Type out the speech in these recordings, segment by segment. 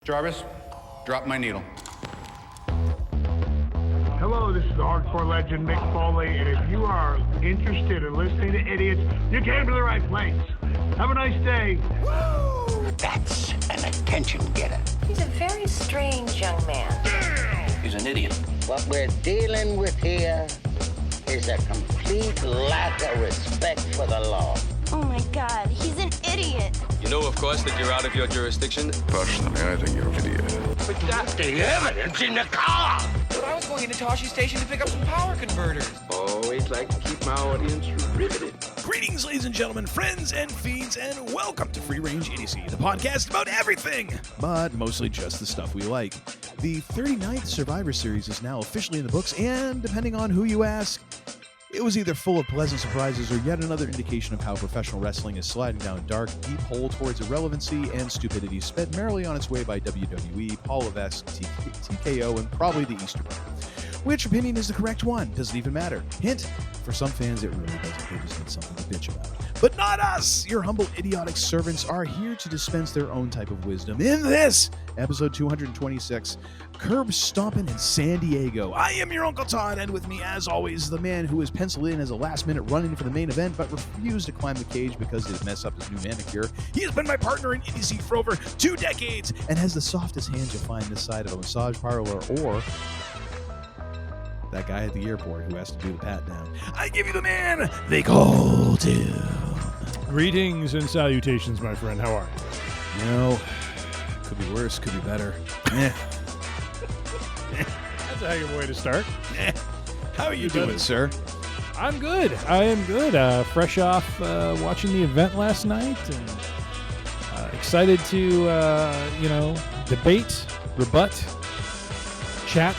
Jarvis, drop my needle. Hello, this is the hardcore legend Mick Foley, and if you are interested in listening to idiots, you came to the right place. Have a nice day. Woo! That's an attention getter. He's a very strange young man. He's an idiot. What we're dealing with here is a complete lack of respect for the law. Oh my God, he's an idiot. You know, of course, that you're out of your jurisdiction. Personally, I think you're an idiot. But that's the evidence in the car. But I was going into Toshi Station to pick up some power converters. Always like to keep my audience riveted. Greetings, ladies and gentlemen, friends and fiends, and welcome to Free Range Idiocy, the podcast about everything, but mostly just the stuff we like. The 39th Survivor Series is now officially in the books, and depending on who you ask, it was either full of pleasant surprises or yet another indication of how professional wrestling is sliding down a dark, deep hole towards irrelevancy and stupidity, sped merrily on its way by WWE, Paul Levesque, TKO, and probably the Easter Bunny. Which opinion is the correct one? Does it even matter? Hint, for some fans it really doesn't. They just need something to bitch about. But not us! Your humble idiotic servants are here to dispense their own type of wisdom. In this, episode 226, Curb Stompin' in San Diego. I am your Uncle Todd, and with me, as always, the man who is penciled in as a last-minute run-in for the main event, but refused to climb the cage because it messed up his new manicure. He has been my partner in Idiocy for over 2 decades, and has the softest hands you'll find this side of a massage parlor, or that guy at the airport who has to do the pat down. I give you the man they call Tim. Greetings and salutations, my friend. How are you? You know, could be worse, could be better. That's a heck of a way to start. How are you doing, sir? I'm good. I am good. Fresh off watching the event last night, and excited to debate, rebut, chat,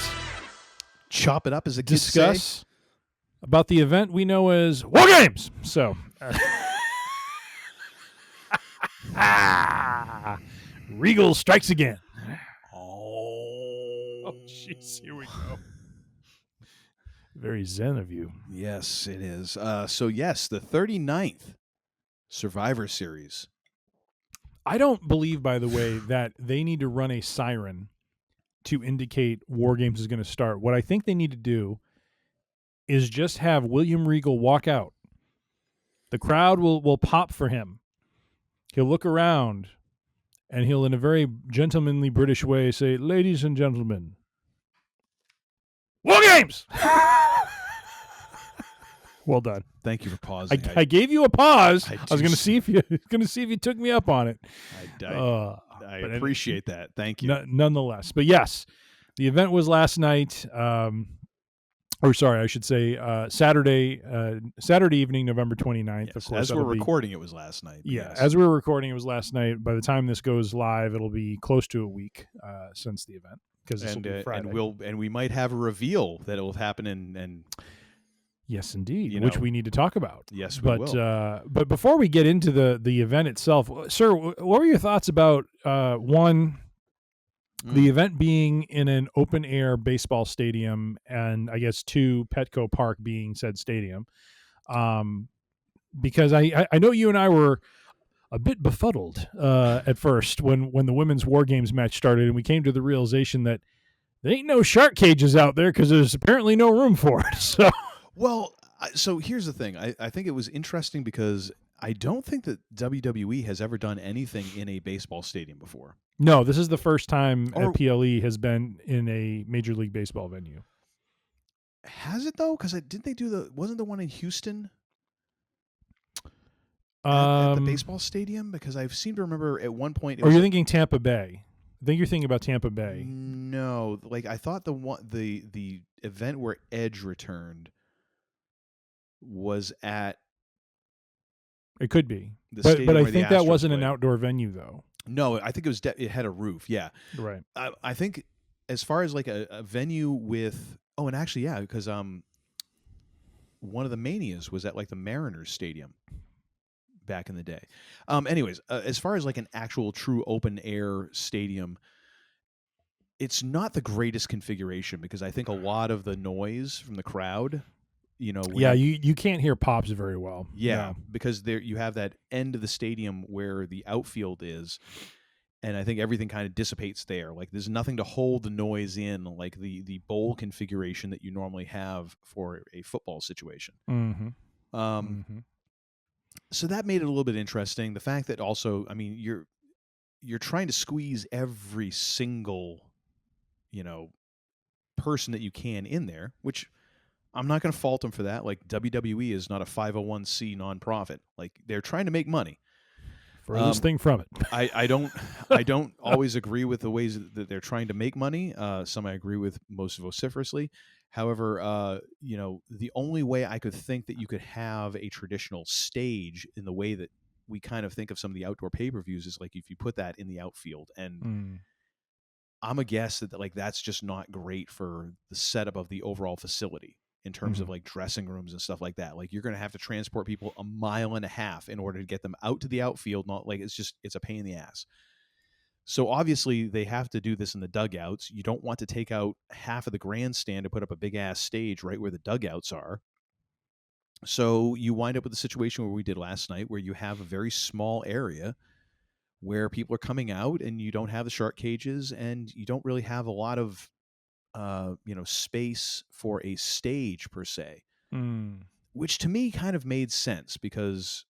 chop it up as a kid discuss about the event we know as War Games. So, Regal strikes again. Oh, jeez, here we go. Very zen of you. Yes, it is. So yes, the 39th Survivor Series. I don't believe, by the way, that they need to run a siren to indicate War Games is going to start. What I think they need to do is just have William Regal walk out. The crowd will pop for him. He'll look around, and he'll, in a very gentlemanly British way, say, "Ladies and gentlemen, War Games!" Well done. Thank you for pausing. I gave you a pause. I was going to see if you took me up on it. I appreciate that. Thank you. Nonetheless, but yes, the event was last night. Saturday evening, November 29th. Yes, of course, as we're recording, it was last night. Yeah, yes. As we're recording, it was last night. By the time this goes live, it'll be close to a week since the event, because this will be Friday. And we might have a reveal that it will happen in yes, indeed, which we need to talk about. Yes, we will. But before we get into the event itself, sir, what were your thoughts about the event being in an open air baseball stadium, and I guess 2, Petco Park being said stadium? Because I know you and I were a bit befuddled at first when the women's War Games match started, and we came to the realization that there ain't no shark cages out there because there's apparently no room for it. So. Well, so here's the thing. I think it was interesting because I don't think that WWE has ever done anything in a baseball stadium before. No, this is the first time that PLE has been in a Major League Baseball venue. Has it, though? Because didn't they do wasn't the one in Houston at the baseball stadium? Because I seem to remember at one point. Or you're thinking Tampa Bay. I think you're thinking about Tampa Bay. No, I thought the event where Edge returned was at. It could be, but I think that wasn't an outdoor venue, though. No, I think it was. It had a roof. Yeah, right. I think as far as like a venue with. Oh, and actually, yeah, because one of the Manias was at like the Mariners Stadium back in the day. Anyways, as far as like an actual true open air stadium, it's not the greatest configuration because I think a lot of the noise from the crowd. You can't hear pops very well. Yeah, because there you have that end of the stadium where the outfield is, And I think everything kind of dissipates there. Like there's nothing to hold the noise in, like the bowl configuration that you normally have for a football situation. So that made it a little bit interesting. The fact that also, I mean, you're trying to squeeze every single, person that you can in there, which I'm not going to fault them for that. Like WWE is not a 501c nonprofit. Like they're trying to make money. Furthest thing from it. I don't always agree with the ways that they're trying to make money. Some I agree with most vociferously. However, the only way I could think that you could have a traditional stage in the way that we kind of think of some of the outdoor pay-per-views is like if you put that in the outfield. And I'm a guess that like that's just not great for the setup of the overall facility in terms of like dressing rooms and stuff like that. Like you're going to have to transport people 1.5 miles in order to get them out to the outfield. Not like it's a pain in the ass. So obviously they have to do this in the dugouts. You don't want to take out half of the grandstand to put up a big ass stage right where the dugouts are. So you wind up with a situation where we did last night where you have a very small area where people are coming out and you don't have the shark cages and you don't really have a lot of space for a stage per se, which to me kind of made sense because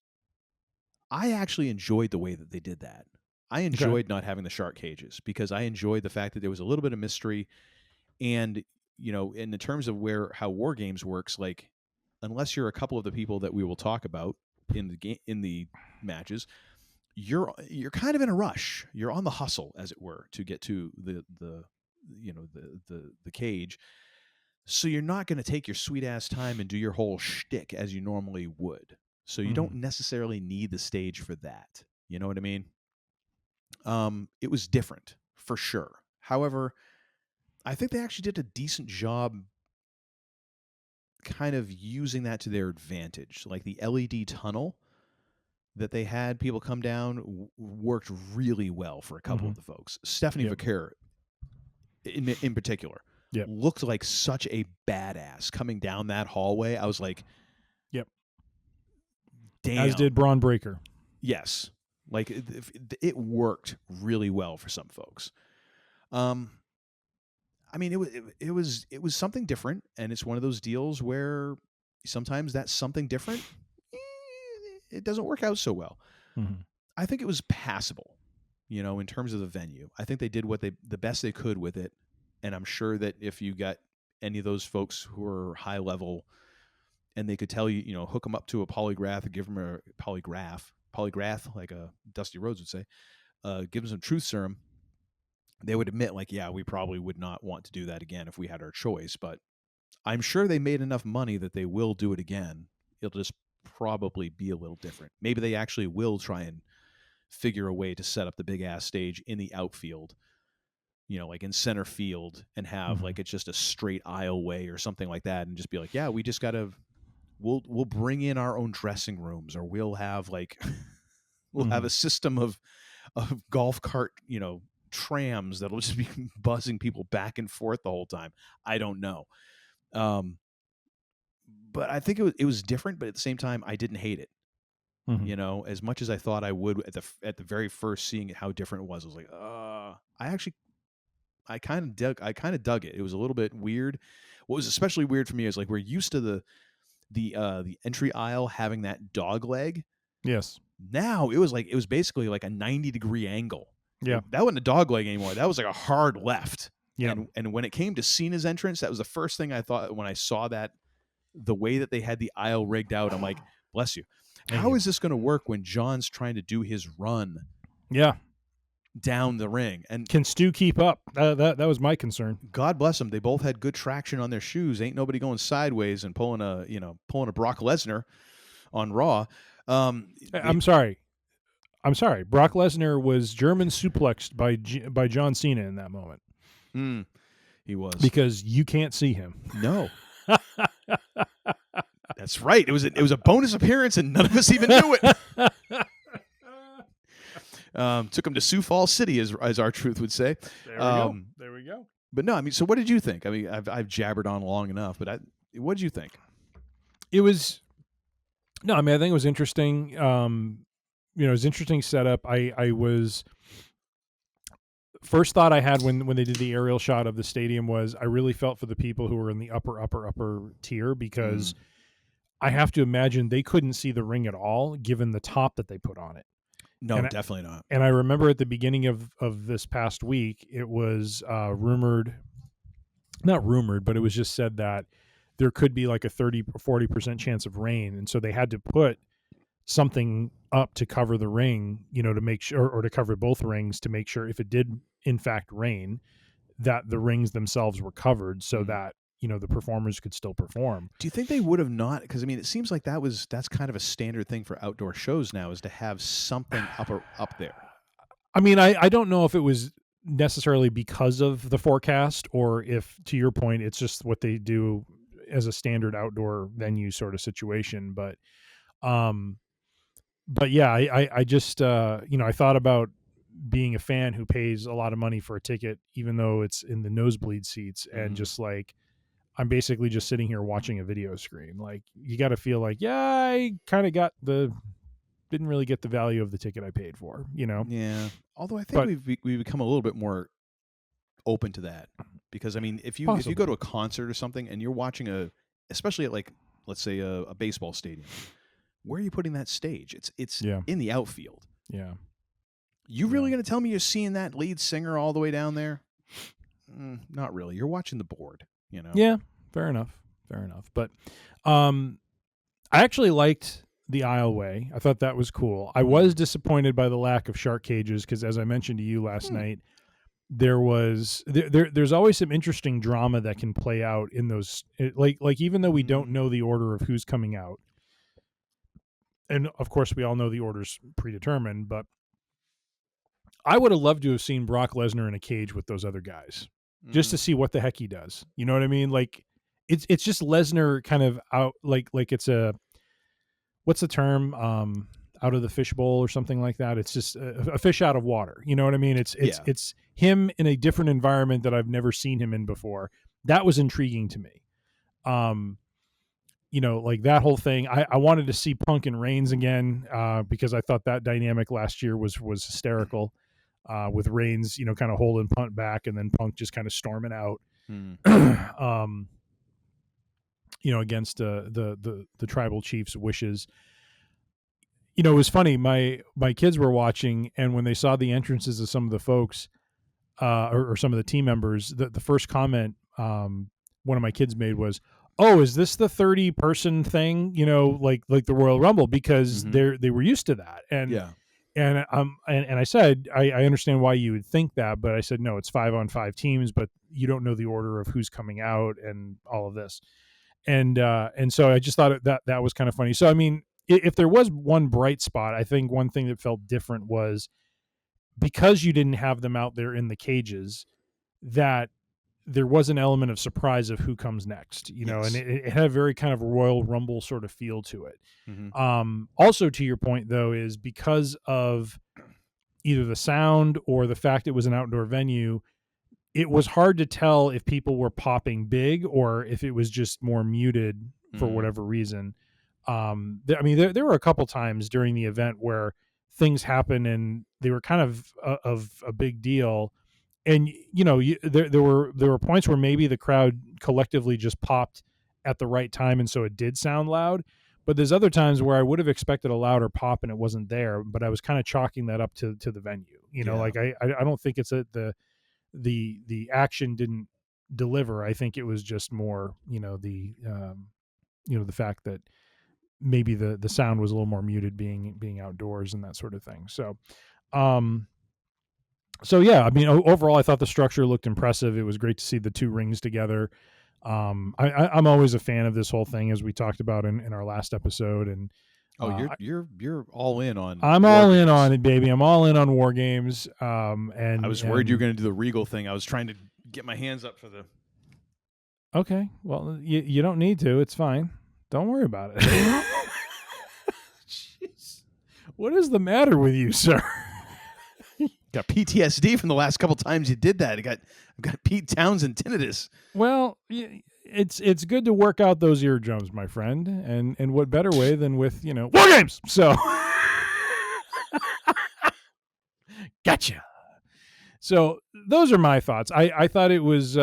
I actually enjoyed the way that they did that. I enjoyed not having the shark cages because I enjoyed the fact that there was a little bit of mystery. And, in the terms of how War Games works, like unless you're a couple of the people that we will talk about in the matches, you're kind of in a rush. You're on the hustle, as it were, to get to the cage. So you're not going to take your sweet ass time and do your whole shtick as you normally would. So you don't necessarily need the stage for that. You know what I mean? It was different for sure. However, I think they actually did a decent job kind of using that to their advantage. Like the LED tunnel that they had people come down worked really well for a couple of the folks. Stephanie Vaquer in particular looked like such a badass coming down that hallway. I was like, damn. As did Braun Breaker. Yes. Like it worked really well for some folks. I mean, it was something different, and it's one of those deals where sometimes that something different, it doesn't work out so well. I think it was passable, in terms of the venue. I think they did the best they could with it, and I'm sure that if you got any of those folks who are high level, and they could tell you, hook them up to a polygraph, or give them a polygraph, like a Dusty Rhodes would say, give them some truth serum, they would admit, like, yeah, we probably would not want to do that again if we had our choice. But I'm sure they made enough money that they will do it again. It'll just probably be a little different. Maybe they actually will try and figure a way to set up the big ass stage in the outfield, like in center field, and have like it's just a straight aisleway or something like that, and just be like, yeah, we just gotta, we'll bring in our own dressing rooms, or we'll have like we'll have a system of golf cart, trams that'll just be buzzing people back and forth the whole time. I don't know. But I think it was different, but at the same time, I didn't hate it. As much as I thought I would at the very first seeing how different it was. I was like, I kind of dug it. It was a little bit weird. What was especially weird for me is like we're used to the entry aisle having that dog leg. Yes. Now it was basically like a 90-degree angle. Yeah. That wasn't a dog leg anymore. That was like a hard left. Yeah. And when it came to Cena's entrance, that was the first thing I thought when I saw that, the way that they had the aisle rigged out. I'm like, bless you. How is this going to work when John's trying to do his run? Yeah. Down the ring? And can Stu keep up? That was my concern. God bless them. They both had good traction on their shoes. Ain't nobody going sideways and pulling a Brock Lesnar on Raw. I'm sorry. Brock Lesnar was German suplexed by John Cena in that moment. He was, because you can't see him. No. That's right. It was a bonus appearance, and none of us even knew it. Took him to Sioux Falls City, as our truth would say. There we go. But no, I mean, so what did you think? I mean, I've jabbered on long enough, but what did you think? It was I think it was interesting. It was interesting setup. I was first thought I had when they did the aerial shot of the stadium was I really felt for the people who were in the upper tier, because I have to imagine they couldn't see the ring at all given the top that they put on it. No, definitely not. And I remember at the beginning of this past week, it was not rumored, but it was just said that there could be like a 30 or 40% chance of rain. And so they had to put something up to cover the ring, to make sure, or to cover both rings to make sure if it did in fact rain, that the rings themselves were covered so that, the performers could still perform. Do you think they would have not? Because, I mean, it seems like that's kind of a standard thing for outdoor shows now, is to have something up there. I mean, I don't know if it was necessarily because of the forecast, or if, to your point, it's just what they do as a standard outdoor venue sort of situation. But yeah, I just, I thought about being a fan who pays a lot of money for a ticket, even though it's in the nosebleed seats, and just like, I'm basically just sitting here watching a video screen. Like, you got to feel like, yeah, I kind of didn't really get the value of the ticket I paid for, Yeah. Although I think we've become a little bit more open to that, because I mean, if you go to a concert or something and you're watching especially at, like, let's say a baseball stadium, where are you putting that stage? It's in the outfield. Yeah. You really going to tell me you're seeing that lead singer all the way down there? Not really. You're watching the board. Yeah, fair enough. But I actually liked the aisleway. I thought that was cool. I was disappointed by the lack of shark cages, because, as I mentioned to you last night, there's always some interesting drama that can play out in those. Like even though we don't know the order of who's coming out, and of course we all know the order's predetermined, but I would have loved to have seen Brock Lesnar in a cage with those other guys, just to see what the heck he does. You know what I mean? Like, it's just Lesnar kind of out, like it's what's the term? Out of the fishbowl or something like that. It's just a fish out of water. You know what I mean? It's him in a different environment that I've never seen him in before. That was intriguing to me. Like that whole thing. I wanted to see Punk and Reigns again, because I thought that dynamic last year was hysterical. With Reigns, kind of holding Punk back, and then Punk just kind of storming out, against the tribal chief's wishes. It was funny. My kids were watching, and when they saw the entrances of some of the folks, or some of the team members, the first comment one of my kids made was, "Oh, is this the 30-person thing? Like the Royal Rumble?" Because they were used to that, and yeah. And I said, I understand why you would think that, but I said, no, it's 5-on-5 teams, but you don't know the order of who's coming out and all of this. And so I just thought that was kind of funny. So, I mean, if there was one bright spot, I think one thing that felt different was, because you didn't have them out there in the cages, that there was an element of surprise of who comes next, and it had a very kind of Royal Rumble sort of feel to it. Also, to your point, though, is because of either the sound or the fact it was an outdoor venue, it was hard to tell if people were popping big or if it was just more muted for whatever reason. There were a couple times during the event where things happened and they were kind of a big deal. And, there were points where maybe the crowd collectively just popped at the right time, and so it did sound loud. But there's other times where I would have expected a louder pop and it wasn't there, but I was kind of chalking that up to the venue. Like I don't think it's the action didn't deliver. I think it was just more, the fact that maybe the sound was a little more muted being outdoors and that sort of thing. So, yeah, I mean, overall, I thought the structure looked impressive. It was great to see the two rings together. I'm always a fan of this whole thing, as we talked about in our last episode. And you're all in on. I'm all in on it, baby. I'm all in on War Games. And I was worried you were going to do the Regal thing. I was trying to get my hands up for the. Okay, well, you don't need to. It's fine. Don't worry about it. Jeez, what is the matter with you, sir? Got PTSD from the last couple times you did that. I've got Pete Townsend tinnitus. Well, it's good to work out those eardrums, my friend, and what better way than with War Games. So, gotcha. So those are my thoughts. I thought it was.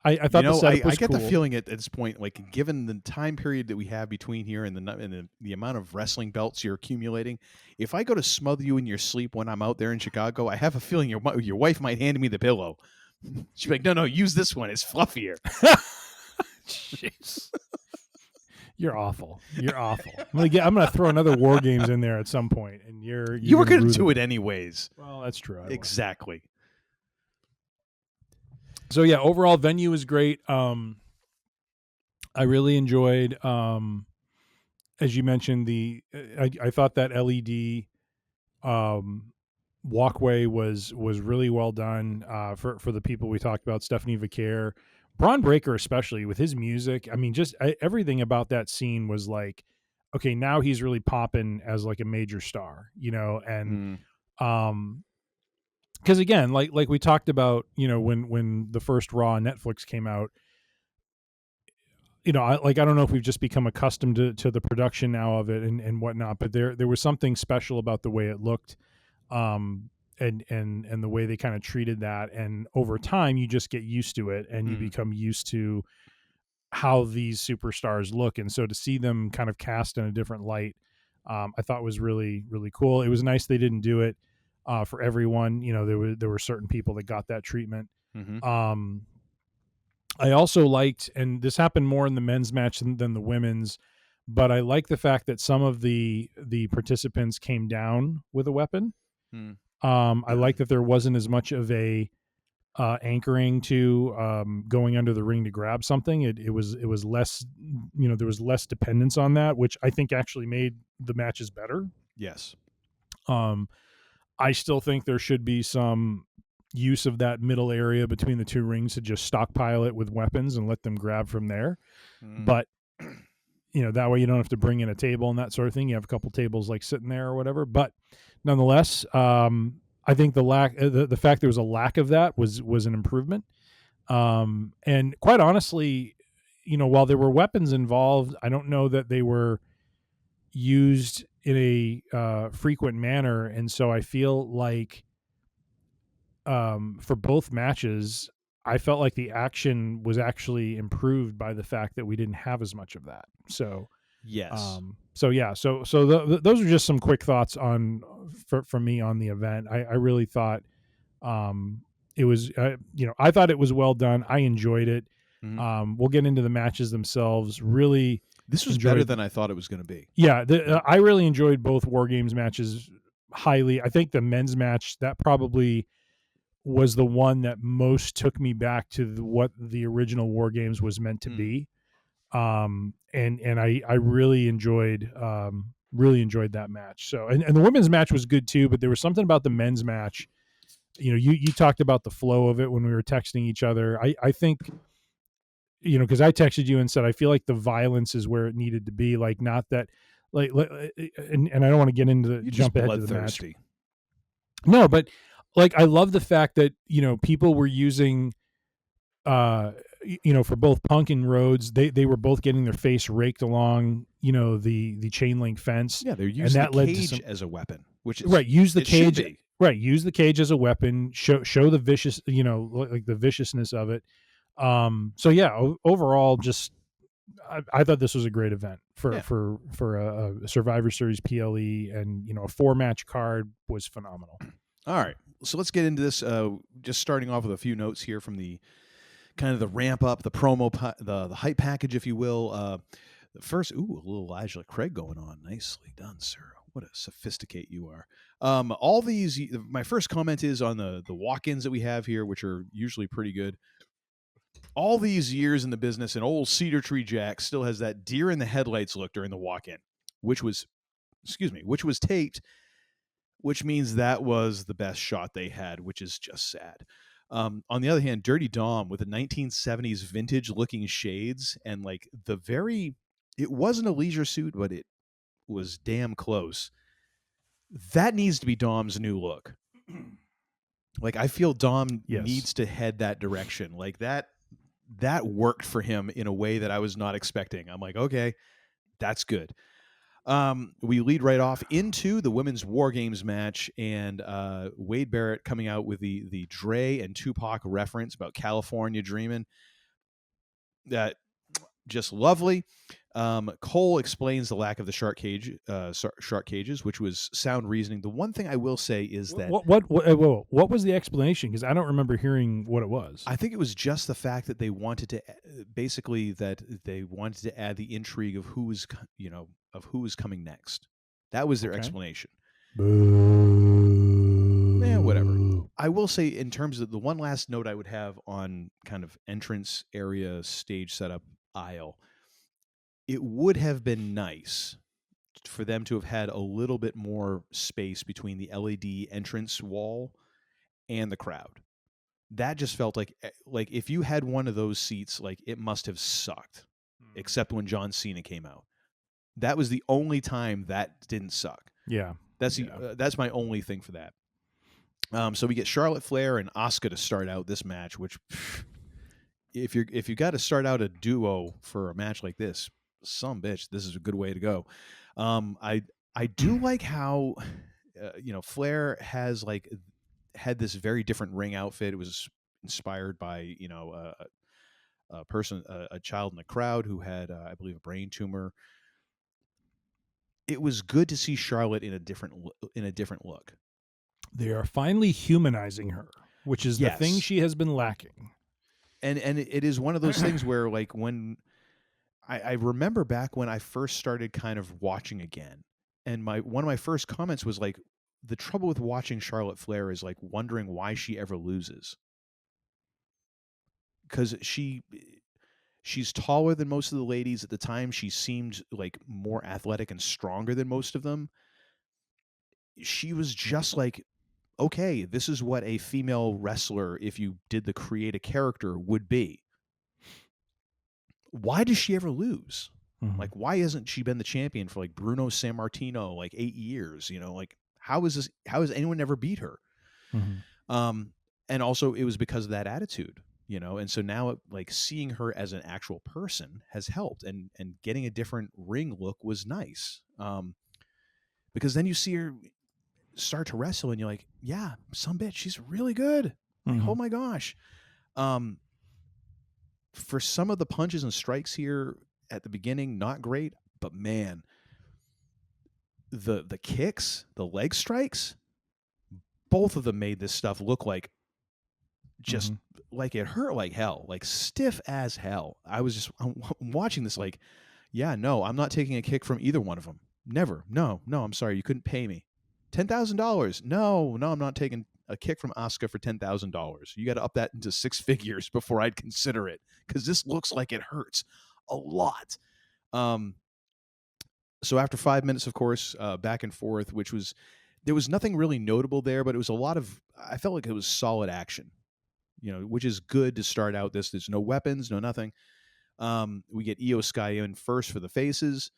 I thought the setup was I get cool. the feeling at this point, like given the time period that we have between here and the amount of wrestling belts you're accumulating, if I go to smother you in your sleep when I'm out there in Chicago, I have a feeling your wife might hand me the pillow. She'd be like, no, use this one. It's fluffier. Jeez. You're awful. You're awful. I'm gonna throw another War Games in there at some point, and you were going to do it anyways. Well, that's true. Exactly. So yeah, overall venue was great. I really enjoyed, as you mentioned, I thought that LED walkway was really well done for the people we talked about, Stephanie Vicaire, Braun Breaker especially with his music. I mean, just everything about that scene was like, okay, now he's really popping as like a major star, and because again, like we talked about, when the first Raw on Netflix came out, I don't know if we've just become accustomed to the production now of it and whatnot, but there was something special about the way it looked, and the way they kind of treated that, and over time you just get used to it and you become used to how these superstars look, and so to see them kind of cast in a different light, I thought was really, really cool. It was nice they didn't do it for everyone. There were certain people that got that treatment. I also liked, and this happened more in the men's match than the women's, but I like the fact that some of the participants came down with a weapon. I like that there wasn't as much of a anchoring to going under the ring to grab something. It was less, there was less dependence on that, which I think actually made the matches better. Yes. I still think there should be some use of that middle area between the two rings to just stockpile it with weapons and let them grab from there. But that way you don't have to bring in a table and that sort of thing. You have a couple tables like sitting there or whatever. But nonetheless, I think the fact there was a lack of that was an improvement. And quite honestly, while there were weapons involved, I don't know that they were used in a frequent manner. And so I feel like for both matches, I felt like the action was actually improved by the fact that we didn't have as much of that. So yes. So those are just some quick thoughts from me on the event. I really thought it was I thought it was well done. I enjoyed it. We'll get into the matches themselves. Really, this was better than I thought it was going to be. Yeah, I really enjoyed both War Games matches highly. I think the men's match, that probably was the one that most took me back to what the original War Games was meant to be. And I really enjoyed that match. So, and the women's match was good too, but there was something about the men's match. You talked about the flow of it when we were texting each other. I think, because I texted you and said, I feel like the violence is where it needed to be. Like, not that, and I don't want to get into the jump ahead to the match. No, but like, I love the fact that, people were using, for both Punk and Rhodes, they were both getting their face raked along, the chain link fence. Yeah, they're using the cage as a weapon, which is right. Use the cage, right? Use the cage as a weapon. Show the vicious, like the viciousness of it. So yeah, overall, just I thought this was a great event for a Survivor Series PLE, and a 4-match card was phenomenal. All right, so let's get into this. Just starting off with a few notes here from the kind of the ramp up, the promo, the hype package, if you will. First, a little Elijah Craig going on. Nicely done, sir. What a sophisticate you are. All these, my first comment is on the walk-ins that we have here, which are usually pretty good. All these years in the business, and old Cedar Tree Jack still has that deer in the headlights look during the walk-in, which was taped, which means that was the best shot they had, which is just sad. On the other hand, Dirty Dom with the 1970s vintage looking shades and like it wasn't a leisure suit, but it was damn close. That needs to be Dom's new look. Like, I feel Dom needs to head that direction. Like that worked for him in a way that I was not expecting. I'm like, okay, that's good. We lead right off into the women's War Games match, and Wade Barrett coming out with the Dre and Tupac reference about California dreaming. That just lovely. Cole explains the lack of the shark cages, which was sound reasoning. The one thing I will say is that what was the explanation? Because I don't remember hearing what it was. I think it was just the fact that they wanted to add the intrigue of who was coming next. That was their explanation. Yeah, whatever. I will say, in terms of the one last note I would have on kind of entrance area, stage setup, aisle, it would have been nice for them to have had a little bit more space between the LED entrance wall and the crowd. That just felt like if you had one of those seats, like, it must have sucked, except when John Cena came out. That was the only time that didn't suck. Yeah. That's my only thing for that. So we get Charlotte Flair and Asuka to start out this match, which if you got to start out a duo for a match like this, some bitch, this is a good way to go. I do like how Flair has had this very different ring outfit. It was inspired by a child in the crowd who had I believe a brain tumor. It was good to see Charlotte in a different look. They are finally humanizing her, which is the thing she has been lacking. And it is one of those things where, like, when I remember back when I first started kind of watching again, and one of my first comments was like, the trouble with watching Charlotte Flair is like wondering why she ever loses. Because she's taller than most of the ladies at the time. She seemed like more athletic and stronger than most of them. She was just like, okay, this is what a female wrestler, if you did the create a character, would be. Why does she ever lose? Mm-hmm. Like, why hasn't she been the champion for like Bruno Sammartino like 8 years? Like, how has anyone ever beat her? Mm-hmm. And also it was because of that attitude, and so now like seeing her as an actual person has helped, and getting a different ring look was nice. Because then you see her start to wrestle and you're like, yeah, some bitch, she's really good. Like, oh my gosh. For some of the punches and strikes here at the beginning, not great, but man, the kicks, the leg strikes, both of them made this stuff look like just like it hurt like hell, like stiff as hell. I'm watching this like, yeah, no, I'm not taking a kick from either one of them. Never. No, I'm sorry. You couldn't pay me $10,000. No, I'm not taking a kick from Asuka for $10,000. You got to up that into 6 figures before I'd consider it, because this looks like it hurts a lot. So after 5 minutes, of course, back and forth, there was nothing really notable there, but it was I felt like it was solid action, which is good to start out this. There's no weapons, no nothing. We get Io Sky in first for the faces,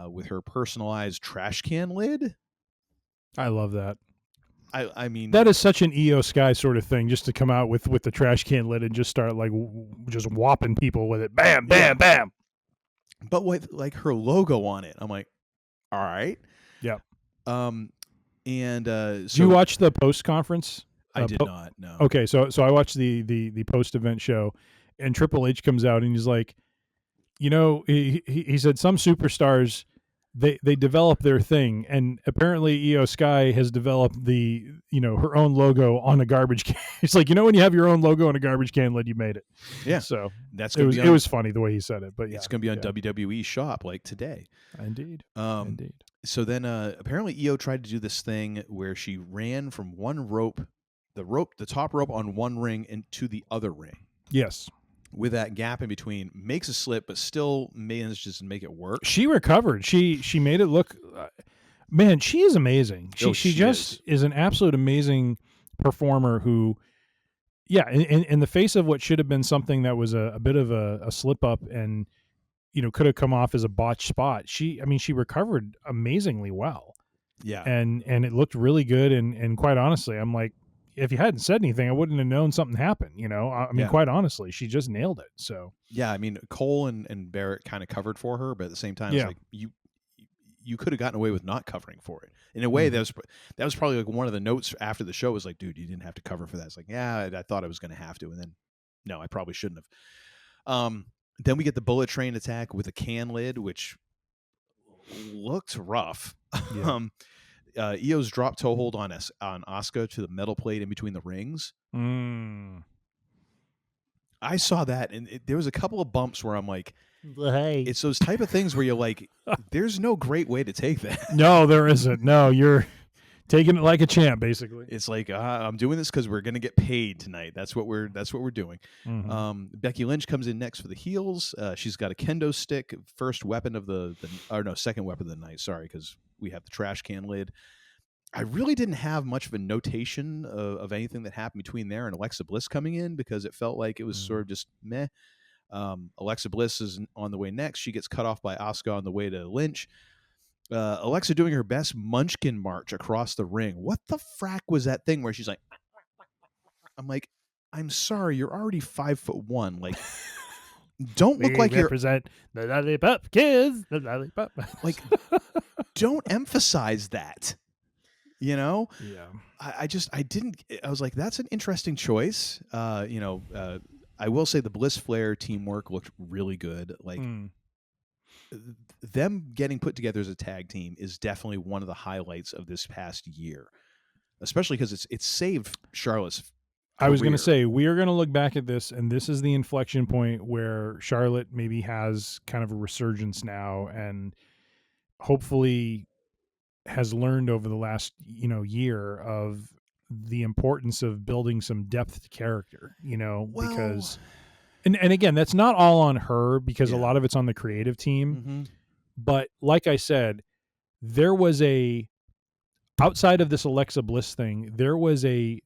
with her personalized trash can lid. I love that. I mean, that is such an Io Sky sort of thing, just to come out with the trash can lid and just start like just whopping people with it. Bam, bam, bam. But with like her logo on it, I'm like, all right. Yeah. So did you watch the post conference? I did not. No. Okay, so I watched the post event show, and Triple H comes out and he's like, he said some superstars, they develop their thing, and apparently Io Sky has developed her own logo on a garbage can. It's like, when you have your own logo on a garbage can lid, you made it. Yeah. So it was funny the way he said it, but yeah, it's going to be on WWE Shop like today. Indeed. Indeed. So then apparently Io tried to do this thing where she ran from one rope, the top rope on one ring, into the other ring. Yes. With that gap in between, makes a slip, but still manages to make it work. She recovered. She made it look. Man, she is amazing. She just is an absolute amazing performer. Who, in the face of what should have been something that was a bit of a slip up, and could have come off as a botched spot. She recovered amazingly well. Yeah, and it looked really good. And quite honestly, I'm like, if you hadn't said anything, I wouldn't have known something happened. Quite honestly, she just nailed it. So yeah, I mean, Cole and Barrett kind of covered for her, but at the same time, it's like you could have gotten away with not covering for it. In a way, that was probably like one of the notes after the show was like, dude, you didn't have to cover for that. It's like, yeah, I thought I was going to have to, and then no, I probably shouldn't have. Then we get the bullet train attack with a can lid, which looked rough. Yeah. Io's drop toe hold on Asuka to the metal plate in between the rings. I saw that, and there was a couple of bumps where I'm like, hey. It's those type of things where you're like, there's no great way to take that. No, there isn't. No, you're taking it like a champ, basically. It's like, I'm doing this because we're going to get paid tonight. That's what we're doing. Becky Lynch comes in next for the heels. She's got a kendo stick, second weapon of the night. Sorry, because we have the trash can lid. I really didn't have much of a notation of anything that happened between there and Alexa Bliss coming in, because it felt like it was sort of just meh. Alexa Bliss is on the way next. She gets cut off by Asuka on the way to Lynch. Alexa doing her best munchkin march across the ring. What the frack was that thing where she's like, I'm like, I'm sorry, you're already 5'1". Like, don't look like you're represent the lollipop kids. The lollipop. Like, don't emphasize that. You know? Yeah. I was like, that's an interesting choice. I will say the Bliss Flair teamwork looked really good. Like, them getting put together as a tag team is definitely one of the highlights of this past year, especially because it's saved Charlotte's career. I was going to say, we are going to look back at this, and this is the inflection point where Charlotte maybe has kind of a resurgence now, and hopefully has learned over the last year of the importance of building some depth to character, because and again, that's not all on her, because a lot of it's on the creative team. But like I said, there was outside of this Alexa Bliss thing, there was a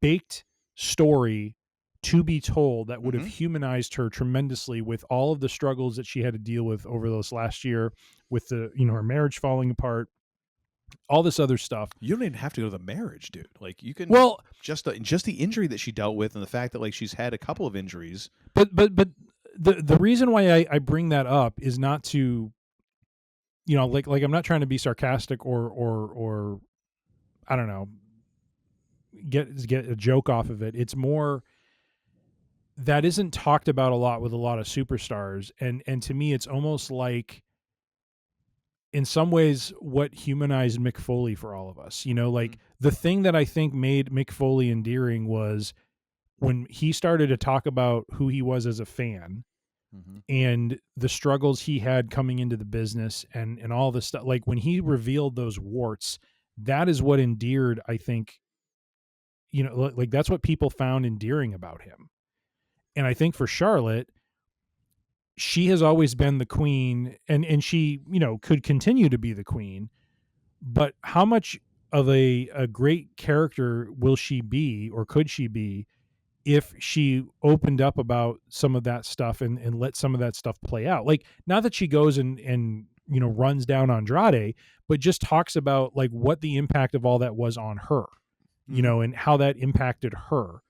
baked story to be told that would have humanized her tremendously, with all of the struggles that she had to deal with over this last year, with the her marriage falling apart, all this other stuff. You don't even have to go to the marriage, dude. Like, you can just the injury that she dealt with, and the fact that like she's had a couple of injuries. But the reason why I bring that up is not to, like I'm not trying to be sarcastic or I don't know, get a joke off of it. It's more that isn't talked about a lot with a lot of superstars, and to me, it's almost like, in some ways, what humanized Mick Foley for all of us. Like, the thing that I think made Mick Foley endearing was when he started to talk about who he was as a fan and the struggles he had coming into the business and all this stuff. Like, when he revealed those warts, that is what endeared, I think, like that's what people found endearing about him. And I think for Charlotte, she has always been the queen, and she, could continue to be the queen, but how much of a great character will she be, or could she be, if she opened up about some of that stuff and let some of that stuff play out? Like, not that she goes and runs down Andrade, but just talks about like what the impact of all that was on her, and how that impacted her.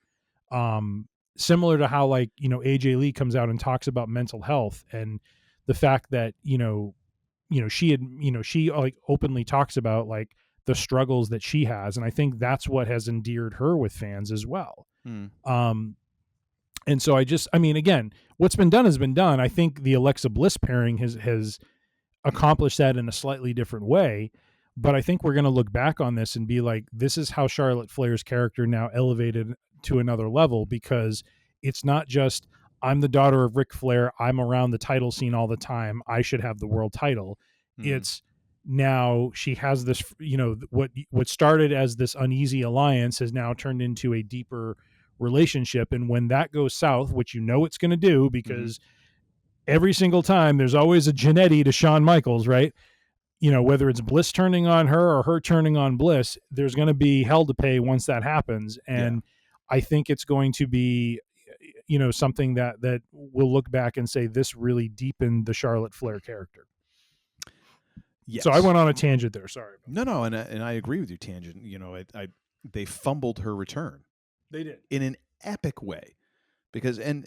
Similar to how, like, AJ Lee comes out and talks about mental health, and the fact that, she like openly talks about like the struggles that she has. And I think that's what has endeared her with fans as well. And so again, what's been done has been done. I think the Alexa Bliss pairing has accomplished that in a slightly different way. But I think we're going to look back on this and be like, this is how Charlotte Flair's character now elevated to another level, because it's not just, I'm the daughter of Ric Flair, I'm around the title scene all the time, I should have the world title. It's now she has this, what started as this uneasy alliance has now turned into a deeper relationship. And when that goes south, which it's going to do, because every single time there's always a Jannetty to Shawn Michaels, right? Whether it's Bliss turning on her or her turning on Bliss, there's going to be hell to pay once that happens. And I think it's going to be, something that we'll look back and say, this really deepened the Charlotte Flair character. Yes. So I went on a tangent there. Sorry. No, and I agree with you, tangent. They fumbled her return. They did, in an epic way, because and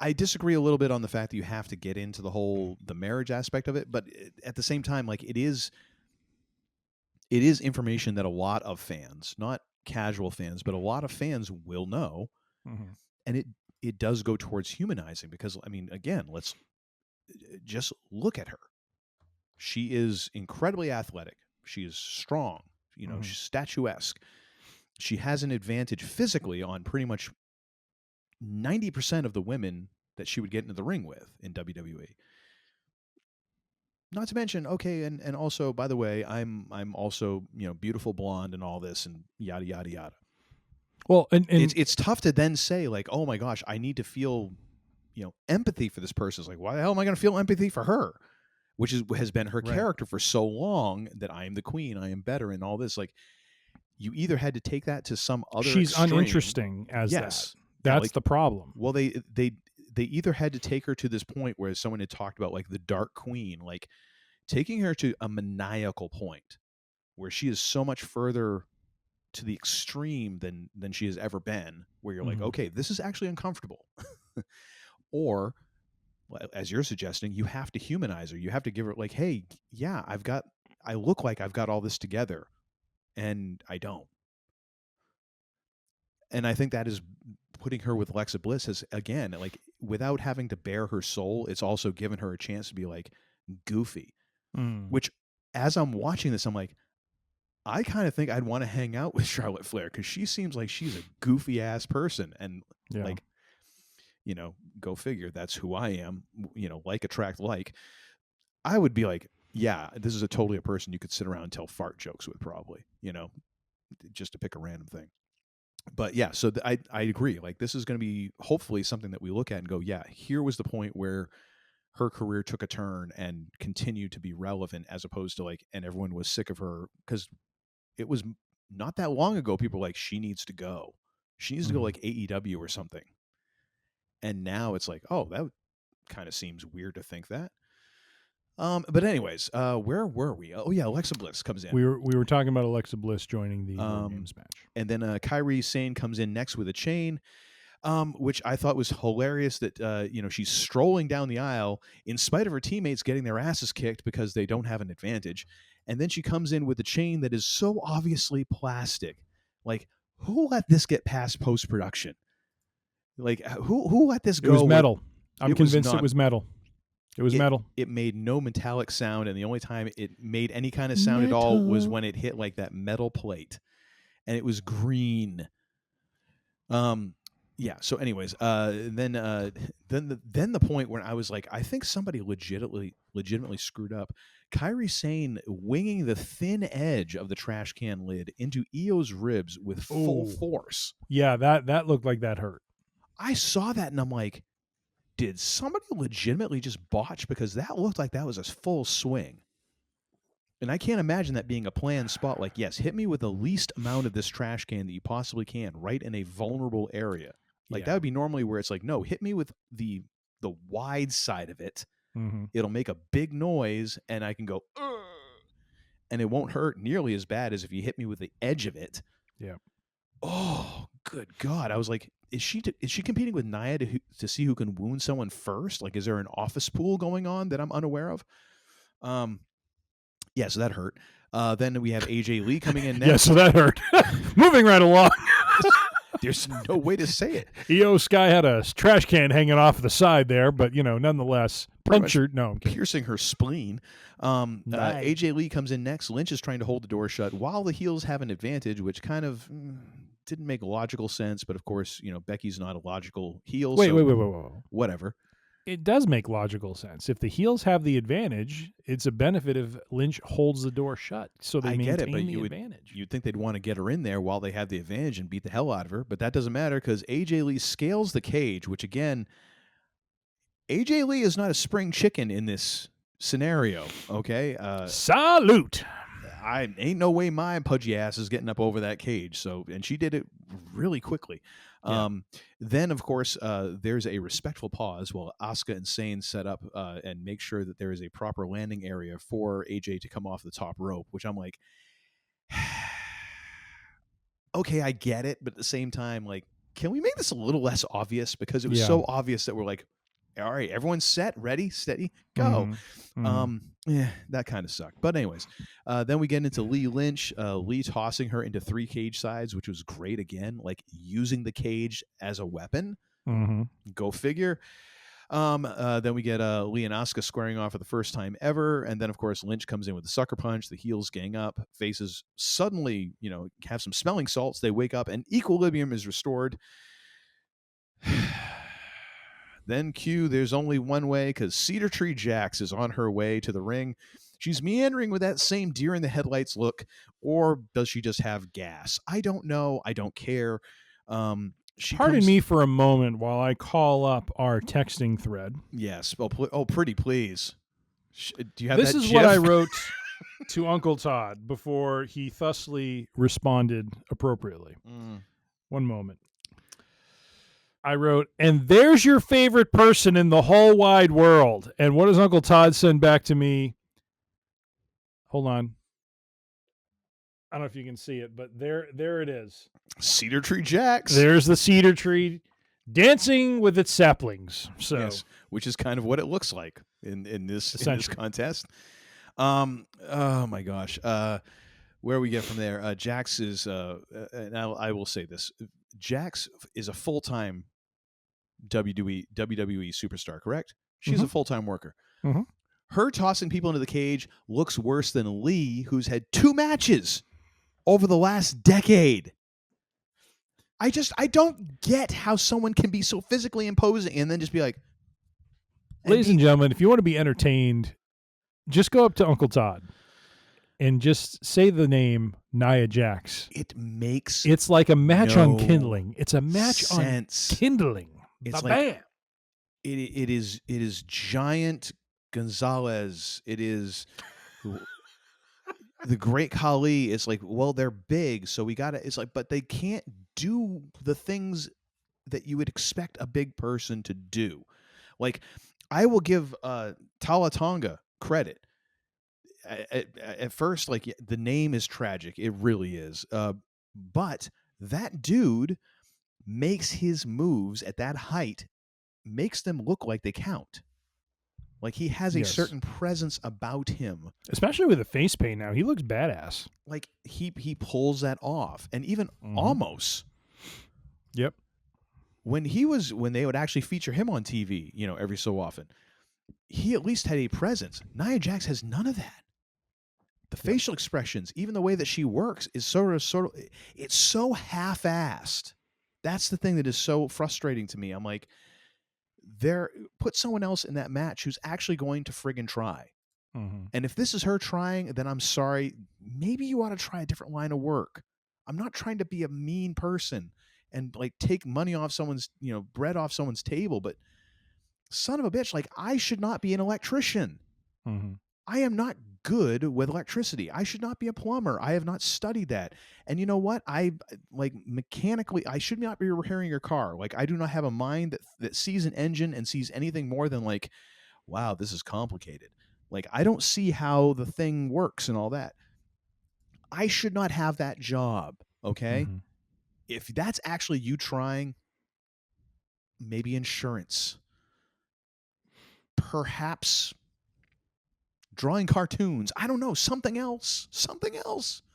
I disagree a little bit on the fact that you have to get into the marriage aspect of it, but at the same time, like it is information that a lot of fans, not casual fans, but a lot of fans will know, and it does go towards humanizing because, I mean, again, let's just look at her. She is incredibly athletic. She is strong. She's statuesque. She has an advantage physically on pretty much 90% of the women that she would get into the ring with in WWE. Not to mention, okay, and also, by the way, I'm also, beautiful blonde and all this and yada yada yada. Well, and it's tough to then say like, oh my gosh, I need to feel, empathy for this person. It's like, why the hell am I going to feel empathy for her? Which has been her character for so long, that I am the queen, I am better, and all this. Like, you either had to take that to some other. She's extreme. Uninteresting as that. That's the problem. Well, they either had to take her to this point where someone had talked about like the Dark Queen, like taking her to a maniacal point where she is so much further to the extreme than she has ever been, where you're like, okay, this is actually uncomfortable. Or, as you're suggesting, you have to humanize her. You have to give her like, hey, yeah, I look like I've got all this together, and I don't. And I think that is putting her with Alexa Bliss as, again, like without having to bare her soul, it's also given her a chance to be like goofy. Which, as I'm watching this, I'm like, I kind of think I'd want to hang out with Charlotte Flair because she seems like she's a goofy ass person, and like, go figure. That's who I am. Like attract like. I would be like, yeah, this is totally a person you could sit around and tell fart jokes with, probably. Just to pick a random thing. But yeah, so I agree. Like, this is going to be hopefully something that we look at and go, yeah, here was the point where her career took a turn and continued to be relevant, as opposed to like, and everyone was sick of her, because it was not that long ago. People were like, she needs to go. She needs to go like AEW or something. And now it's like, oh, that kind of seems weird to think that. But anyways, where were we? Oh yeah, Alexa Bliss comes in. We were talking about Alexa Bliss joining the Games match. And then Kairi Sane comes in next with a chain, which I thought was hilarious that, she's strolling down the aisle in spite of her teammates getting their asses kicked because they don't have an advantage. And then she comes in with a chain that is so obviously plastic. Like, who let this get past post-production? Like, who let this go? It was metal. I'm convinced it was metal. It was metal. It made no metallic sound, and the only time it made any kind of sound at all was when it hit like that metal plate, and it was green. Yeah. So, anyways, then the point where I was like, I think somebody legitimately screwed up. Kairi Sane winging the thin edge of the trash can lid into Io's ribs with full force. Yeah, that looked like that hurt. I saw that and I'm like, did somebody legitimately just botch? Because that looked like that was a full swing. And I can't imagine that being a planned spot. Like, yes, hit me with the least amount of this trash can that you possibly can, right in a vulnerable area. Like, that would be normally where it's like, no, hit me with the wide side of it. It'll make a big noise, and I can go, ugh, and it won't hurt nearly as bad as if you hit me with the edge of it. Yeah. Oh, good God. I was like, is she competing with Nia to see who can wound someone first? Like, is there an office pool going on that I'm unaware of? Yeah, so that hurt. Then we have AJ Lee coming in next. Yeah, so that hurt. Moving right along. There's no way to say it. Io Sky had a trash can hanging off the side there, but, nonetheless, punctured. No, I'm piercing her spleen. AJ Lee comes in next. Lynch is trying to hold the door shut while the heels have an advantage, which kind of didn't make logical sense. But, of course, Becky's not a logical heel. Wait. Whatever. It does make logical sense. If the heels have the advantage, it's a benefit if Lynch holds the door shut, so they maintain the advantage. You'd think they'd want to get her in there while they have the advantage and beat the hell out of her, but that doesn't matter because AJ Lee scales the cage, which, again, AJ Lee is not a spring chicken in this scenario, okay? Salute! I ain't no way my pudgy ass is getting up over that cage, and she did it really quickly. Yeah. Then, of course, there's a respectful pause while Asuka and Sane set up and make sure that there is a proper landing area for AJ to come off the top rope, which I'm like, okay, I get it. But at the same time, like, can we make this a little less obvious? Because it was so obvious that we're like, all right, everyone's set, ready, steady, go. Yeah, that kind of sucked. But anyways, then we get into Lee Lynch, Lee tossing her into 3 cage sides, which was great again, like using the cage as a weapon. Go figure. Then we get Lee and Asuka squaring off for the first time ever. And then, of course, Lynch comes in with the sucker punch. The heels gang up. Faces suddenly, have some smelling salts. They wake up and equilibrium is restored. Then cue, there's only one way because Cedar Tree Jax is on her way to the ring. She's meandering with that same deer in the headlights look, or does she just have gas? I don't know. I don't care. Pardon me for a moment while I call up our texting thread. Yes. Pretty please. Do you have this that is GIF? what I wrote to Uncle Todd before he thusly responded appropriately. One moment. I wrote, and there's your favorite person in the whole wide world. And what does Uncle Todd send back to me? Hold on. I don't know if you can see it, but there it is. Cedar Tree Jax. There's the cedar tree dancing with its saplings. So, yes, which is kind of what it looks like in this contest. Oh my gosh. Where we get from there, Jax is, and I will say this, Jax is a full-time WWE superstar, correct? She's a full-time worker. Her tossing people into the cage looks worse than Lee, who's had 2 matches over the last decade. I don't get how someone can be so physically imposing and then just be like, ladies and gentlemen, if you want to be entertained, just go up to Uncle Todd and just say the name Nia Jax. It's like a match on kindling. It's a match sense. on kindling. It's bam. It is Giant Gonzalez. It is the Great Khali. It's like, well, they're big, so we gotta. It's like, but they can't do the things that you would expect a big person to do. Like, I will give Tala Tonga credit. At first, like, the name is tragic. It really is. But that dude makes his moves at that height, makes them look like they count. Like, he has a certain presence about him. Especially with the face paint now. He looks badass. Like, he pulls that off. And even almost. Yep. When they would actually feature him on TV, every so often, he at least had a presence. Nia Jax has none of that. The facial expressions, even the way that she works, is sort of it's so half-assed. That's the thing that is so frustrating to me. I'm like, put someone else in that match who's actually going to friggin' try. And if this is her trying, then I'm sorry. Maybe you ought to try a different line of work. I'm not trying to be a mean person and like take money off someone's, bread off someone's table, but son of a bitch, like, I should not be an electrician. I am not good with electricity. I should not be a plumber. I have not studied that. And you know what? Mechanically, I should not be repairing your car. Like, I do not have a mind that sees an engine and sees anything more than like, wow, this is complicated. Like, I don't see how the thing works and all that. I should not have that job. Okay. If that's actually you trying, maybe insurance, perhaps drawing cartoons. I don't know. Something else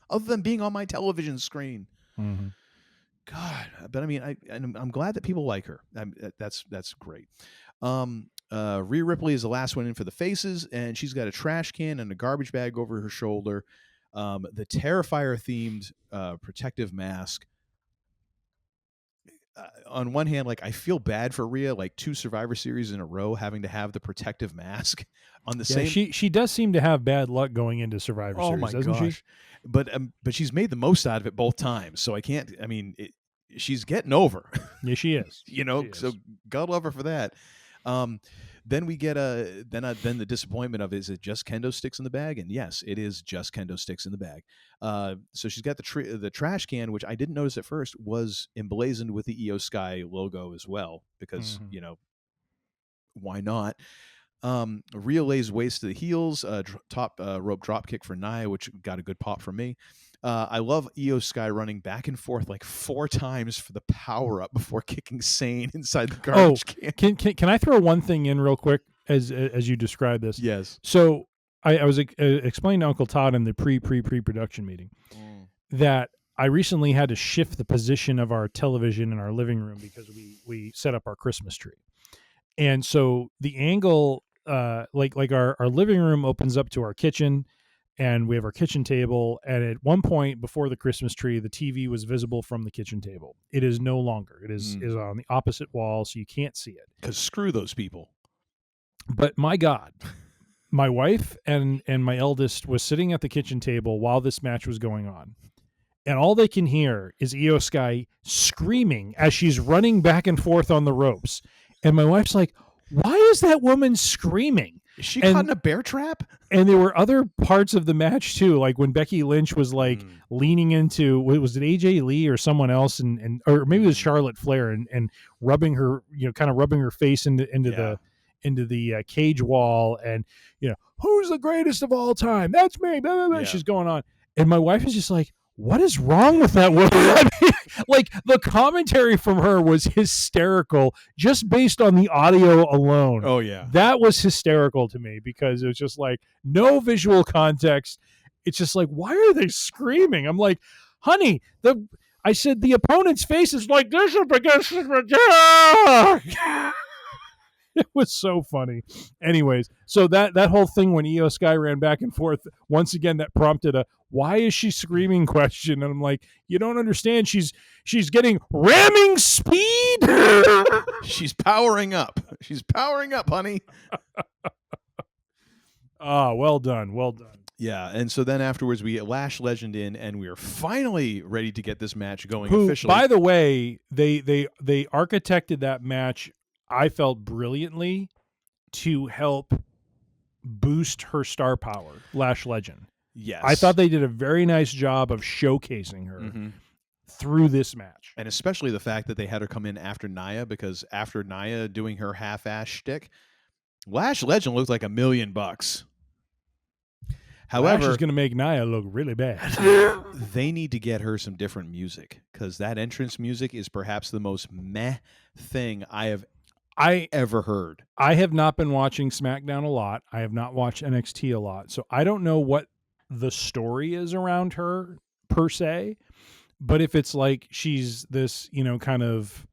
other than being on my television screen. God, but I mean, I'm glad that people like her. That's great. Rhea Ripley is the last one in for the faces, and she's got a trash can and a garbage bag over her shoulder. The Terrifier themed protective mask. On one hand, like, I feel bad for Rhea, like 2 Survivor Series in a row having to have the protective mask on the same. She does seem to have bad luck going into Survivor Series, doesn't she? But she's made the most out of it both times, so I can't. I mean, she's getting over. Yeah, she is. So God love her for that. Then we get then the disappointment of, is it just kendo sticks in the bag? And yes, it is just kendo sticks in the bag. So she's got the trash can, which I didn't notice at first was emblazoned with the Io Sky logo as well, because why not? Rhea lays waste to the heels, top rope drop kick for Nia, which got a good pop from me. I love Io Sky running back and forth like 4 times for the power up before kicking Sane inside the garbage can. Can I throw one thing in real quick as you describe this? Yes. So I was explaining to Uncle Todd in the pre-production meeting that I recently had to shift the position of our television in our living room because we set up our Christmas tree. And so the angle, like our living room opens up to our kitchen, and we have our kitchen table. And at one point before the Christmas tree, the TV was visible from the kitchen table. It is no longer. It is on the opposite wall, so you can't see it. Because screw those people. But my God, my wife and my eldest was sitting at the kitchen table while this match was going on. And all they can hear is Io Sky screaming as she's running back and forth on the ropes. And my wife's like, why is that woman screaming? Is she caught in a bear trap? And there were other parts of the match too, like when Becky Lynch was like leaning into, was it AJ Lee or someone else, and or maybe it was Charlotte Flair, and rubbing her, kind of rubbing her face into the cage wall, and who's the greatest of all time? That's me. Blah, blah, blah. She's going on, and my wife is just like, what is wrong with that woman? I mean, like, the commentary from her was hysterical just based on the audio alone. Oh, yeah. That was hysterical to me because it was just like no visual context. It's just like, why are they screaming? I'm like, honey, I said the opponent's face is like this up against the It was so funny. Anyways, so that whole thing when Io Sky ran back and forth, once again, that prompted a why is she screaming question. And I'm like, you don't understand. She's getting ramming speed. She's powering up. She's powering up, honey. Well done. Well done. Yeah, and so then afterwards we get Lash Legend in, and we are finally ready to get this match going officially. By the way, they architected that match, I felt, brilliantly to help boost her star power, Lash Legend. Yes. I thought they did a very nice job of showcasing her through this match. And especially the fact that they had her come in after Nia, because after Nia doing her half-ass shtick, Lash Legend looked like $1 million. However, Lash is going to make Nia look really bad. They need to get her some different music, because that entrance music is perhaps the most meh thing I have ever heard. I have not been watching SmackDown a lot. I have not watched NXT a lot. So I don't know what the story is around her per se. But if it's like she's this, kind of,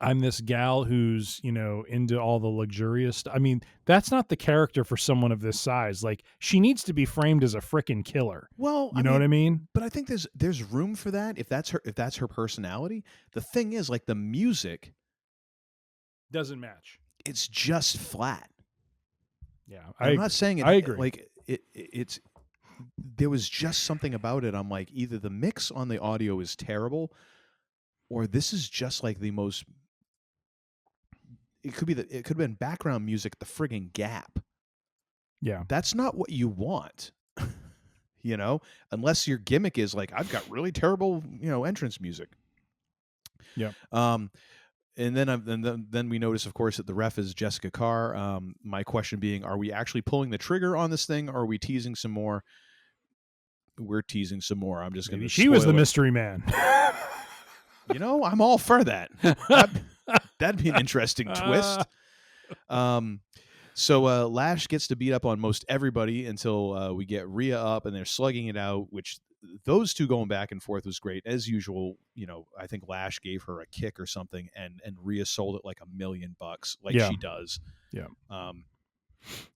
I'm this gal who's, into all the luxurious stuff. I mean, that's not the character for someone of this size. Like, she needs to be framed as a frickin' killer. Well, you know what I mean? But I think there's room for that if that's her personality. The thing is, like, the music doesn't match. It's just flat. Yeah, I'm not saying it. I agree. Like it's there was just something about it. I'm like, either the mix on the audio is terrible, or this is just like the most. It could have been background music at the friggin' Gap. Yeah, that's not what you want. Unless your gimmick is like, I've got really terrible, entrance music. Yeah. And then we notice, of course, that the ref is Jessica Carr. My question being, are we actually pulling the trigger on this thing, or are we teasing some more? We're teasing some more. I'm just going to. She was the mystery man. I'm all for that. That'd be an interesting twist. So Lash gets to beat up on most everybody until we get Rhea up, and they're slugging it out, which those two going back and forth was great. As usual, I think Lash gave her a kick or something, and Rhea sold it like $1 million, like she does. Yeah.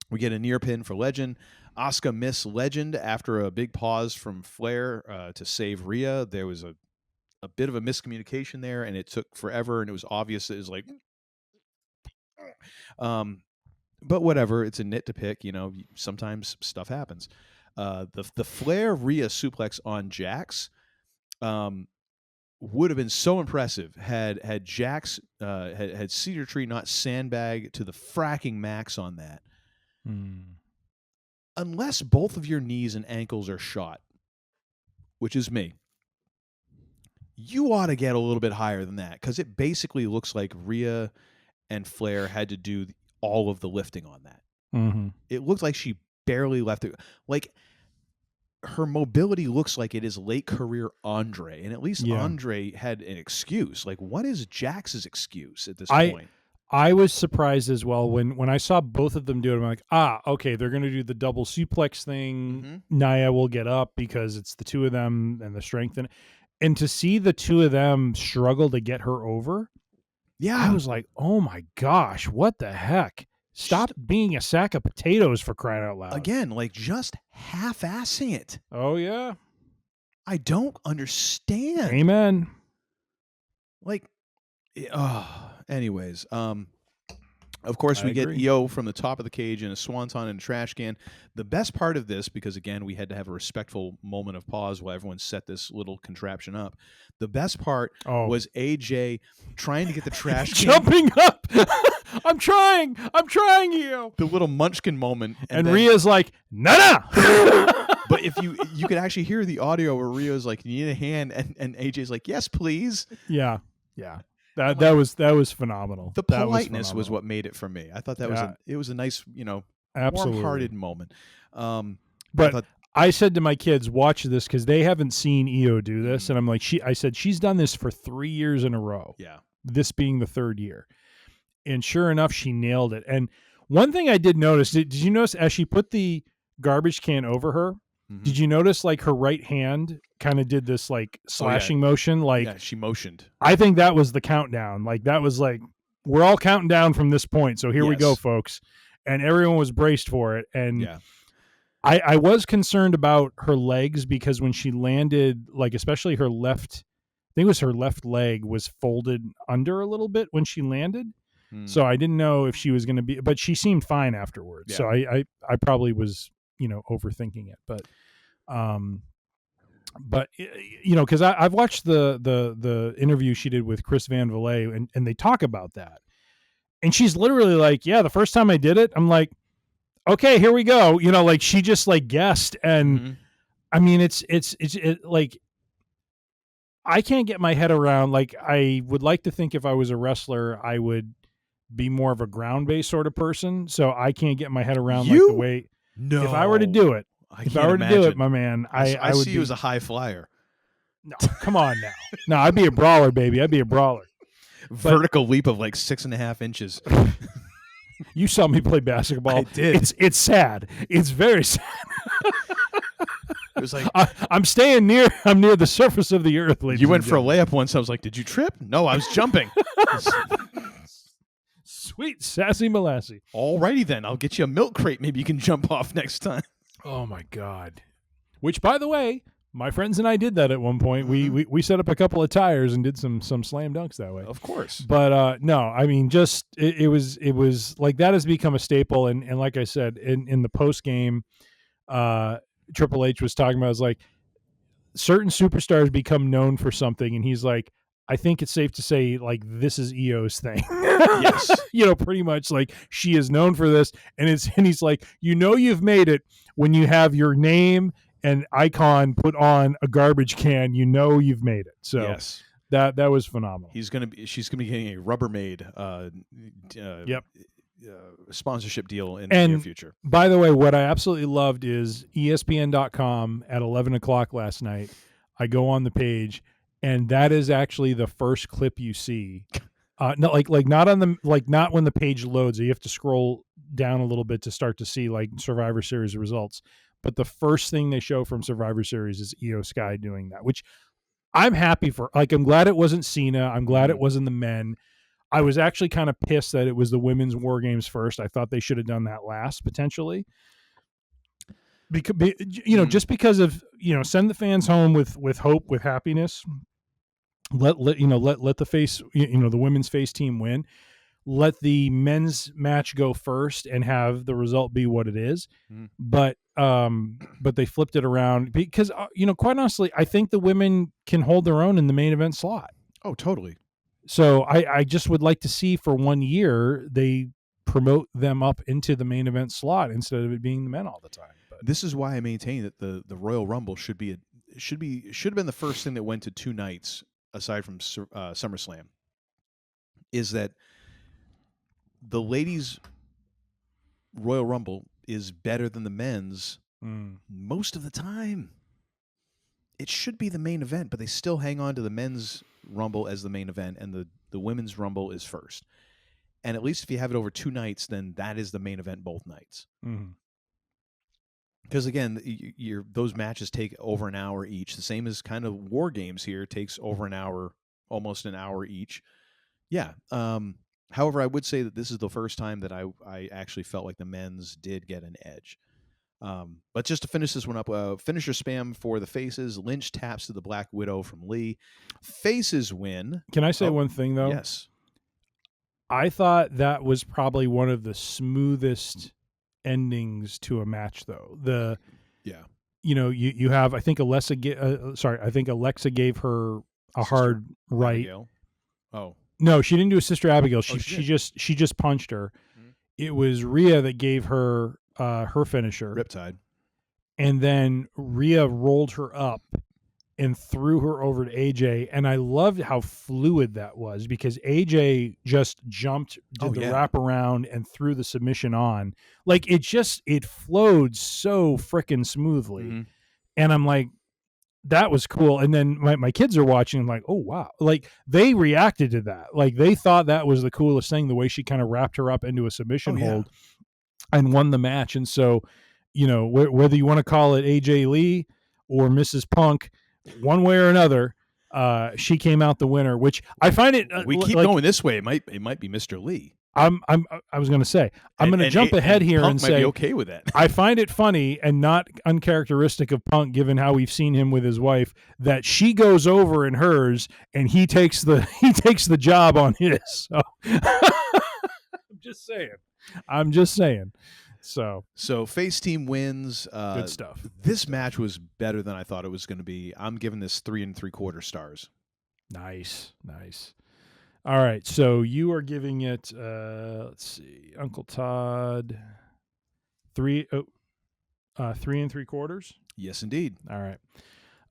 We get a near pin for Legend. Asuka missed Legend after a big pause from Flair to save Rhea. There was a bit of a miscommunication there, and it took forever, and it was obvious it was like... But whatever, it's a nit to pick. Sometimes stuff happens. The Flair Rhea suplex on Jax would have been so impressive had Jax had Cedar Tree not sandbag to the fracking max on that. Unless both of your knees and ankles are shot, which is me, you ought to get a little bit higher than that, because it basically looks like Rhea and Flair had to do all of the lifting on that. Mm-hmm. It looked like she barely left it. Like, her mobility looks like it is late career Andre, and at least Andre had an excuse. Like, what is Jax's excuse at this point? I was surprised as well when I saw both of them do it. I'm like, okay, they're going to do the double suplex thing. Nia will get up because it's the two of them and the strength and to see the two of them struggle to get her over. Yeah, I was like, oh my gosh, what the heck? Stop being a sack of potatoes, for crying out loud. Again, like just half-assing it. Oh yeah, I don't understand. Amen. Like, anyways, of course, we get Io from the top of the cage in a swanton and a trash can. The best part of this, because again, we had to have a respectful moment of pause while everyone set this little contraption up. The best part was AJ trying to get the trash can. Jumping up. I'm trying, Io. The little munchkin moment. And then Rhea's like, nah. But if you could actually hear the audio where Rhea's like, you need a hand, and AJ's like, yes, please. Yeah. That was phenomenal. The politeness was what made it for me. I thought that was a nice, warm-hearted moment. But I said to my kids, watch this because they haven't seen Io do this, and I'm like, I said she's done this for 3 years in a row. Yeah, this being the third year, and sure enough, she nailed it. And one thing I did notice, did you notice as she put the garbage can over her? Did you notice like her right hand kind of did this like slashing motion? Like she motioned. I think that was the countdown. Like that was like, we're all counting down from this point. So here we go, folks. And everyone was braced for it. And I was concerned about her legs because when she landed, like especially her left, I think it was her left leg was folded under a little bit when she landed. So I didn't know if she was going to be, but she seemed fine afterwards. So I probably was, overthinking it, but because I've watched the interview she did with Chris Van Vliet, and they talk about that, and she's literally like, yeah, the first time I did it, I'm like, okay, here we go, like she just like guessed, and I mean, it's like I can't get my head around. Like I would like to think if I was a wrestler, I would be more of a ground-based sort of person, so I can't get my head around like the way. No, if I were to do it, my man, I would see you as a high flyer. No, come on now. No, I'd be a brawler, baby. I'd be a brawler. Vertical leap of like 6.5 inches. You saw me play basketball. I did. It's sad. It's very sad. It was like I'm near the surface of the earth, ladies. You went for a layup once. I was like, did you trip? No, I was jumping. Sweet sassy molassie. Alrighty then, I'll get you a milk crate. Maybe you can jump off next time. Oh my God! Which, by the way, my friends and I did that at one point. We set up a couple of tires and did some slam dunks that way. Of course. But no, I mean, just it was like that has become a staple. And like I said in the post game, Triple H was talking about, it was like certain superstars become known for something, and he's like, I think it's safe to say, like, this is Io's thing. Yes. Pretty much like she is known for this. And he's like, you've made it when you have your name and icon put on a garbage can, you've made it. So yes. That was phenomenal. She's gonna be getting a Rubbermaid sponsorship deal in the near future. By the way, what I absolutely loved is ESPN.com at 11 o'clock last night. I go on the page, and that is actually the first clip you see. Not when the page loads. You have to scroll down a little bit to start to see like Survivor Series results. But the first thing they show from Survivor Series is Io Sky doing that, which I'm happy for. Like, I'm glad it wasn't Cena. I'm glad it wasn't the men. I was actually kind of pissed that it was the women's War Games first. I thought they should have done that last, potentially. Because just because of send the fans home with hope, with happiness. Let the face the women's face team win. Let the men's match go first and have the result be what it is. But they flipped it around because quite honestly, I think the women can hold their own in the main event slot. Oh, totally. So I just would like to see for 1 year they promote them up into the main event slot instead of it being the men all the time. But this is why I maintain that the Royal Rumble should have been the first thing that went to 2 nights aside from SummerSlam. Is that the ladies' Royal Rumble is better than the men's most of the time. It should be the main event, but they still hang on to the men's Rumble as the main event, and the women's Rumble is first. And at least if you have it over 2 nights, then that is the main event both nights. Because again, those matches take over an hour each. The same as kind of War Games here takes over an hour, almost an hour each. Yeah. However, I would say that this is the first time that I actually felt like the men's did get an edge. But just to finish this one up, finisher spam for the faces. Lynch taps to the Black Widow from Lee. Faces win. Can I say one thing, though? Yes. I thought that was probably one of the smoothest endings to a match, though. You have, I think Alexa gave her a hard right. Abigail? Oh. No, she didn't do a Sister Abigail. She just punched her. It was Rhea that gave her her finisher. Riptide. And then Rhea rolled her up and threw her over to AJ. And I loved how fluid that was because AJ just jumped, did the wraparound and threw the submission on. Like it flowed so freaking smoothly. And I'm like, that was cool. And then my kids are watching, like, oh, wow. Like, they reacted to that. Like, they thought that was the coolest thing, the way she kind of wrapped her up into a submission hold and won the match. And so, whether you want to call it AJ Lee or Mrs. Punk, one way or another, she came out the winner, which I find it... we keep going this way. It might be Mr. Lee. I was going to say, I'm going to jump ahead here Punk and might say, be okay with that. I find it funny and not uncharacteristic of Punk, given how we've seen him with his wife, that she goes over in hers and he takes the job on his. So I'm just saying. So face team wins. Good stuff. This match was better than I thought it was going to be. I'm giving this 3 3/4 stars. Nice. All right, so you are giving it, let's see, Uncle Todd, 3 3/3. Yes, indeed. All right.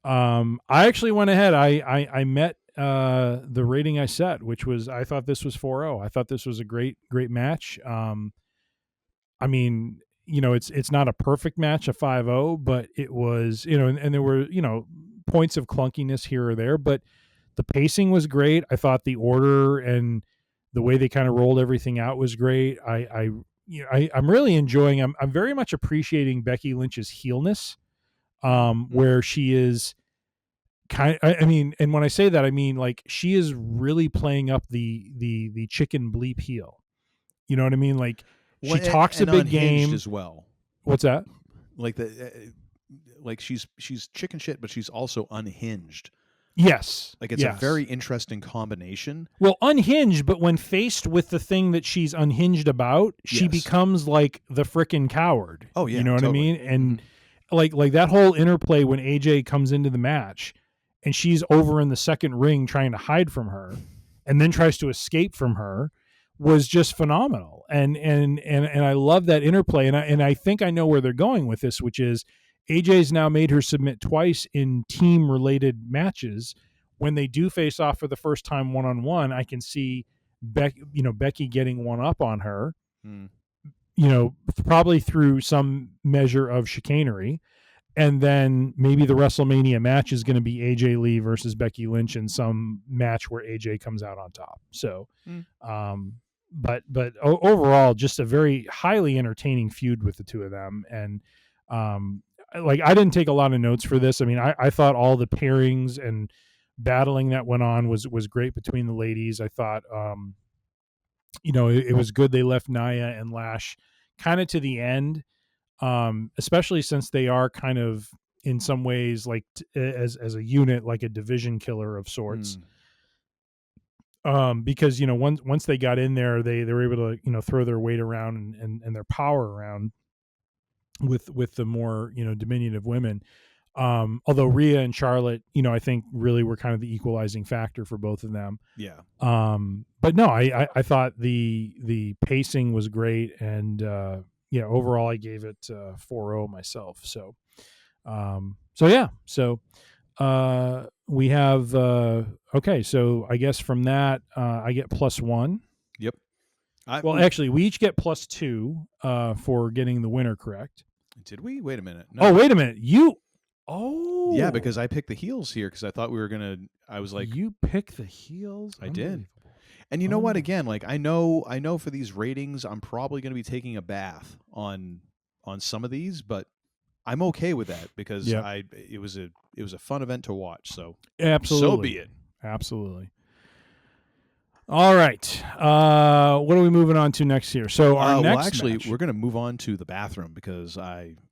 I actually went ahead. I met the rating I set, which was, I thought this was 4-0. I thought this was a great match. I mean, it's not a perfect match, a 5-0, but it was, and there were, points of clunkiness here or there, but the pacing was great. I thought the order and the way they kind of rolled everything out was great. I'm really enjoying. I'm very much appreciating Becky Lynch's heelness, where she is and when I say that, I mean like she is really playing up the chicken bleep heel. You know what I mean? Like she talks a big game as well. What's that? Like like she's chicken shit, but she's also unhinged. Yes. Like it's a very interesting combination. Well, unhinged, but when faced with the thing that she's unhinged about, she becomes like the frickin' coward. Oh yeah. You know what I mean? And like that whole interplay when AJ comes into the match and she's over in the second ring trying to hide from her and then tries to escape from her was just phenomenal. And I love that interplay. And I think I know where they're going with this, which is AJ's now made her submit twice in team-related matches. When they do face off for the first time one-on-one, I can see Becky getting one up on her, probably through some measure of chicanery. And then maybe the WrestleMania match is going to be AJ Lee versus Becky Lynch in some match where AJ comes out on top. So, but overall, just a very highly entertaining feud with the two of them. And, I didn't take a lot of notes for this. I mean, I thought all the pairings and battling that went on was great between the ladies. I thought, it was good. They left Nia and Lash kind of to the end, especially since they are kind of in some ways like as a unit, like a division killer of sorts. Because, once they got in there, they were able to, throw their weight around and their power around with the more diminutive women, although Rhea and Charlotte I think really were kind of the equalizing factor for both of them. But no, I thought the pacing was great, and overall I gave it 4-0 myself. So we have okay, so I guess from that I get +1. Yep. Actually, we each get +2 for getting the winner correct. Did we? Wait a minute. No. Oh, wait a minute. Oh. Yeah, because I picked the heels here because I thought we were going to, I was like. You picked the heels? I did. And you know what? Again, like I know for these ratings, I'm probably going to be taking a bath on some of these, but I'm okay with that because it was a fun event to watch. So absolutely, so be it. Absolutely. All right. What are we moving on to next here? So our next match, we're going to move on to the bathroom because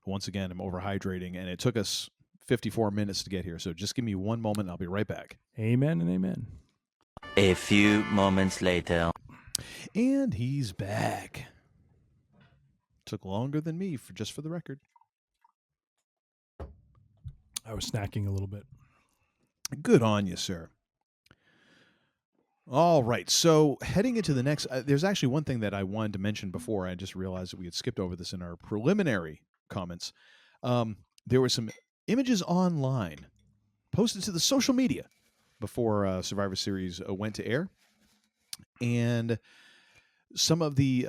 once again am overhydrating, and it took us 54 minutes to get here. So just give me one moment, and I'll be right back. Amen and amen. A few moments later. And he's back. Took longer than me, just for the record. I was snacking a little bit. Good on you, sir. All right, so heading into the next, there's actually one thing that I wanted to mention before. I just realized that we had skipped over this in our preliminary comments. There were some images online posted to the social media before Survivor Series went to air, and some of the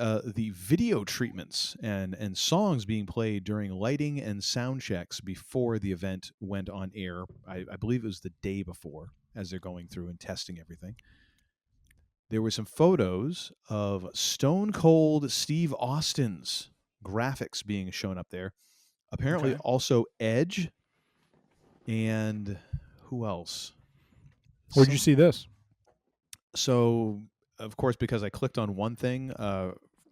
video treatments and songs being played during lighting and sound checks before the event went on air. I believe it was the day before, as they're going through and testing everything. There were some photos of Stone Cold Steve Austin's graphics being shown up there. Apparently also Edge and who else? Where'd you see this? So, of course, because I clicked on one thing,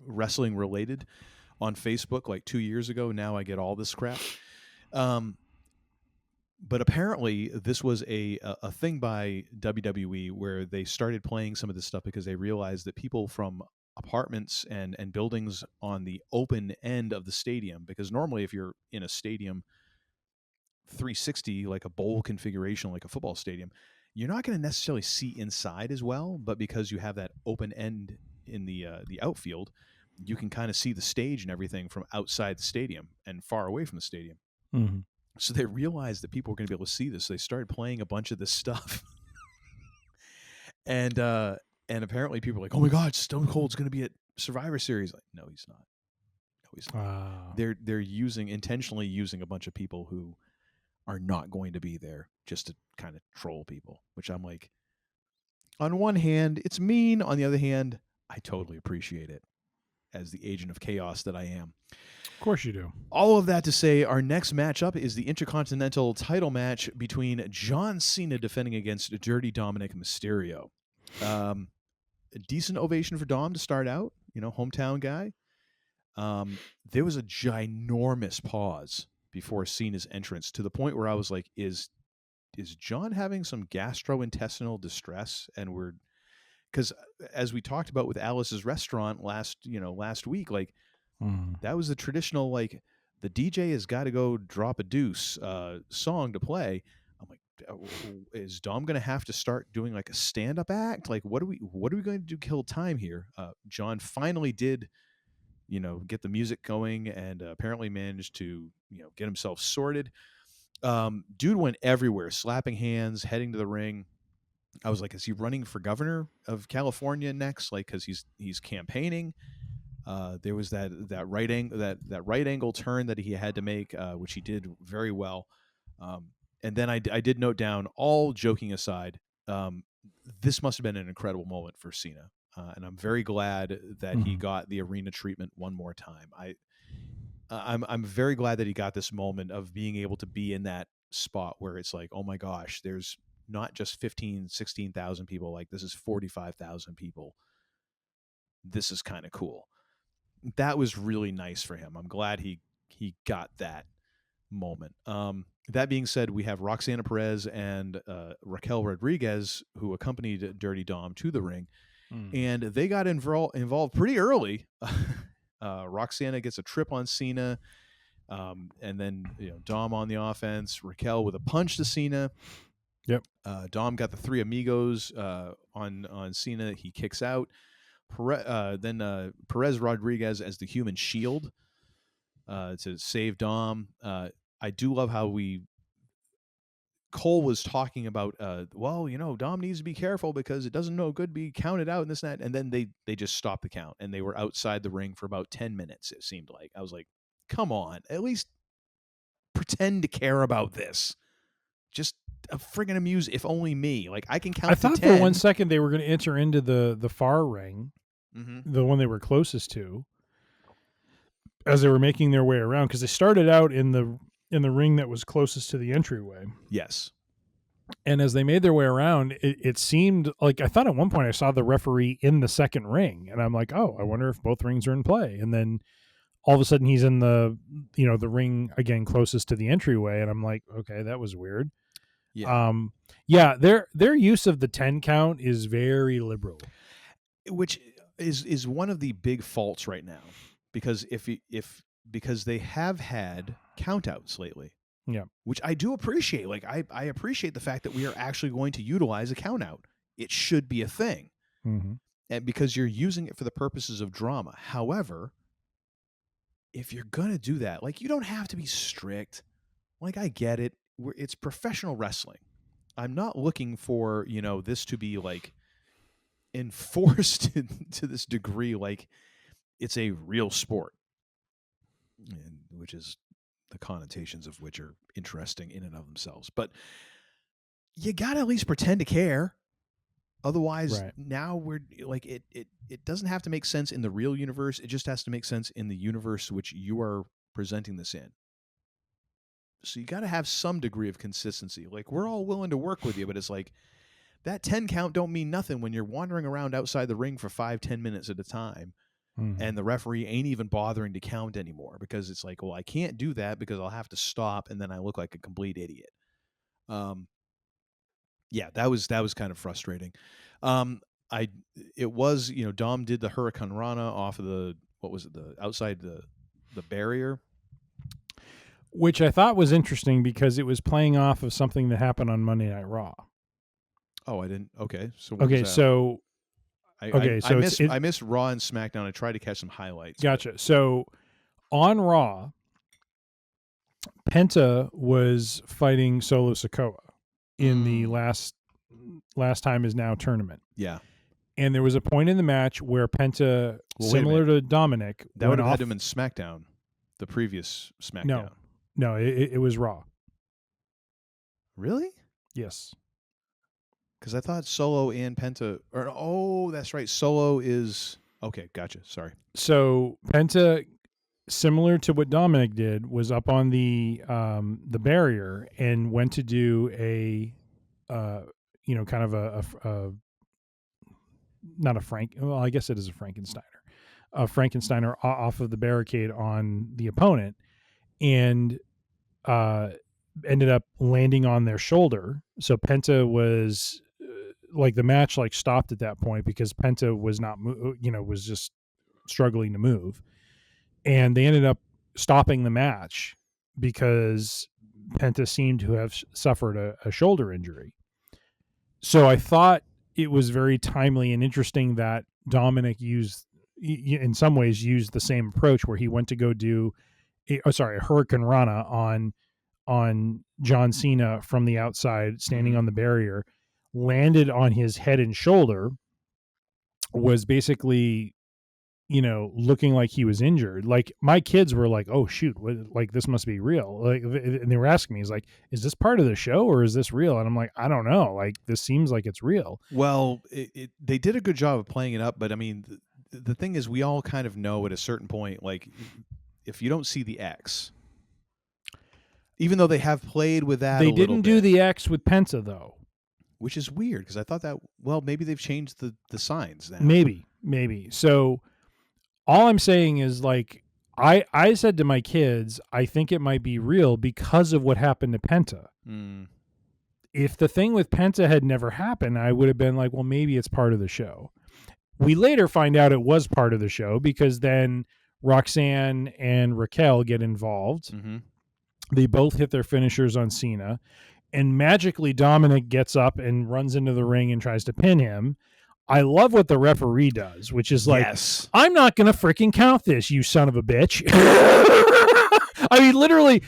wrestling related, on Facebook like 2 years ago, now I get all this crap. But apparently this was a thing by WWE where they started playing some of this stuff because they realized that people from apartments and buildings on the open end of the stadium, because normally if you're in a stadium 360, like a bowl configuration, like a football stadium, you're not going to necessarily see inside as well, but because you have that open end in the outfield, you can kind of see the stage and everything from outside the stadium and far away from the stadium. Mm-hmm. So they realized that people were going to be able to see this. So they started playing a bunch of this stuff. and apparently people were like, oh my God, Stone Cold's going to be at Survivor Series. Like, no, he's not. No, he's not. Wow. They're intentionally using a bunch of people who are not going to be there just to kind of troll people, which I'm like, on one hand, it's mean. On the other hand, I totally appreciate it as the agent of chaos that I am. Of course you do. All of that to say, our next matchup is the Intercontinental title match between John Cena defending against Dirty Dominic Mysterio. A decent ovation for Dom to start out, hometown guy. There was a ginormous pause before Cena's entrance to the point where I was like, is John having some gastrointestinal distress? And because as we talked about with Alice's Restaurant last week, like, that was the traditional, like, the DJ has got to go drop a deuce song to play. I'm like, is Dom going to have to start doing like a stand-up act? Like, what are we going to do to kill time here? John finally did, get the music going and apparently managed to, get himself sorted. Dude went everywhere, slapping hands, heading to the ring. I was like, is he running for governor of California next? Like, because he's campaigning. There was that right angle turn that he had to make, which he did very well. And then I did note down, all joking aside, this must have been an incredible moment for Cena, and I'm very glad that he got the arena treatment one more time. I'm very glad that he got this moment of being able to be in that spot where it's like, oh my gosh, there's not just 15, 16,000 people. Like, this is 45,000 people. This is kind of cool. That was really nice for him. I'm glad he got that moment. That being said, we have Roxana Perez and Raquel Rodriguez, who accompanied Dirty Dom to the ring, and they got involved pretty early. Roxana gets a trip on Cena, and then Dom on the offense. Raquel with a punch to Cena. Yep. Dom got the three amigos on Cena. He kicks out. Then Perez Rodriguez as the human shield to save Dom. I do love how Cole was talking about, Dom needs to be careful because it doesn't no good be counted out and this and that. And then they just stopped the count and they were outside the ring for about 10 minutes, it seemed like. I was like, come on, at least pretend to care about this. Just a friggin' amuse, if only me. Like, I can count I to thought 10. for 1 second they were going to enter into the far ring, the one they were closest to, as they were making their way around, because they started out in the ring that was closest to the entryway. Yes. And as they made their way around, it seemed like, I thought at one point I saw the referee in the second ring, and I'm like, oh, I wonder if both rings are in play. And then all of a sudden he's in the ring again closest to the entryway, and I'm like, okay, that was weird. Yeah. Their use of the 10 count is very liberal, which is one of the big faults right now, because because they have had countouts lately. Yeah, which I do appreciate. Like, I appreciate the fact that we are actually going to utilize a countout. It should be a thing, and because you're using it for the purposes of drama. However, if you're gonna do that, like, you don't have to be strict. Like, I get it. It's professional wrestling. I'm not looking for this to be like enforced to this degree, like it's a real sport, and which is the connotations of which are interesting in and of themselves. But you gotta at least pretend to care. Otherwise, now we're like, it doesn't have to make sense in the real universe. It just has to make sense in the universe which you are presenting this in. So you got to have some degree of consistency. Like, we're all willing to work with you, but it's like, that 10 count don't mean nothing when you're wandering around outside the ring for 5-10 minutes at a time. And the referee ain't even bothering to count anymore, because it's like, well, I can't do that because I'll have to stop, and then I look like a complete idiot. Yeah, that was kind of frustrating. It was, Dom did the Hurricane Rana off of the outside the barrier, which I thought was interesting because it was playing off of something that happened on Monday Night Raw. Oh, I didn't. Okay, so I missed Raw and SmackDown. I tried to catch some highlights. Gotcha. So on Raw, Penta was fighting Solo Sikoa in the last time is now tournament. Yeah. And there was a point in the match where Penta, similar to Dominic, that would have had him in SmackDown, the previous SmackDown. No, it was Raw. Really? Yes. Because I thought Solo and Penta, that's right. Solo is okay. Gotcha. Sorry. So Penta, similar to what Dominic did, was up on the barrier and went to do a, kind of a not a well, I guess it is a Frankensteiner off of the barricade on the opponent, and ended up landing on their shoulder. So Penta was the match stopped at that point because Penta was not, was just struggling to move, and they ended up stopping the match because Penta seemed to have suffered a shoulder injury. So I thought it was very timely and interesting that Dominic in some ways used the same approach, where he went to go do a Hurricane Rana on John Cena from the outside, standing on the barrier, landed on his head and shoulder, was basically, looking like he was injured. Like, my kids were like, oh shoot, this must be real. And they were asking me, is this part of the show or is this real? And I'm like, I don't know. This seems like it's real. Well, they did a good job of playing it up, but I mean, the thing is, we all kind of know at a certain point, if you don't see the X, even though they have played with that, they didn't do the X with Penta though, which is weird, because I thought that, well, maybe they've changed the signs now. Maybe. So all I'm saying is, I said to my kids, I think it might be real because of what happened to Penta. If the thing with Penta had never happened, I would have been like, well, maybe it's part of the show. We later find out it was part of the show, because then Roxanne and Raquel get involved. They both hit their finishers on Cena, and magically Dominic gets up and runs into the ring and tries to pin him. I love what the referee does, which is yes. I'm not going to freaking count this, you son of a bitch. I mean, literally,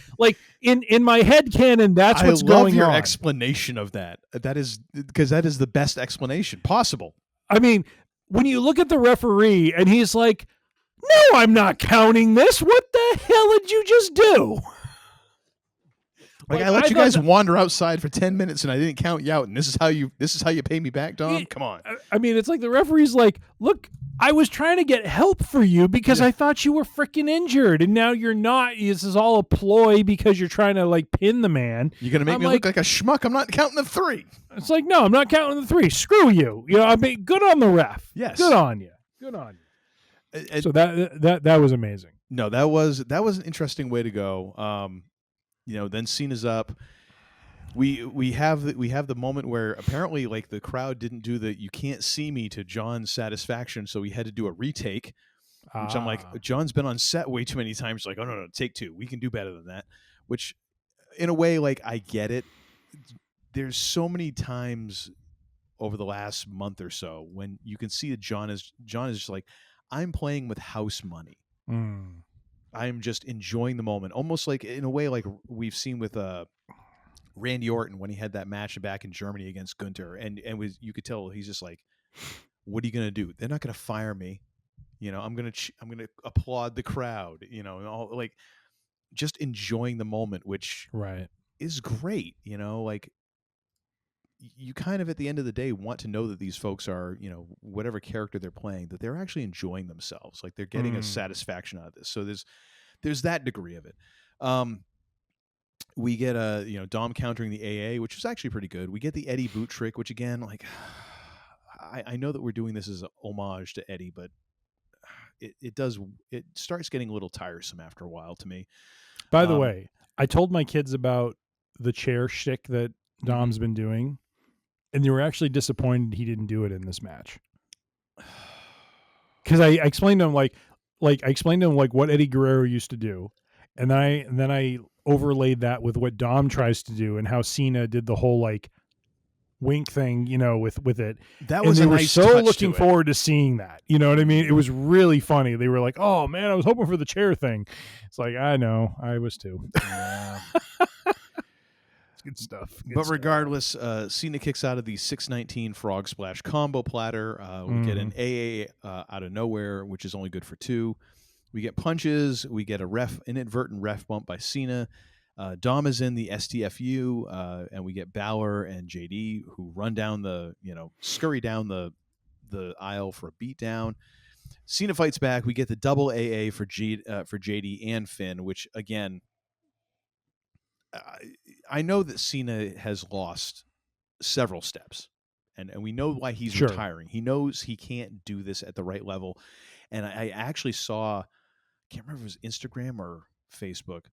in my head canon, that's what's going on. I love your explanation of that. That is, because that is the best explanation possible. I mean, when you look at the referee and he's like, no, I'm not counting this. What the hell did you just do? Like I let you guys wander outside for 10 minutes and I didn't count you out, and this is how you pay me back, Dom? Come on. I mean, it's like the referee's like, look, I was trying to get help for you because I thought you were freaking injured, and now you're not. This is all a ploy because you're trying to like pin the man. You're gonna make me look like a schmuck. I'm not counting the 3. It's like, no, I'm not counting the 3. Screw you. You know, I mean, good on the ref. Yes. Good on you. Good on you. So that was amazing. No, that was an interesting way to go. Then Cena's up. We have the moment where apparently like the crowd didn't do the "you can't see me" to John's satisfaction, so we had to do a retake. Which I'm like, John's been on set way too many times. Like, oh no, take 2. We can do better than that. Which, in a way, like I get it. There's so many times over the last month or so when you can see that John is just like, I'm playing with house money. I'm just enjoying the moment, almost like in a way like we've seen with Randy Orton when he had that match back in Germany against Gunther, and you could tell he's just like, what are you gonna do? They're not gonna fire me, I'm gonna applaud the crowd, and all, like just enjoying the moment, which is great, like you kind of at the end of the day want to know that these folks are, whatever character they're playing, that they're actually enjoying themselves, like they're getting a satisfaction out of this. So there's that degree of it. We get Dom countering the AA, which is actually pretty good. We get the Eddie boot trick, which again, like I know that we're doing this as an homage to Eddie, but it starts getting a little tiresome after a while to me. By the way, I told my kids about the chair shtick that Dom's been doing, and they were actually disappointed he didn't do it in this match. Because I explained to them like what Eddie Guerrero used to do, and then I overlaid that with what Dom tries to do and how Cena did the whole like wink thing, with it. That was and they a were nice so touch looking to it. forward to seeing that. You know what I mean? It was really funny. They were like, "Oh man, I was hoping for the chair thing." It's like, I know, I was too. Yeah. It's good stuff. But regardless, Cena kicks out of the 619 frog splash combo platter. We get an AA out of nowhere, which is only good for 2. We get punches. We get inadvertent ref bump by Cena. Dom is in the STFU, and we get Balor and JD who run down scurry down the aisle for a beatdown. Cena fights back. We get the double AA for JD and Finn, which again, I know that Cena has lost several steps, and we know why he's retiring. He knows he can't do this at the right level. And I actually saw, I can't remember if it was Instagram or Facebook,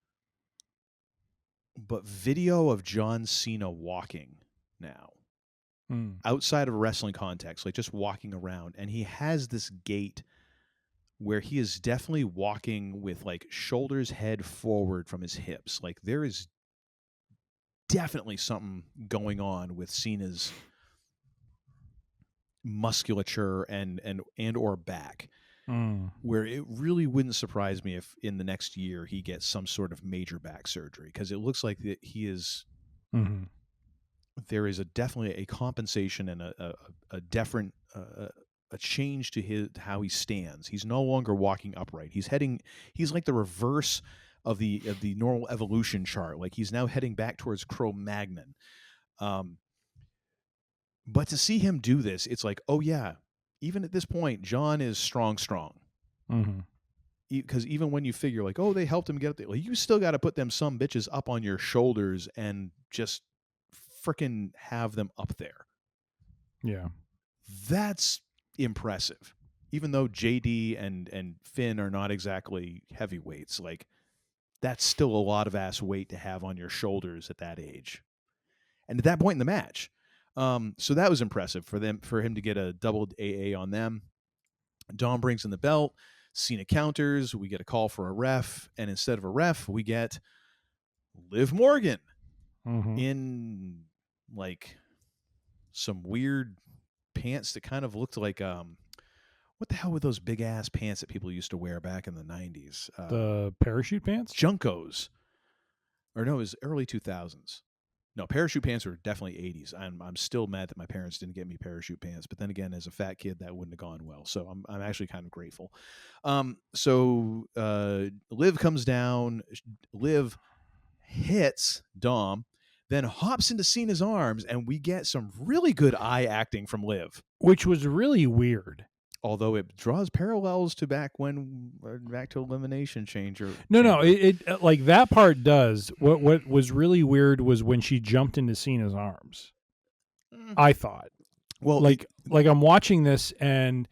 but video of John Cena walking now outside of a wrestling context, like just walking around. And he has this gait where he is definitely walking with like shoulders head forward from his hips. Like there is definitely something going on with Cena's musculature and or back, where it really wouldn't surprise me if in the next year he gets some sort of major back surgery, because it looks like that he is. There is definitely a compensation and a different a change to how he stands. He's no longer walking upright. He's like the reverse of the normal evolution chart. Like he's now heading back towards Cro-Magnon. But to see him do this, it's like, oh yeah, even at this point, John is strong. Because even when you figure like, oh, they helped him get up there, like, you still got to put them some bitches up on your shoulders and just frickin' have them up there. Yeah. That's impressive. Even though JD and Finn are not exactly heavyweights, like that's still a lot of ass weight to have on your shoulders at that age. And at that point in the match. So that was impressive for him to get a double AA on them. Dom brings in the belt. Cena counters. We get a call for a ref. And instead of a ref, we get Liv Morgan in like some weird pants that kind of looked like what the hell were those big ass pants that people used to wear back in the 90s? The parachute pants? Junkos. Or no, it was early 2000s. No, parachute pants were definitely 80s. I'm still mad that my parents didn't get me parachute pants. But then again, as a fat kid, that wouldn't have gone well. So I'm actually kind of grateful. So Liv comes down. Liv hits Dom, then hops into Cena's arms, and we get some really good eye acting from Liv. Which was really weird. Although it draws parallels to back to Elimination Chamber. No, it like that part does. What was really weird was when she jumped into Cena's arms. I thought, well, like I'm watching this and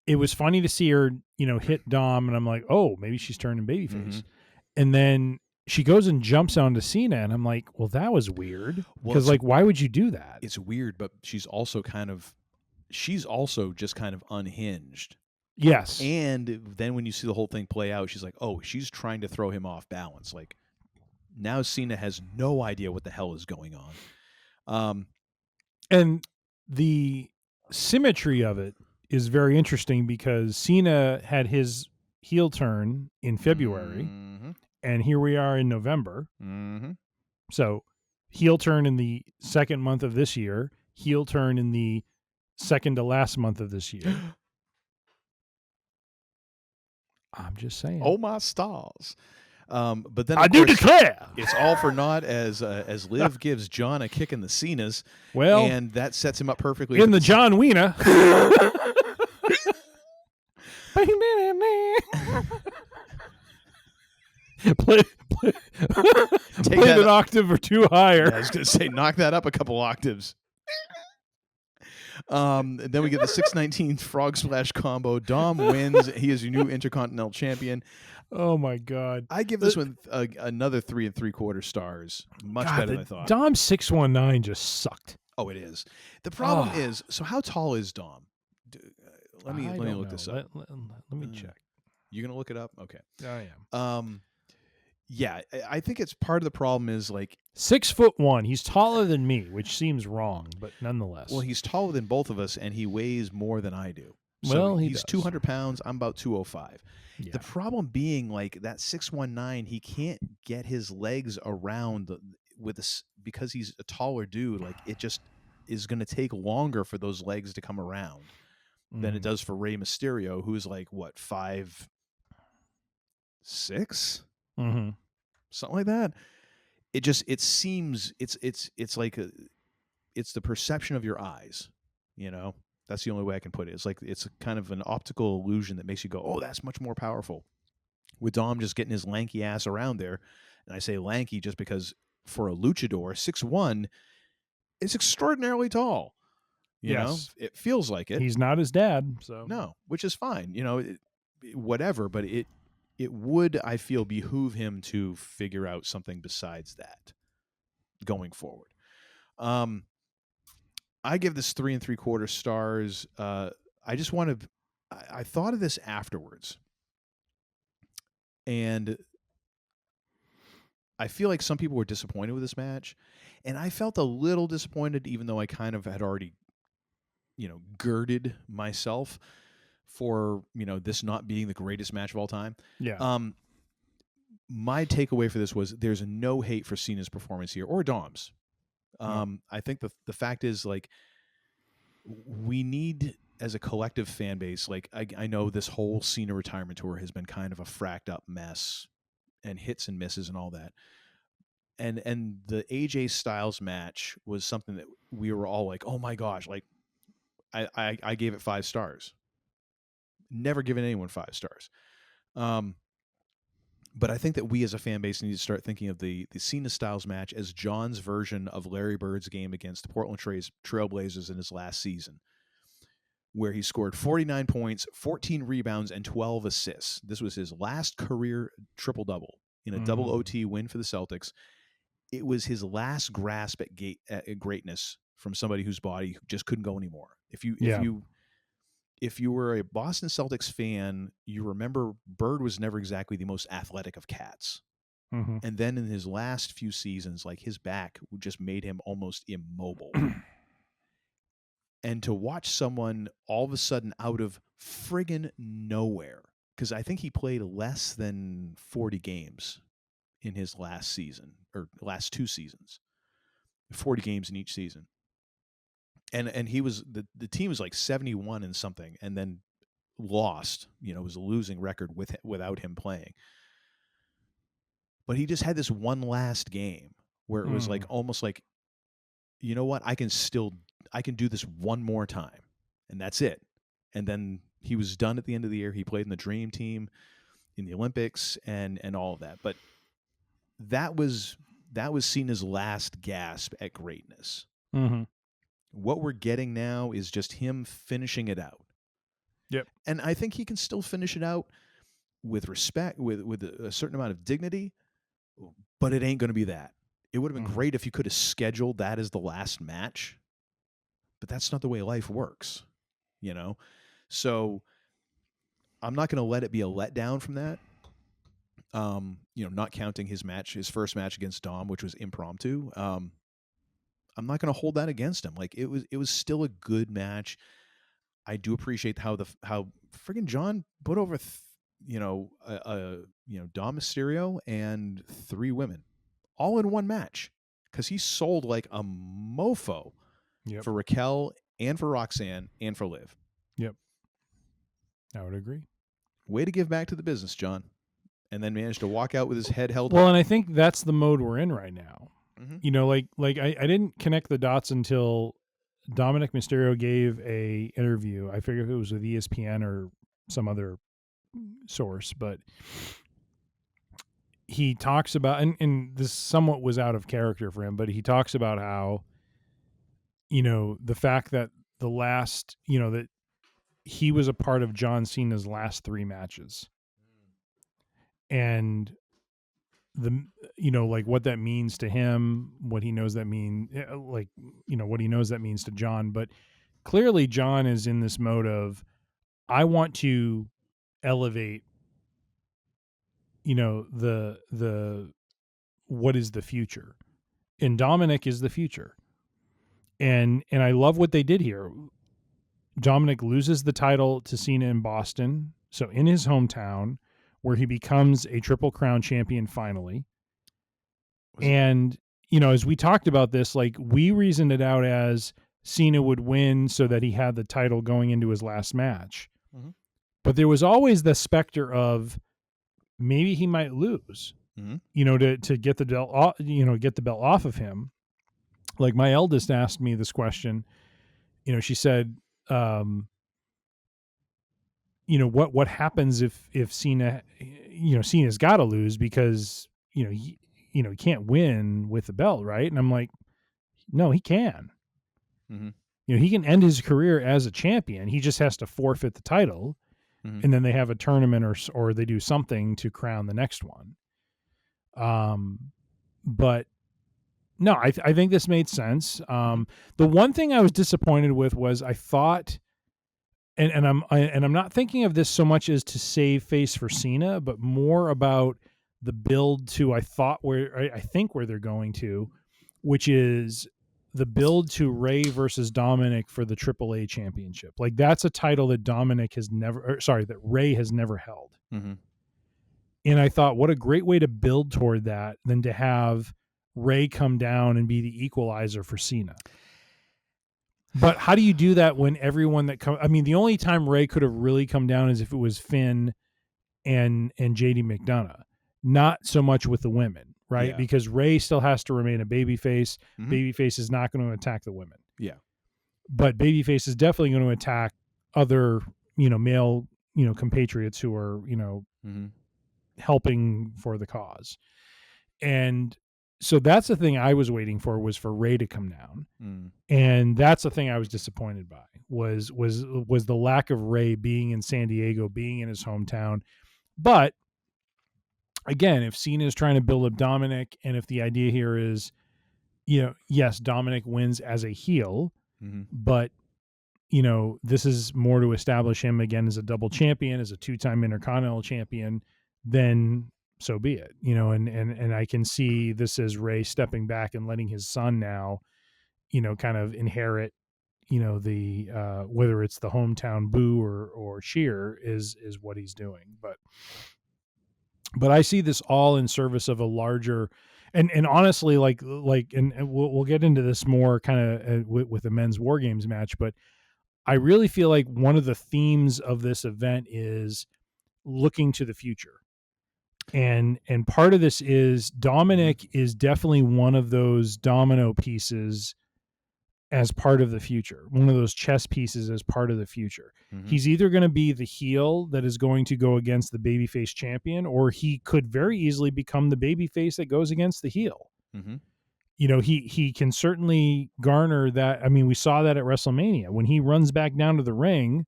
it was funny to see her, hit Dom, and I'm like, oh, maybe she's turning babyface, and then she goes and jumps onto Cena, and I'm like, well, that was weird because why would you do that? It's weird, but she's also just kind of unhinged. Yes. And then when you see the whole thing play out, she's like, oh, she's trying to throw him off balance. Like, now Cena has no idea what the hell is going on. And the symmetry of it is very interesting because Cena had his heel turn in February, and here we are in November. So heel turn in the second month of this year, heel turn in the second to last month of this year. I'm just saying. Oh my stars! But then I do declare it's all for naught as Liv gives John a kick in the Cenas. Well, and that sets him up perfectly in the John Wiener. Play it an octave or two higher. Yeah, I was going to say, knock that up a couple octaves. Then we get the 619 frog splash combo. Dom wins. He is your new Intercontinental Champion. Oh my God! I give this one another 3 3/4 stars. Much better than I thought. Dom 619 just sucked. Oh, it is. The problem is, so how tall is Dom? Let me look this up. Let me check. You're gonna look it up? Okay. I am. Yeah, I think it's part of the problem is like 6'1". He's taller than me, which seems wrong, but nonetheless. Well, he's taller than both of us, and he weighs more than I do. So well, he's 200 pounds. I'm about 205. Yeah. The problem being like that 619, he can't get his legs around with this because he's a taller dude. Like it just is going to take longer for those legs to come around than it does for Rey Mysterio, who's like what 5'6", something like that. It seems it's like it's the perception of your eyes, That's the only way I can put it. It's like it's kind of an optical illusion that makes you go, oh, that's much more powerful. With Dom just getting his lanky ass around there, and I say lanky just because for a luchador, 6'1", it's extraordinarily tall. You know, it feels like it. He's not his dad, so no, which is fine. Whatever, but it would, I feel, behoove him to figure out something besides that going forward. I give this 3 3/4 stars. I just want to. I thought of this afterwards, and I feel like some people were disappointed with this match, and I felt a little disappointed, even though I kind of had already, girded myself for this not being the greatest match of all time. Yeah. My takeaway for this was there's no hate for Cena's performance here or Dom's. I think the fact is, like, we need, as a collective fan base, like I know this whole Cena retirement tour has been kind of a fracked up mess and hits and misses and all that. And the AJ Styles match was something that we were all like, oh my gosh, like I gave it 5 stars. Never given anyone 5 stars. But I think that we as a fan base need to start thinking of the Cena Styles match as John's version of Larry Bird's game against the Portland Trailblazers in his last season, where he scored 49 points, 14 rebounds, and 12 assists. This was his last career triple-double in a double OT win for the Celtics. It was his last grasp at greatness from somebody whose body just couldn't go anymore. If you were a Boston Celtics fan, you remember Bird was never exactly the most athletic of cats. And then in his last few seasons, like, his back just made him almost immobile. And to watch someone all of a sudden out of friggin' nowhere, because I think he played less than 40 games in his last season, or last 2 seasons, 40 games in each season. And he was the team was like 71 and something, and then lost. It was a losing record without him playing. But he just had this one last game where it was like almost like, you know what, I can do this one more time, and that's it. And then he was done at the end of the year. He played in the Dream Team in the Olympics and all of that. But that was Cena's last gasp at greatness. Mm-hmm. What we're getting now is just him finishing it out. Yep. And I think he can still finish it out with respect, with a certain amount of dignity, but it ain't going to be that. It would have been great if you could have scheduled that as the last match, but that's not the way life works, you know? So I'm not going to let it be a letdown from that. Not counting his first match against Dom, which was impromptu. I'm not going to hold that against him. Like it was still a good match. I do appreciate how friggin' John put over, Dom Mysterio and 3 women all in one match, because he sold like a mofo for Raquel and for Roxanne and for Liv. Yep. I would agree. Way to give back to the business, John. And then managed to walk out with his head held Well, high. and I think that's the mode we're in right now. Mm-hmm. You know, like I didn't connect the dots until Dominic Mysterio gave a interview. I figured if it was with ESPN or some other source, but he talks about, and this somewhat was out of character for him, but he talks about how, the fact that the last, that he was a part of John Cena's last 3 matches. And like what that means to him, what he knows that means to John. But clearly John is in this mode I want to elevate, the what is the future, and Dominic is the future. And I love what they did here. Dominic loses the title to Cena in Boston, so in his hometown, where he becomes a Triple Crown champion finally. And, as we talked about this, like we reasoned it out as Cena would win so that he had the title going into his last match. Mm-hmm. But there was always the specter of maybe he might lose, to get the belt off, get the belt off of him. Like my eldest asked me this question, she said, what happens if Cena, Cena's got to lose because, he can't win with the belt, right? And I'm like, no, he can. Mm-hmm. He can end his career as a champion. He just has to forfeit the title, and then they have a tournament or they do something to crown the next one. But no, I think this made sense. The one thing I was disappointed with was I thought, and I'm not thinking of this so much as to save face for Cena, but more about the build to I think where they're going to, which is the build to Ray versus Dominic for the AAA championship. Like that's a title that that Ray has never held. Mm-hmm. And I thought, what a great way to build toward that than to have Ray come down and be the equalizer for Cena. But how do you do that when everyone that the only time Ray could have really come down is if it was Finn and JD McDonough, not so much with the women, right? Yeah. Because Ray still has to remain a babyface. Mm-hmm. Babyface is not going to attack the women. Yeah. But babyface is definitely going to attack other, male, compatriots who are, helping for the cause. And so that's the thing I was waiting for, was for Ray to come down. And that's the thing I was disappointed by was the lack of Ray being in San Diego, being in his hometown. But again, if Cena is trying to build up Dominic, and if the idea here is, yes, Dominic wins as a heel, but this is more to establish him again as a double champion, as a 2-time Intercontinental champion, then so be it, and I can see this as Ray stepping back and letting his son now, kind of inherit, the whether it's the hometown boo or cheer is what he's doing. But I see this all in service of a larger, and honestly, and we'll get into this more kind of with the men's War Games match, but I really feel like one of the themes of this event is looking to the future. And part of this is Dominic is definitely one of those domino pieces as part of the future, one of those chess pieces as part of the future. He's either going to be the heel that is going to go against the babyface champion, or he could very easily become the babyface that goes against the heel. You know, he can certainly garner that. I mean, we saw that at WrestleMania when he runs back down to the ring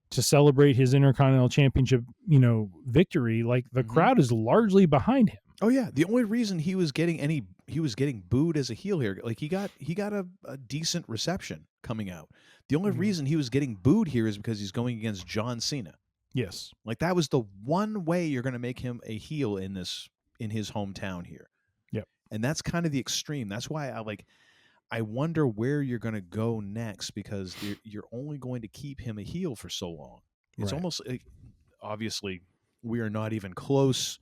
to celebrate his Intercontinental Championship, you know, victory. Like the crowd is largely behind him. Oh yeah, the only reason he was getting booed as a heel here, like he got a decent reception coming out. The only reason he was getting booed here is because he's going against John Cena. Yes, like that was the one way you're going to make him a heel in his hometown here. Yep, and that's kind of the extreme. That's why I wonder where you're going to go next, because you're only going to keep him a heel for so long. It's almost obviously we are not even close.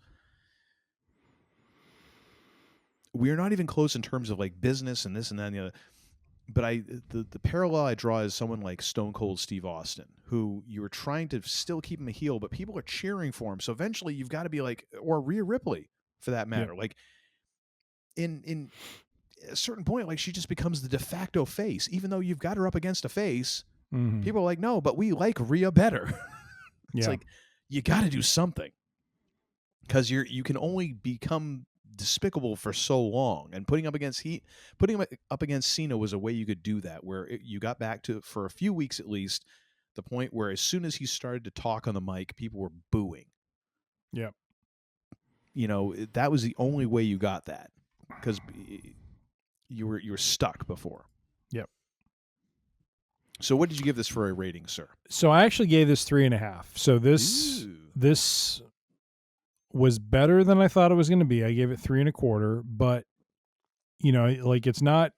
We are not even close in terms of like business and this and that and the other. But the parallel I draw is someone like Stone Cold Steve Austin, who you were trying to still keep him a heel, but people are cheering for him. So eventually you've got to be like, or Rhea Ripley for that matter. Yep. Like in a certain point, like she just becomes the de facto face, even though you've got her up against a face. People are like, no, but we like Rhea better. It's like, you got to do something, because you can only become despicable for so long, and putting him up against Cena was a way you could do that, where you got back to, for a few weeks at least, the point where as soon as he started to talk on the mic, people were booing. Yeah, you know, that was the only way you got that, because you were stuck before. Yep. So what did you give this for a rating, sir? So I actually gave this 3.5. So this was better than I thought it was going to be. I gave it 3.25, but you know, like it's not.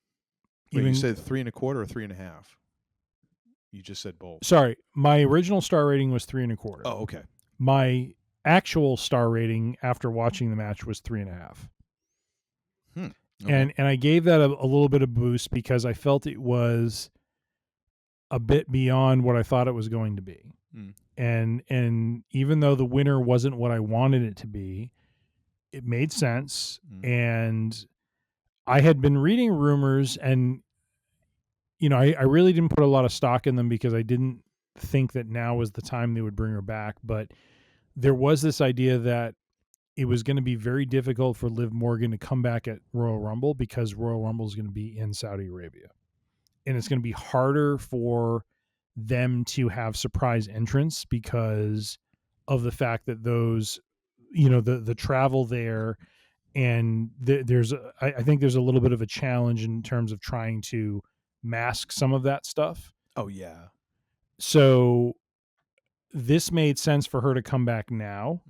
Wait, even. You said 3.25 or 3.5? You just said both. Sorry, my original star rating was 3.25. Oh, okay. My actual star rating after watching the match was 3.5. Okay. And I gave that a little bit of boost because I felt it was a bit beyond what I thought it was going to be. And even though the winner wasn't what I wanted it to be, it made sense. And I had been reading rumors, and you know, I really didn't put a lot of stock in them because I didn't think that now was the time they would bring her back. But there was this idea that it was going to be very difficult for Liv Morgan to come back at Royal Rumble, because Royal Rumble is going to be in Saudi Arabia. And it's going to be harder for them to have surprise entrants because of the fact that those, you know, the travel there, and I think there's a little bit of a challenge in terms of trying to mask some of that stuff. Oh yeah. So this made sense for her to come back now.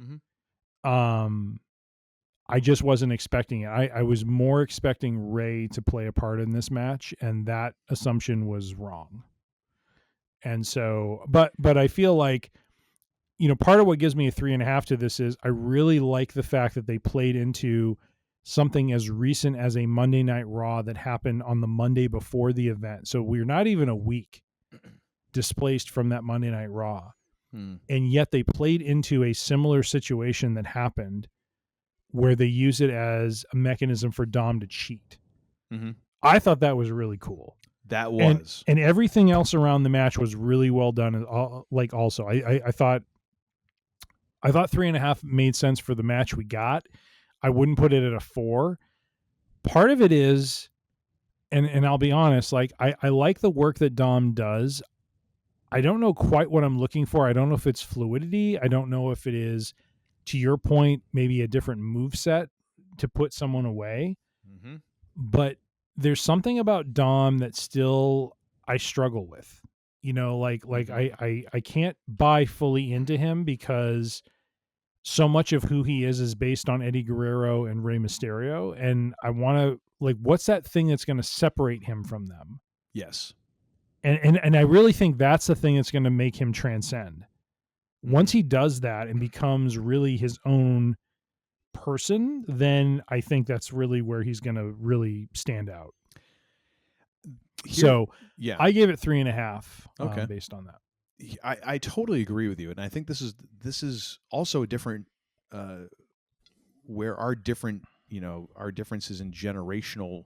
I just wasn't expecting it. I was more expecting Ray to play a part in this match, and that assumption was wrong. And so, but I feel like, you know, part of what gives me a 3.5 to this is I really like the fact that they played into something as recent as a Monday Night Raw that happened on the Monday before the event. So we're not even a week displaced from that Monday Night Raw. And yet they played into a similar situation that happened where they use it as a mechanism for Dom to cheat. I thought that was really cool. That was. And everything else around the match was really well done. Like also, I thought 3.5 made sense for the match we got. I wouldn't put it at a 4. Part of it is, and I'll be honest, like I like the work that Dom does. I don't know quite what I'm looking for. I don't know if it's fluidity. I don't know if it is, to your point, maybe a different moveset to put someone away. But there's something about Dom that still I struggle with. You know, like I can't buy fully into him because so much of who he is based on Eddie Guerrero and Rey Mysterio. And I want to, like, what's that thing that's going to separate him from them? Yes. And I really think that's the thing that's going to make him transcend. Once he does that and becomes really his own person, then I think that's really where he's going to really stand out. So yeah, I gave it 3.5 based on that. I totally agree with you. And I think this is also a different where our differences in generational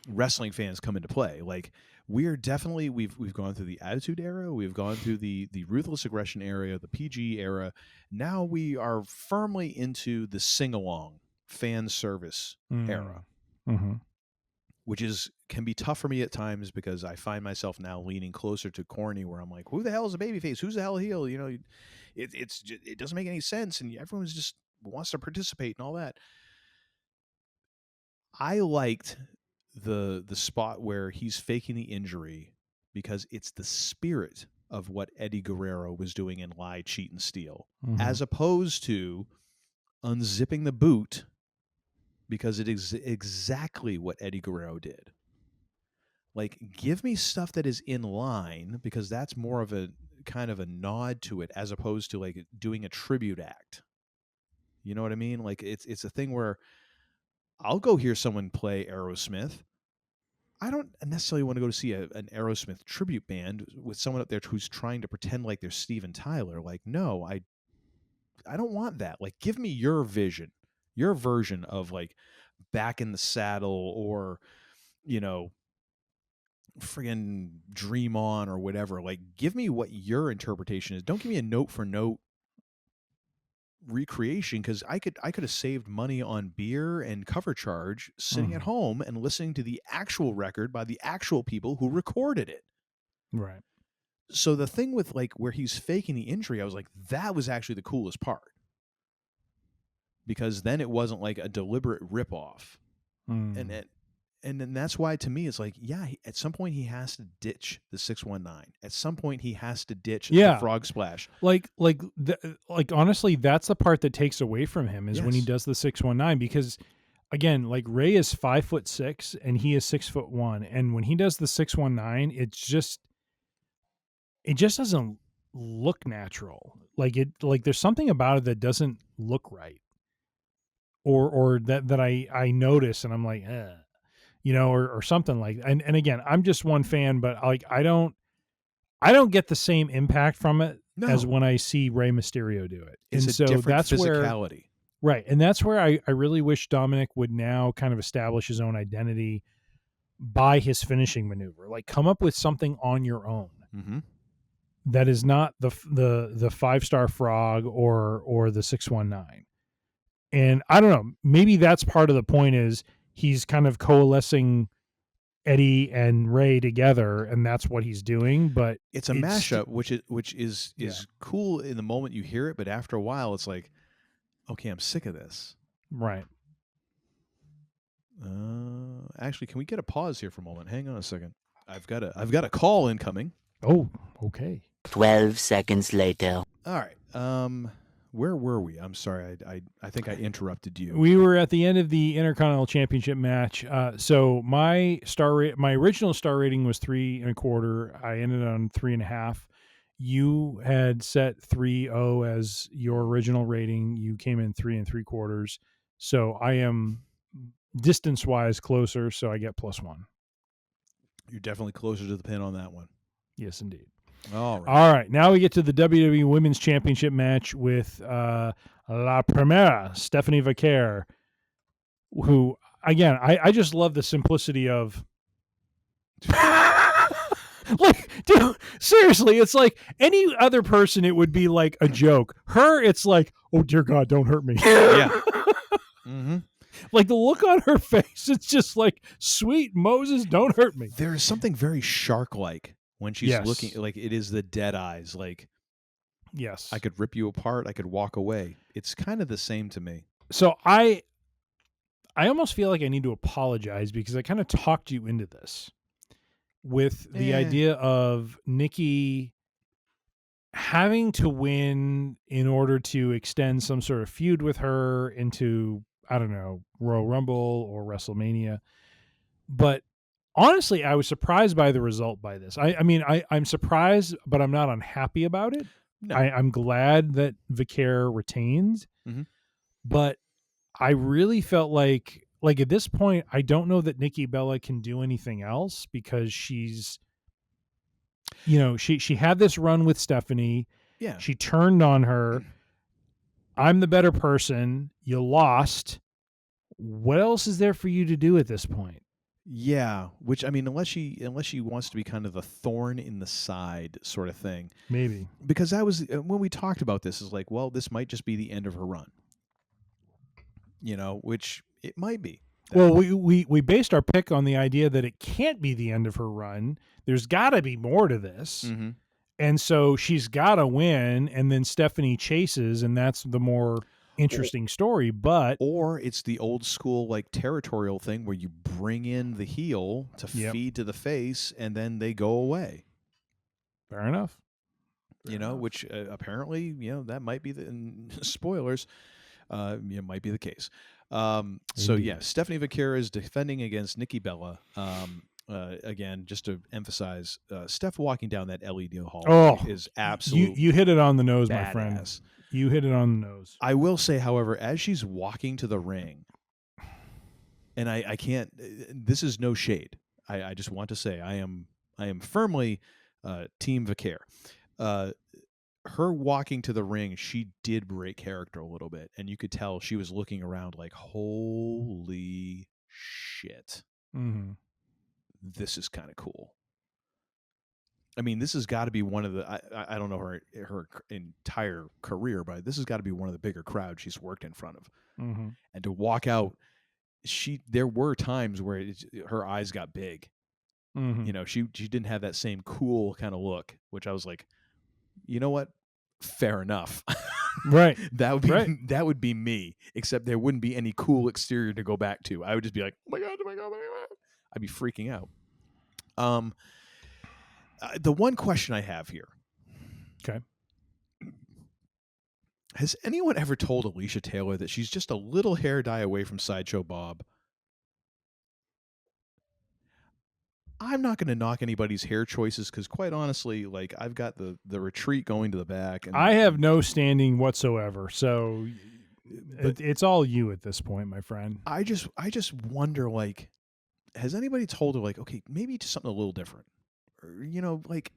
wrestling fans come into play. Like we've gone through the Attitude Era, we've gone through the Ruthless Aggression era, the PG era. Now we are firmly into the sing-along fan service era, which can be tough for me at times because I find myself now leaning closer to corny, where I'm like, who the hell is a babyface? Who's the hell a heel? It doesn't make any sense, and everyone's just wants to participate and all that. I liked the spot where he's faking the injury because it's the spirit of what Eddie Guerrero was doing in Lie, Cheat, and Steal, as opposed to unzipping the boot, because it is exactly what Eddie Guerrero did. Like, give me stuff that is in line, because that's more of a kind of a nod to it, as opposed to like doing a tribute act. You know what I mean? Like it's a thing where I'll go hear someone play Aerosmith. I don't necessarily want to go to see an Aerosmith tribute band with someone up there who's trying to pretend like they're Steven Tyler. Like, no, I don't want that. Like, give me your vision, your version of like Back in the Saddle, or, friggin' Dream On, or whatever. Like, give me what your interpretation is. Don't give me a note for note recreation, because I could have saved money on beer and cover charge sitting at home and listening to the actual record by the actual people who recorded it. Right. So the thing with like where he's faking the injury, I was like, that was actually the coolest part, because then it wasn't like a deliberate ripoff. And then that's why, to me, it's like, yeah, at some point he has to ditch the 619. At some point he has to ditch the frog splash. Like honestly, that's the part that takes away from him, is when he does the 619, because again, like Ray is 5'6" and he is 6'1", and when he does the 619, it just doesn't look natural. Like there's something about it that doesn't look right, or that I notice, and I'm like, or something like that. And again, I'm just one fan, but like I don't get the same impact from it as when I see Rey Mysterio do it. It's and a so different that's physicality. Right. And that's where I really wish Dominic would now kind of establish his own identity by his finishing maneuver. Like, come up with something on your own that is not the 5-star frog or the 619. And I don't know, maybe that's part of the point, is he's kind of coalescing Eddie and Ray together, and that's what he's doing. But it's a mashup, which is cool in the moment you hear it, but after a while, it's like, okay, I'm sick of this. Right. Actually, can we get a pause here for a moment? Hang on a second. I've got a call incoming. Oh, okay. 12 seconds later. All right. Where were we? I'm sorry. I think I interrupted you. We were at the end of the Intercontinental Championship match. So my original star rating was 3.25. I ended on 3.5. You had set 3.0 as your original rating. You came in 3.75. So I am distance-wise closer, so I get +1. You're definitely closer to the pin on that one. Yes, indeed. All right. Now we get to the WWE Women's Championship match with La Primera, Stephanie Vaquer, who, again, I just love the simplicity of... like, dude, seriously, it's like any other person, it would be like a joke. Her, it's like, oh, dear God, don't hurt me. Yeah. Like, the look on her face, it's just like, sweet Moses, don't hurt me. There is something very shark-like when she's looking, like, it is the dead eyes. Like, yes, I could rip you apart. I could walk away. It's kind of the same to me. So I almost feel like I need to apologize, because I kind of talked you into this with the idea of Nikki having to win in order to extend some sort of feud with her into, I don't know, Royal Rumble or WrestleMania. But honestly, I was surprised by the result by this. I'm surprised, but I'm not unhappy about it. No. I'm glad that Vaquer retained, but I really felt like at this point, I don't know that Nikki Bella can do anything else, because she's, she had this run with Stephanie. Yeah. She turned on her. I'm the better person. You lost. What else is there for you to do at this point? Yeah, which I mean, unless she wants to be kind of the thorn in the side sort of thing. Maybe. Because that was when we talked about this, is like, well, this might just be the end of her run. Which it might be. Well, we based our pick on the idea that it can't be the end of her run. There's got to be more to this. Mm-hmm. And so she's got to win, and then Stephanie chases, and that's the more interesting story. Or it's the old school like territorial thing where you bring in the heel to feed to the face, and then they go away. Fair enough. Which apparently, that might be spoilers. Might be the case. So yeah, Stephanie Vaquera is defending against Nikki Bella. Again, just to emphasize, Steph walking down that LED hall is absolutely you hit it on the nose, badass. My friend. You hit it on the nose. I will say, however, as she's walking to the ring, and I can't. This is no shade. I just want to say I am firmly Team Vaquera. Her walking to the ring, she did break character a little bit, and you could tell she was looking around like, holy shit. Mm-hmm. This is kind of cool. I mean, this has got to be one of the, I don't know her entire career, but this has got to be one of the bigger crowds she's worked in front of. Mm-hmm. And to walk out, there were times where her eyes got big. Mm-hmm. She didn't have that same cool kind of look, which I was like, you know what? Fair enough. Right. That would be me, except there wouldn't be any cool exterior to go back to. I would just be like, oh my God, oh my God, oh my God. I'd be freaking out. The one question I have here. Okay. Has anyone ever told Alicia Taylor that she's just a little hair dye away from Sideshow Bob? I'm not going to knock anybody's hair choices because, quite honestly, like I've got the retreat going to the back, and I have no standing whatsoever. So it's all you at this point, my friend. I just wonder, like, has anybody told her, like, okay, maybe just something a little different, or like.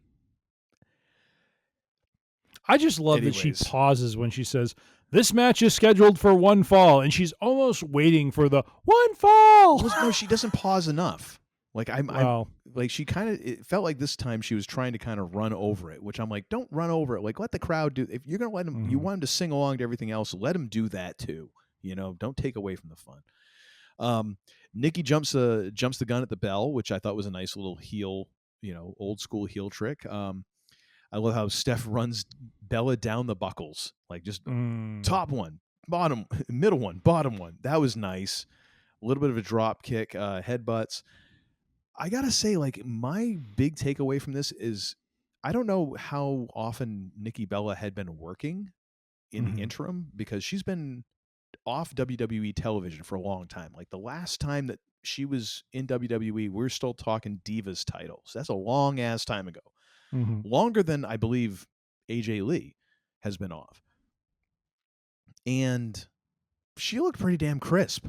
I just love that she pauses when she says, "This match is scheduled for one fall," and she's almost waiting for the one fall. No, she doesn't pause enough. Like like she kind of, it felt like this time she was trying to kind of run over it, which I'm like, don't run over it. Like, let the crowd do. If you're gonna let them, you want them to sing along to everything else. Let them do that too. Don't take away from the fun. Nikki jumps the gun at the bell, which I thought was a nice little heel, old school heel trick. I love how Steph runs Bella down the buckles, like just top one, bottom, middle one, bottom one. That was nice. A little bit of a drop kick, headbutts. I gotta say, like, my big takeaway from this is I don't know how often Nikki Bella had been working in the interim, because she's been off WWE television for a long time. Like the last time that she was in WWE, we're still talking Divas titles. That's a long ass time ago. Longer than I believe AJ Lee has been off. And she looked pretty damn crisp.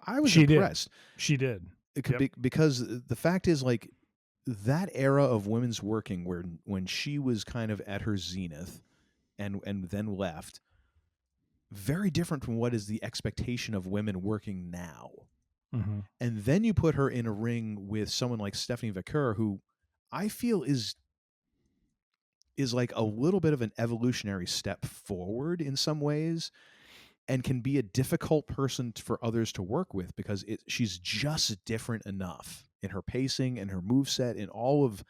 I was impressed. She did. It could be because the fact is, like, that era of women's working when she was kind of at her zenith and then left, very different from what is the expectation of women working now. And then you put her in a ring with someone like Stephanie Vaquera, who I feel is like a little bit of an evolutionary step forward in some ways, and can be a difficult person for others to work with because she's just different enough in her pacing and her moveset and all of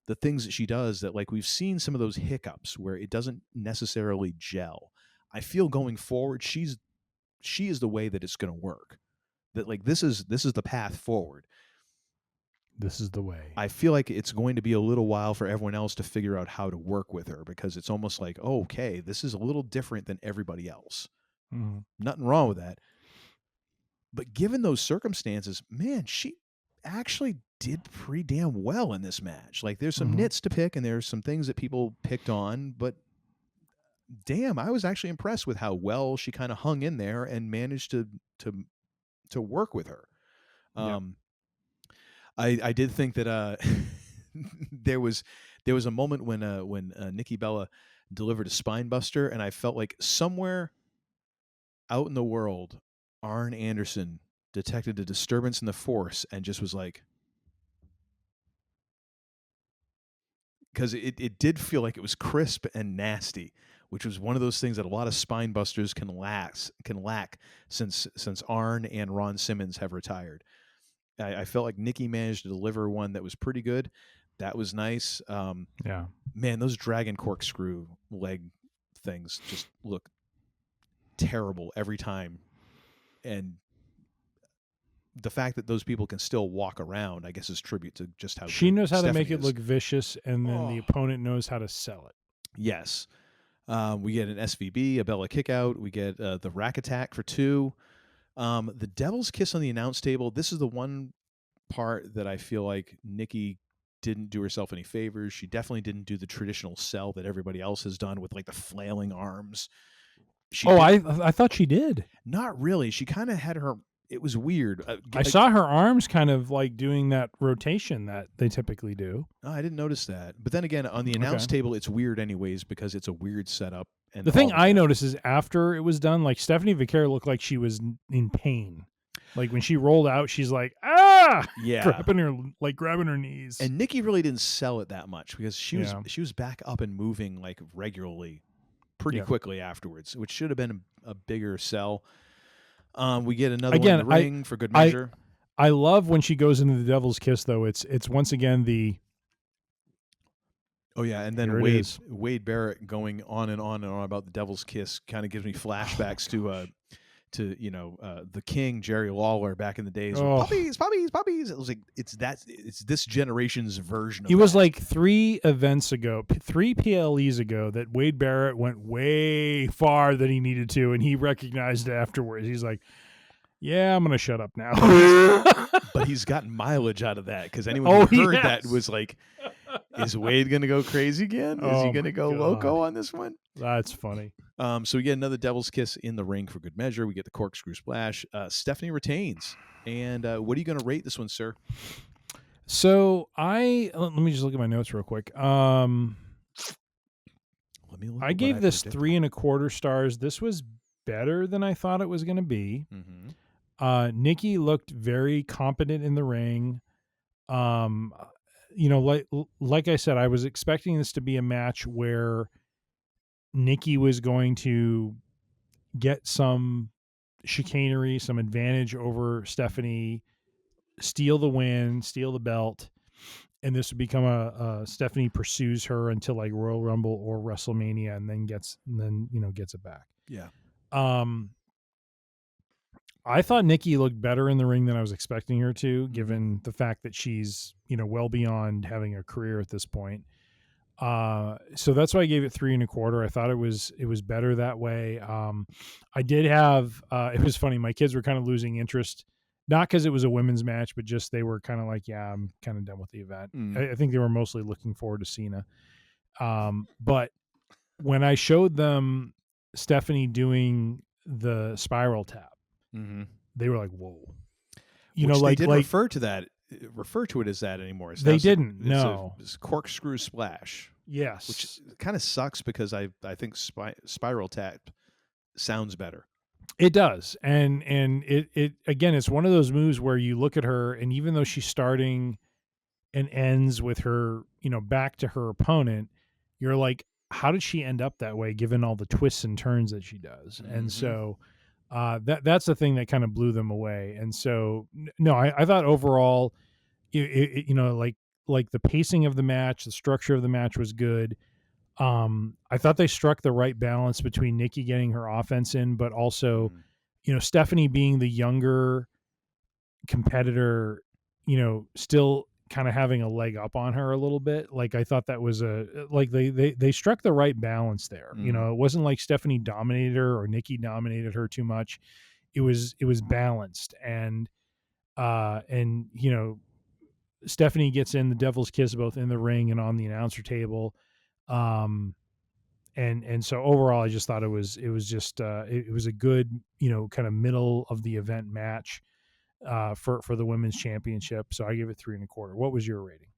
the things that she does that, like, we've seen some of those hiccups where it doesn't necessarily gel. I feel going forward, she is the way that it's going to work. That, like, this is the path forward. This is the way. I feel like it's going to be a little while for everyone else to figure out how to work with her, because it's almost like, oh, okay, this is a little different than everybody else. Nothing wrong with that. But given those circumstances, man, she actually did pretty damn well in this match. Like, there's some nits to pick, and there's some things that people picked on, but damn, I was actually impressed with how well she kind of hung in there and managed to work with her. I did think that there was a moment when Nikki Bella delivered a spine buster, and I felt like somewhere out in the world, Arn Anderson detected a disturbance in the force and just was like, because it did feel like it was crisp and nasty, which was one of those things that a lot of spine busters can lack since Arn and Ron Simmons have retired. I felt like Nikki managed to deliver one that was pretty good. That was nice. Yeah. Man, those dragon corkscrew leg things just look terrible every time. And the fact that those people can still walk around, I guess, is tribute to just how she knows how Stephanie to make it look vicious, and then the opponent knows how to sell it. Yes. We get an SVB, a Bella kickout. We get the rack attack for 2. The Devil's Kiss on the announce table. This is the one part that I feel like Nikki didn't do herself any favors. She definitely didn't do the traditional sell that everybody else has done with like the flailing arms. I thought she did. Not really. She kind of had her. It was weird. I saw her arms kind of like doing that rotation that they typically do. Oh, I didn't notice that. But then again, on the announce table, it's weird anyways because it's a weird setup. And the thing I noticed is after it was done, like Stephanie Vaquero looked like she was in pain. Like when she rolled out, she's like, yeah, grabbing her knees. And Nikki really didn't sell it that much because she was back up and moving like regularly pretty quickly afterwards, which should have been a bigger sell. We get another one in the ring for good measure. I love when she goes into the Devil's Kiss, though. It's once again the. Oh yeah, and then Wade Barrett going on and on and on about the Devil's Kiss kind of gives me flashbacks to the King Jerry Lawler back in the days. With puppies. It was like it's this generation's version of it. Was like 3 events ago, 3 PLEs ago, that Wade Barrett went way far than he needed to, and he recognized it afterwards. He's like, "Yeah, I'm gonna shut up now." But he's gotten mileage out of that because anyone who heard that was like, "Is Wade gonna go crazy again? Is he gonna go loco on this one?" That's funny. So we get another Devil's Kiss in the ring for good measure. We get the corkscrew splash. Stephanie retains. And what are you going to rate this one, sir? So let me just look at my notes real quick. I gave this 3 1/4 stars. This was better than I thought it was going to be. Mm-hmm. Nikki looked very competent in the ring. Like I said, I was expecting this to be a match where Nikki was going to get some chicanery, some advantage over Stephanie, steal the win, steal the belt, and this would become a Stephanie pursues her until like Royal Rumble or WrestleMania, and then gets it back. Yeah. I thought Nikki looked better in the ring than I was expecting her to, given the fact that she's well beyond having a career at this point. So that's why I gave it 3 1/4. I thought it was better that way. I did have, it was funny. My kids were kind of losing interest, not because it was a women's match, but just, they were kind of like, yeah, I'm kind of done with the event. I think they were mostly looking forward to Cena. But when I showed them Stephanie doing the spiral tap, they were like, whoa, they didn't refer to it as that anymore. They didn't. No, it's corkscrew splash. Yes, which kind of sucks because I think spiral tap sounds better. It does, and it again, it's one of those moves where you look at her, and even though she's starting and ends with her, back to her opponent, you're like, how did she end up that way, given all the twists and turns that she does? And so that's the thing that kind of blew them away. And so, no, I thought overall, like the pacing of the match, the structure of the match was good. I thought they struck the right balance between Nikki getting her offense in, but also, Stephanie being the younger competitor, still kind of having a leg up on her a little bit. Like, I thought that was they struck the right balance there. It wasn't like Stephanie dominated her or Nikki dominated her too much. It was balanced, and Stephanie gets in the Devil's Kiss both in the ring and on the announcer table. And so overall, I just thought it was a good, kind of middle of the event match for the women's championship. So I gave it 3 1/4. What was your rating?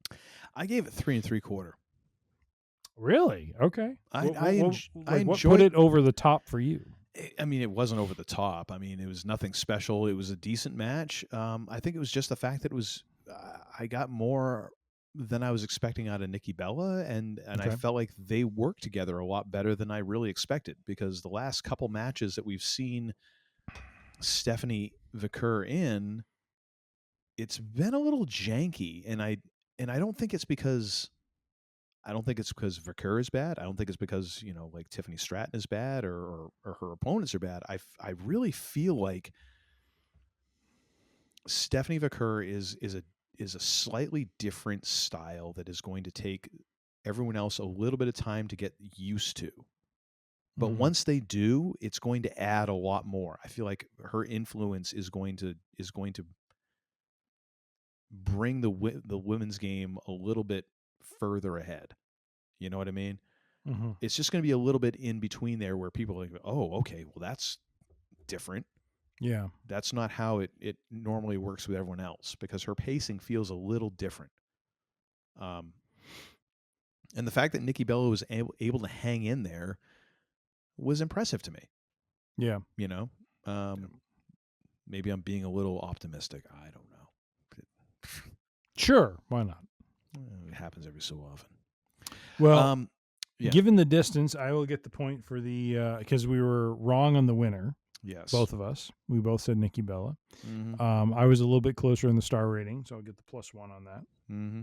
I gave it 3 3/4. Really? Okay. I what put it over the top for you? I mean, it wasn't over the top. I mean, it was nothing special. It was a decent match. I think it was just the fact that it was. I got more than I was expecting out of Nikki Bella, and I felt like they worked together a lot better than I really expected, because the last couple matches that we've seen Stephanie Vicker in, it's been a little janky, and I don't think it's because Vicker is bad. I don't think it's because, like Tiffany Stratton is bad or her opponents are bad. I really feel like Stephanie Vicker is a slightly different style that is going to take everyone else a little bit of time to get used to. But once they do, it's going to add a lot more. I feel like her influence is going to bring the women's game a little bit further ahead. You know what I mean? Mm-hmm. It's just going to be a little bit in between there where people are like, oh, okay, well, that's different. Yeah. That's not how it normally works with everyone else, because her pacing feels a little different. And the fact that Nikki Bella was able to hang in there was impressive to me. Yeah. Maybe I'm being a little optimistic. I don't know. Sure. Why not? It happens every so often. Well, yeah. Given the distance, I will get the point for the, because we were wrong on the winner. Yes. Both of us. We both said Nikki Bella. Mm-hmm. I was a little bit closer in the star rating, so I'll get the +1 on that. Mm-hmm.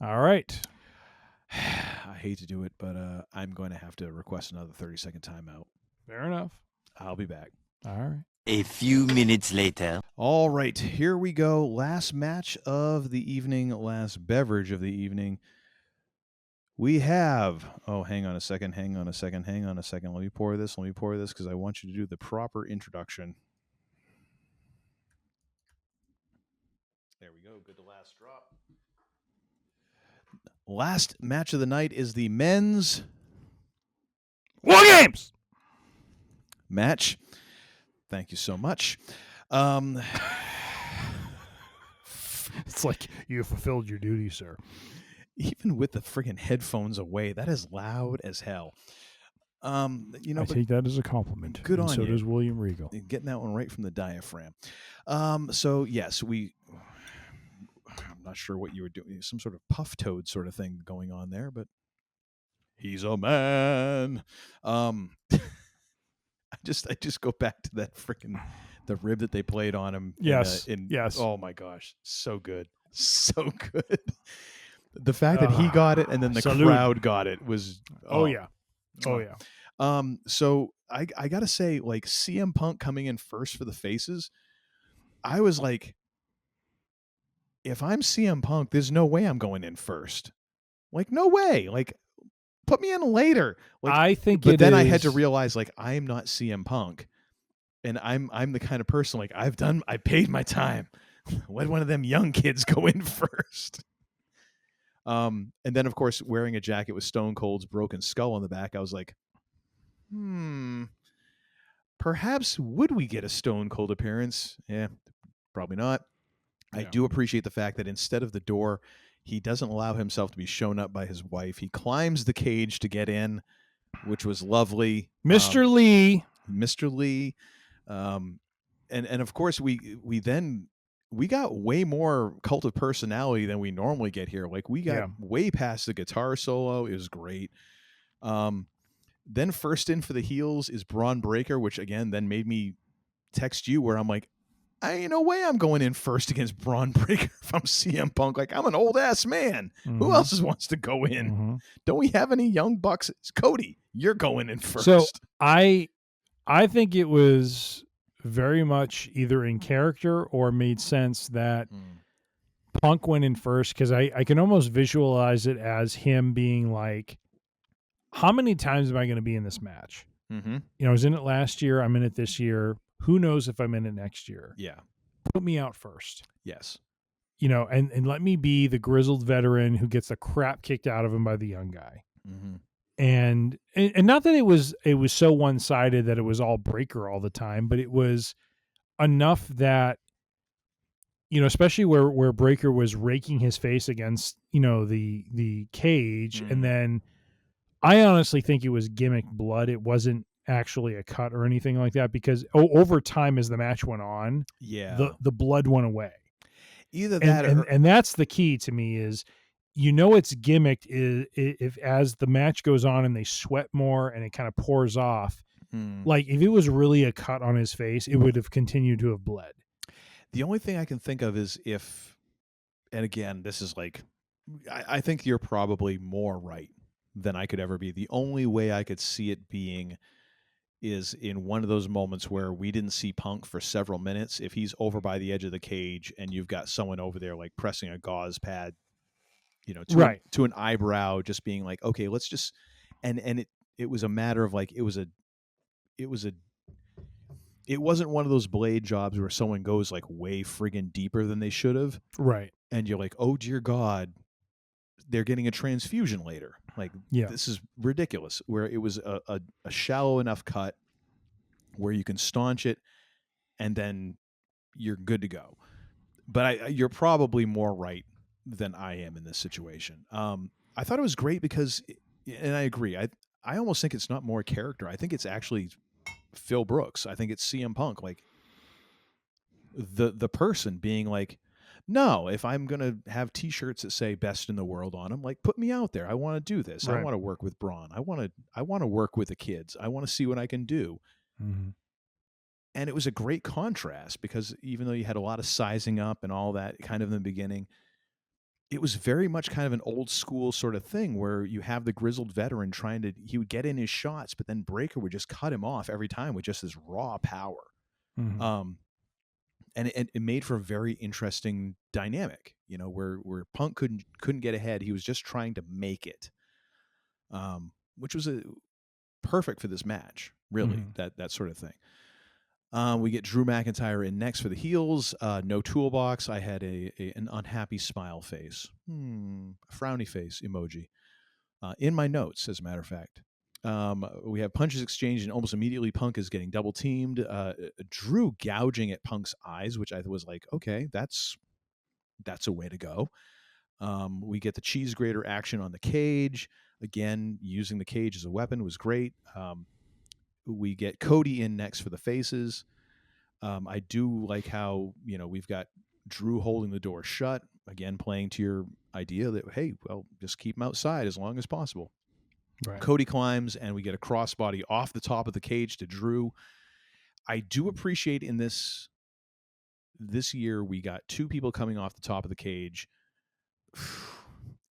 All right. I hate to do it, but I'm going to have to request another 30-second timeout. Fair enough. I'll be back. All right. A few minutes later. All right, here we go. Last match of the evening, last beverage of the evening. We have, hang on a second. Let me pour this, because I want you to do the proper introduction. There we go. Good to last drop. Last match of the night is the men's War Games match. Thank you so much. It's like you fulfilled your duty, sir. Even with the friggin' headphones away, that is loud as hell. I take that as a compliment. Good on you. So you. does William Regal. Getting that one right from the diaphragm. So yes, I'm not sure what you were doing. Some sort of puff toad sort of thing going on there, but he's a man. I just go back to that freaking the rib that they played on him. Yes. Yes. Oh my gosh, so good, so good. The fact that he got it and then the crowd got it was. Oh yeah. So I gotta say, like, CM Punk coming in first for the faces, I was like, if I'm CM Punk, there's no way I'm going in first. Like, no way. Like, put me in later. Like, I think, but then I had to realize, like, I am not CM Punk, and I'm the kind of person, like, I paid my time. Let one of them young kids go in first. And then, of course, wearing a jacket with Stone Cold's broken skull on the back, I was like, perhaps would we get a Stone Cold appearance? Yeah, probably not. I do appreciate the fact that instead of the door, he doesn't allow himself to be shown up by his wife. He climbs the cage to get in, which was lovely. Mr. Lee. And of course, we got way more Cult of Personality than we normally get here. Like, we got way past the guitar solo. It was great. Then first in for the heels is Braun Breaker, which again then made me text you where I'm like, ain't no way I'm going in first against Braun Breaker if I'm CM Punk. Like, I'm an old ass man. Mm-hmm. Who else wants to go in? Mm-hmm. Don't we have any young bucks? It's Cody, you're going in first. So I think it was very much either in character or made sense that Punk went in first, because I can almost visualize it as him being like, how many times am I going to be in this match? Mm-hmm. I was in it last year. I'm in it this year. Who knows if I'm in it next year? Yeah. Put me out first. Yes. And let me be the grizzled veteran who gets the crap kicked out of him by the young guy. Mm-hmm. And not that it was so one-sided that it was all Breaker all the time, but it was enough that, especially where Breaker was raking his face against, the cage. And then I honestly think it was gimmick blood. It wasn't actually a cut or anything like that, because over time as the match went on, the blood went away. Either that and that's the key to me is, it's gimmicked if as the match goes on and they sweat more and it kind of pours off. Like if it was really a cut on his face, it would have continued to have bled. The only thing I can think of is if, and again, this is like, I think you're probably more right than I could ever be. The only way I could see it being is in one of those moments where we didn't see Punk for several minutes. If he's over by the edge of the cage and you've got someone over there like pressing a gauze pad, to an eyebrow, just being like, okay, let's just, and it was a matter of like, it wasn't one of those blade jobs where someone goes like way friggin' deeper than they should have. Right. And you're like, oh dear God, they're getting a transfusion later. Like, this is ridiculous. Where it was a shallow enough cut where you can staunch it and then you're good to go. But you're probably more right than I am in this situation. I thought it was great because, and I agree, I almost think it's not more character. I think it's actually Phil Brooks. I think it's CM Punk, like the person being like, no, if I'm going to have T-shirts that say best in the world on them, like put me out there. I want to do this. Right. I want to work with Braun. I want to work with the kids. I want to see what I can do. Mm-hmm. And it was a great contrast because even though you had a lot of sizing up and all that kind of in the beginning, it was very much kind of an old school sort of thing where you have the grizzled veteran he would get in his shots, but then Breaker would just cut him off every time with just this raw power. Mm-hmm. And it made for a very interesting dynamic, where Punk couldn't get ahead. He was just trying to make it, which was perfect for this match, really, that sort of thing. We get Drew McIntyre in next for the heels. No toolbox. I had an unhappy smile face, a frowny face emoji in my notes, as a matter of fact. We have punches exchanged, and almost immediately Punk is getting double teamed. Drew gouging at Punk's eyes, which I was like, okay, that's a way to go. We get the cheese grater action on the cage. Again, using the cage as a weapon was great. We get Cody in next for the faces. I do like how, we've got Drew holding the door shut, again, playing to your idea that, hey, well, just keep him outside as long as possible. Right. Cody climbs, and we get a crossbody off the top of the cage to Drew. I do appreciate in this year we got two people coming off the top of the cage.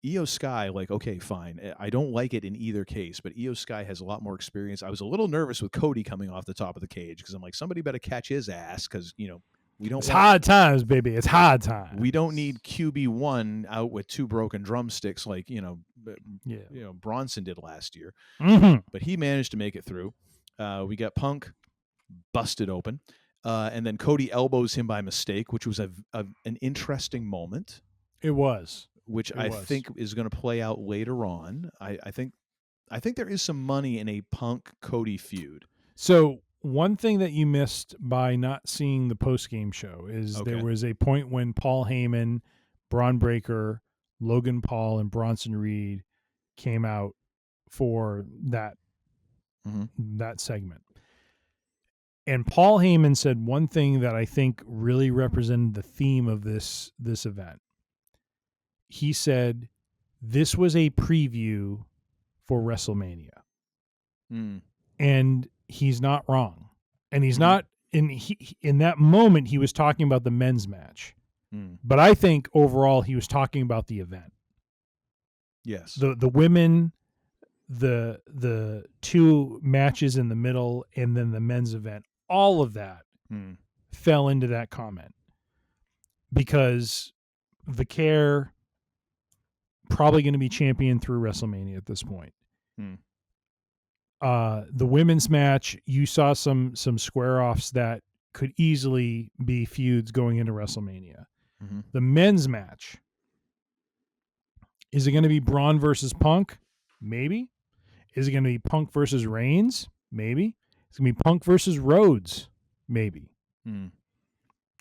Io Sky, like, okay, fine. I don't like it in either case, but Io Sky has a lot more experience. I was a little nervous with Cody coming off the top of the cage because I'm like, somebody better catch his ass because, we don't. It's hard times, baby. It's hard times. We don't need QB1 out with two broken drumsticks like Bronson did last year. Mm-hmm. But he managed to make it through. We got Punk busted open, and then Cody elbows him by mistake, which was an interesting moment. It was, which I think is going to play out later on. I think there is some money in a Punk Cody feud. So. One thing that you missed by not seeing the post-game show is there was a point when Paul Heyman, Braun Breaker, Logan Paul, and Bronson Reed came out for that segment. And Paul Heyman said one thing that I think really represented the theme of this event. He said, this was a preview for WrestleMania. And he's not wrong. And he's not in that moment he was talking about the men's match. But I think overall he was talking about the event. Yes. The women, the two matches in the middle, and then the men's event. All of that fell into that comment. Because Vicaire probably going to be champion through WrestleMania at this point. The women's match, you saw some square offs that could easily be feuds going into WrestleMania. The men's match, is it going to be Braun versus Punk? Maybe. Is it going to be Punk versus Reigns? Maybe. It's going to be Punk versus Rhodes? Maybe.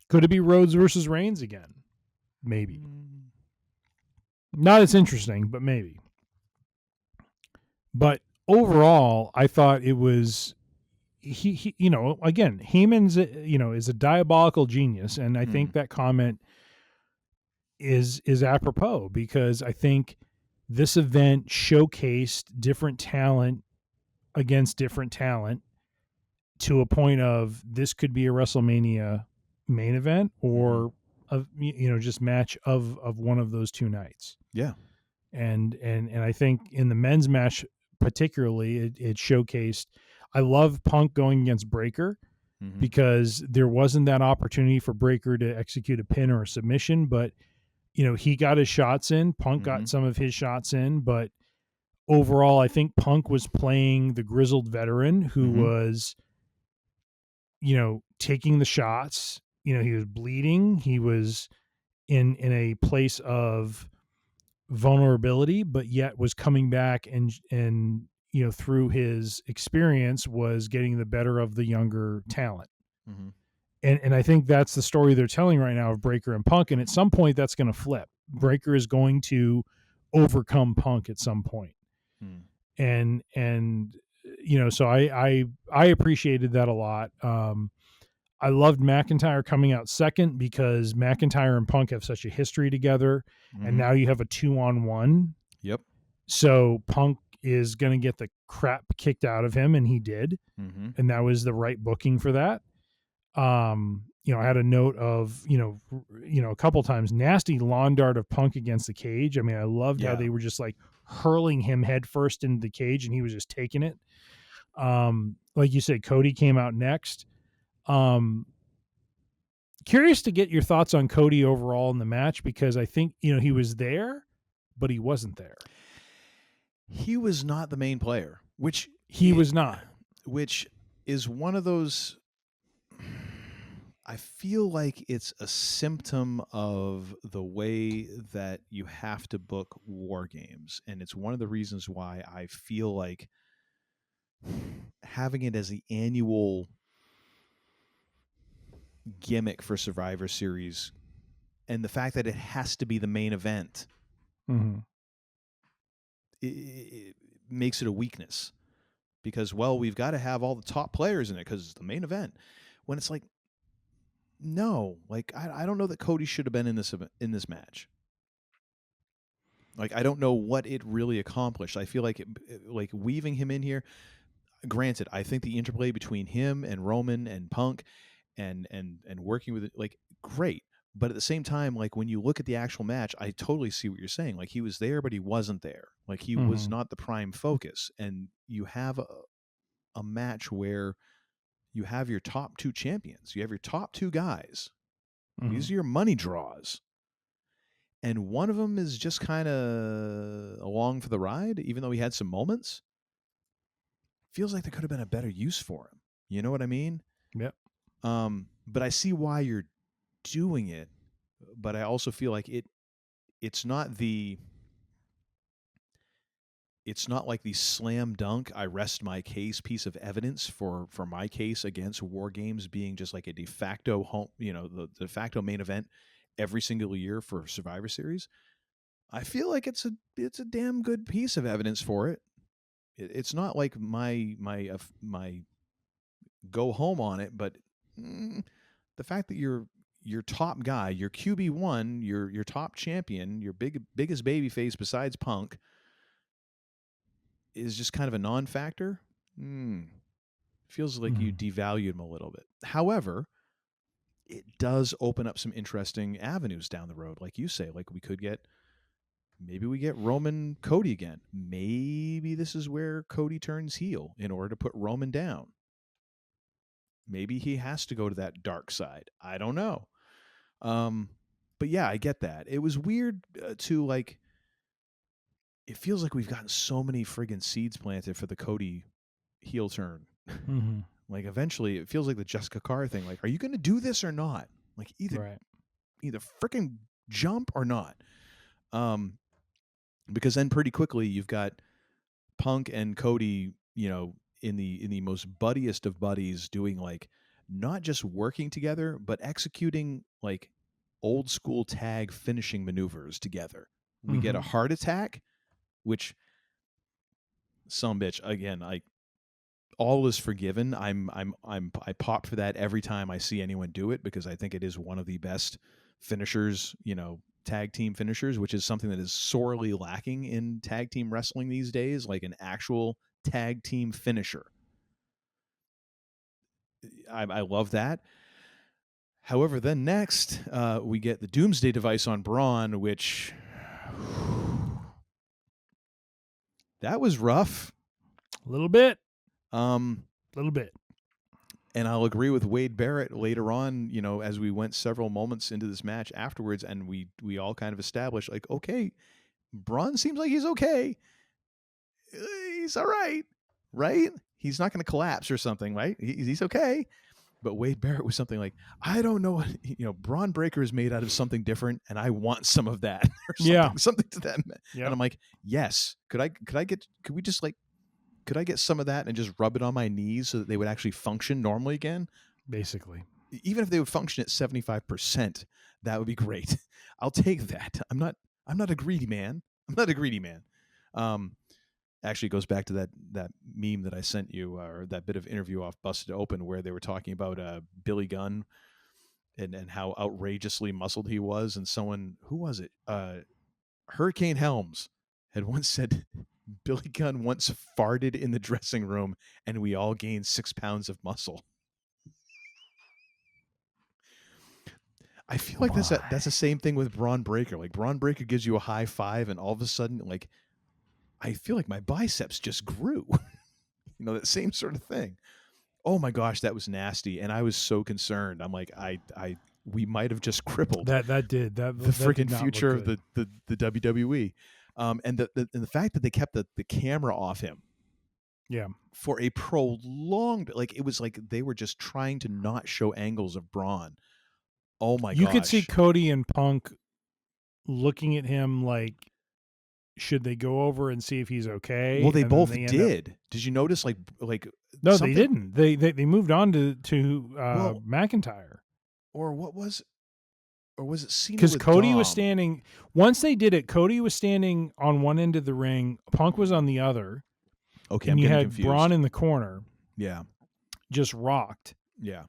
Could it be Rhodes versus Reigns again? Maybe. Not as interesting, but maybe. But overall, I thought it was, he you know, again, Heyman's, you know, is a diabolical genius, and I think that comment is apropos, because I think this event showcased different talent against different talent to a point of this could be a WrestleMania main event or of, you know, just match of one of those two nights. Yeah. And I think in the men's match particularly, it showcased. I love Punk going against Breaker because there wasn't that opportunity for Breaker to execute a pin or a submission, but you know, he got his shots in. Punk got some of his shots in, but overall, I think Punk was playing the grizzled veteran who was, you know, taking the shots. You know, he was bleeding. He was in a place of vulnerability, but yet was coming back and you know, through his experience was getting the better of the younger talent. And I think that's the story they're telling right now of Breaker and Punk. And at some point that's going to flip. Breaker is going to overcome Punk at some point. And you know, so I appreciated that a lot. I loved McIntyre coming out second because McIntyre and Punk have such a history together, and now you have a 2-on-1. Yep. So Punk is going to get the crap kicked out of him, and he did, and that was the right booking for that. You know, I had a note of, you know, a couple times nasty lawn dart of Punk against the cage. I mean, I loved how they were just like hurling him headfirst into the cage, and he was just taking it. Like you said, Cody came out next. Curious to get your thoughts on Cody overall in the match, because I think, you know, he was there, but he wasn't there. He was not the main player, which he was not, which is one of those. I feel like it's a symptom of the way that you have to book war games. And it's one of the reasons why I feel like having it as the annual gimmick for Survivor Series and the fact that it has to be the main event, it makes it a weakness. Because, well, we've got to have all the top players in it because it's the main event. When it's like, no, like I don't know that Cody should have been in this match. Like, I don't know what it really accomplished. I feel like like weaving him in here. Granted, I think the interplay between him and Roman and Punk, and working with it, like, great. But at the same time, like, when you look at the actual match, I totally see what you're saying. Like, he was there, but he wasn't there. Like, he was not the prime focus. And you have a match where you have your top two champions. You have your top two guys. These are your money draws. And one of them is just kind of along for the ride, even though he had some moments. Feels like there could have been a better use for him. You know what I mean? Yep. But I see why you're doing it. But I also feel like it's not like the slam dunk, I rest my case piece of evidence for my case against War Games being just like a de facto home, you know, the de facto main event every single year for Survivor Series. I feel like it's a damn good piece of evidence for it. It's not like my go home on it, but the fact that your top guy, your QB1, your top champion, your biggest babyface besides Punk, is just kind of a non-factor. Feels like you devalued him a little bit. However, it does open up some interesting avenues down the road. Like you say, like maybe we get Roman Cody again. Maybe this is where Cody turns heel in order to put Roman down. Maybe he has to go to that dark side. I don't know. But yeah, I get that. It was weird to like, it feels like we've gotten so many friggin' seeds planted for the Cody heel turn. Like, eventually it feels like the Jessica Carr thing. Like, are you going to do this or not? Like, either freaking jump or not. Because then pretty quickly you've got Punk and Cody, you know, in the most buddiest of buddies, doing like not just working together, but executing like old school tag finishing maneuvers together. We get a heart attack, which, some bitch, again, all is forgiven. I pop for that every time I see anyone do it because I think it is one of the best finishers, tag team finishers, which is something that is sorely lacking in tag team wrestling these days, like an actual tag team finisher. I love that. However, then next we get the Doomsday Device on Braun, which that was rough. A little bit. Little bit. And I'll agree with Wade Barrett later on, as we went several moments into this match afterwards, and we all kind of established, like, okay, Braun seems like he's okay. He's all right? He's not going to collapse or something, right? He's okay. But Wade Barrett was something like, I don't know what, Braun Breaker is made out of something different, and I want some of that. Or something to that. Yep. And I'm like, yes. Could I get some of that and just rub it on my knees so that they would actually function normally again? Basically. Even if they would function at 75%, that would be great. I'll take that. I'm not a greedy man. Actually, it goes back to that meme that I sent you, or that bit of interview off Busted Open where they were talking about Billy Gunn and how outrageously muscled he was. And someone, who was it? Hurricane Helms had once said, Billy Gunn once farted in the dressing room and we all gained 6 pounds of muscle. I feel like that's the same thing with Braun Breaker. Like, Braun Breaker gives you a high five and all of a sudden, like, I feel like my biceps just grew. That same sort of thing. Oh my gosh, that was nasty. And I was so concerned. I'm like, we might have just crippled the freaking future of the WWE. And the fact that they kept the camera off him. Yeah. For a prolonged, like, it was like they were just trying to not show angles of Braun. Oh my gosh. You could see Cody and Punk looking at him like, should they go over and see if he's okay? Well, they both did. Did you notice? Like no, something? They didn't. They moved on to McIntyre. Or what was? Or was it Cena? Because Cody Dom? Was standing. Once they did it, Cody was standing on one end of the ring. Punk was on the other. Okay, and I'm you had confused. Braun in the corner. Yeah, just rocked. Yeah.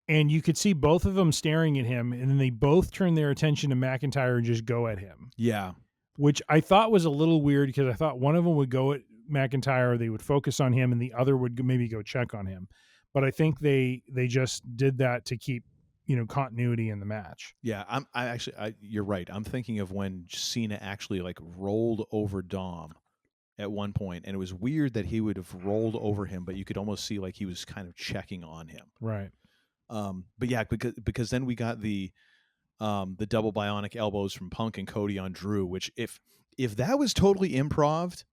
And you could see both of them staring at him, and then they both turned their attention to McIntyre and just go at him. Yeah. Which I thought was a little weird because I thought one of them would go at McIntyre, they would focus on him, and the other would maybe go check on him. But I think they just did that to keep continuity in the match. Yeah, you're right. I'm thinking of when Cena actually like rolled over Dom at one point, and it was weird that he would have rolled over him, but you could almost see like he was kind of checking on him. Right. But yeah, because then we got the double bionic elbows from Punk and Cody on Drew, which if that was totally improv,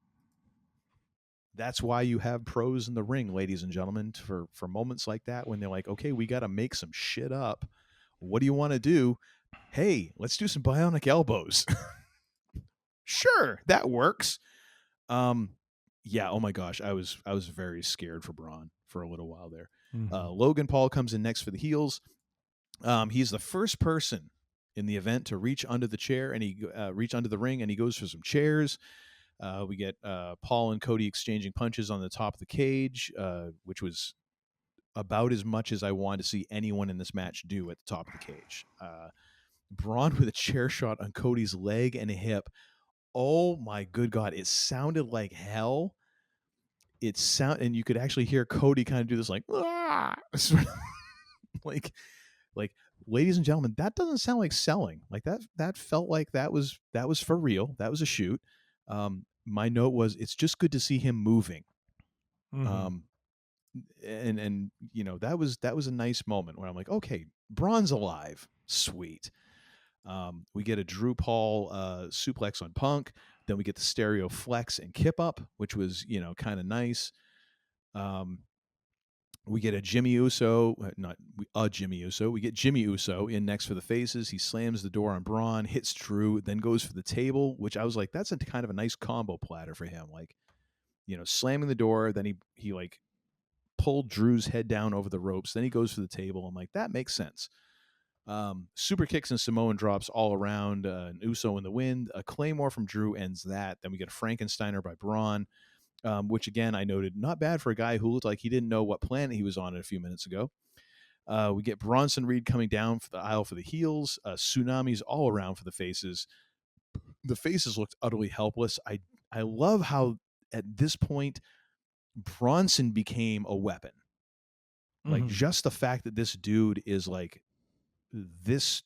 that's why you have pros in the ring, ladies and gentlemen, for moments like that when they're like, okay, we got to make some shit up. What do you want to do? Hey, let's do some bionic elbows. Sure, that works. Yeah. Oh my gosh, I was very scared for Braun for a little while there. Mm-hmm. Logan Paul comes in next for the heels. He's the first person in the event to reach under the chair and he reach under the ring, and he goes for some chairs. We get Paul and Cody exchanging punches on the top of the cage, which was about as much as I wanted to see anyone in this match do at the top of the cage. Braun with a chair shot on Cody's leg and hip. Oh my good God. It sounded like hell. And you could actually hear Cody kind of do this like, like, ladies and gentlemen, that doesn't sound like selling. Like that felt like that was for real. That was a shoot. My note was, it's just good to see him moving. Mm-hmm. And that was a nice moment where I'm like, okay, Braun's alive. Sweet. We get a Drew Paul suplex on Punk. Then we get the stereo flex and kip up, which was, kind of nice. We get a Jimmy Uso, Jimmy Uso. We get Jimmy Uso in next for the faces. He slams the door on Braun, hits Drew, then goes for the table, which I was like, that's a kind of a nice combo platter for him. Like, slamming the door, then he like pulled Drew's head down over the ropes, then he goes for the table. I'm like, that makes sense. Super kicks and Samoan drops all around, an Uso in the wind. A Claymore from Drew ends that. Then we get a Frankensteiner by Braun. which again I noted not bad for a guy who looked like he didn't know what planet he was on a few minutes ago. We get Bronson Reed coming down for the aisle for the heels. Tsunamis all around for the faces. The faces looked utterly helpless. I love how at this point Bronson became a weapon. Like just the fact that this dude is like this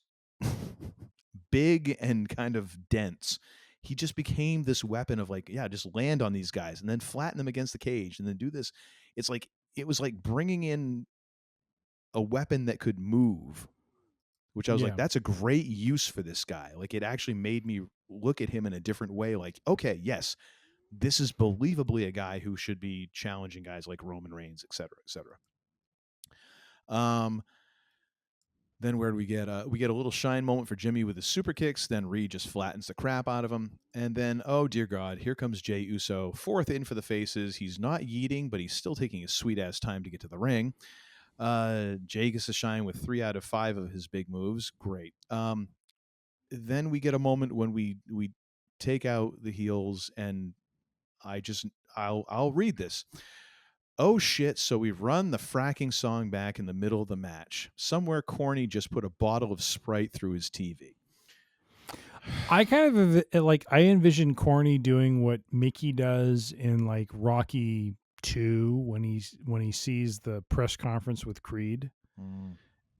big and kind of dense, he just became this weapon of like, yeah, just land on these guys and then flatten them against the cage and then do this. It's like it was like bringing in a weapon that could move, which I was like, that's a great use for this guy. Like it actually made me look at him in a different way. Like, okay, yes, this is believably a guy who should be challenging guys like Roman Reigns, et cetera, et cetera. Then where do we get? We get a little shine moment for Jimmy with his super kicks. Then Reed just flattens the crap out of him. And then, oh dear God, here comes Jey Uso. Fourth in for the faces. He's not yeeting, but he's still taking his sweet ass time to get to the ring. Jey gets a shine with 3 out of 5 of his big moves. Great. Then we get a moment when we take out the heels, and I'll read this. Oh shit, so we've run the fracking song back in the middle of the match. Somewhere corny just put a bottle of Sprite through his TV. I kind of like, I envision Corny doing what Mickey does in like Rocky 2 when he sees the press conference with Creed.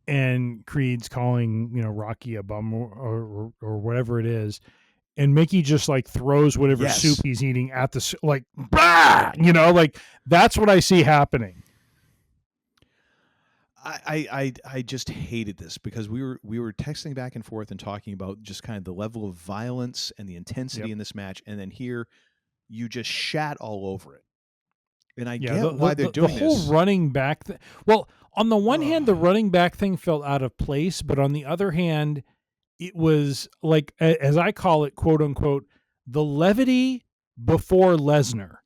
And Creed's calling, Rocky a bum or whatever it is. And Mickey just like throws whatever soup he's eating at the, like, bah! Like that's what I see happening. I just hated this because we were texting back and forth and talking about just kind of the level of violence and the intensity in this match. And then here you just shat all over it. And I get why they're doing this. The whole running back thing. Well, on the one hand, the running back thing felt out of place, but on the other hand, it was like, as I call it, quote unquote, the levity before Lesnar.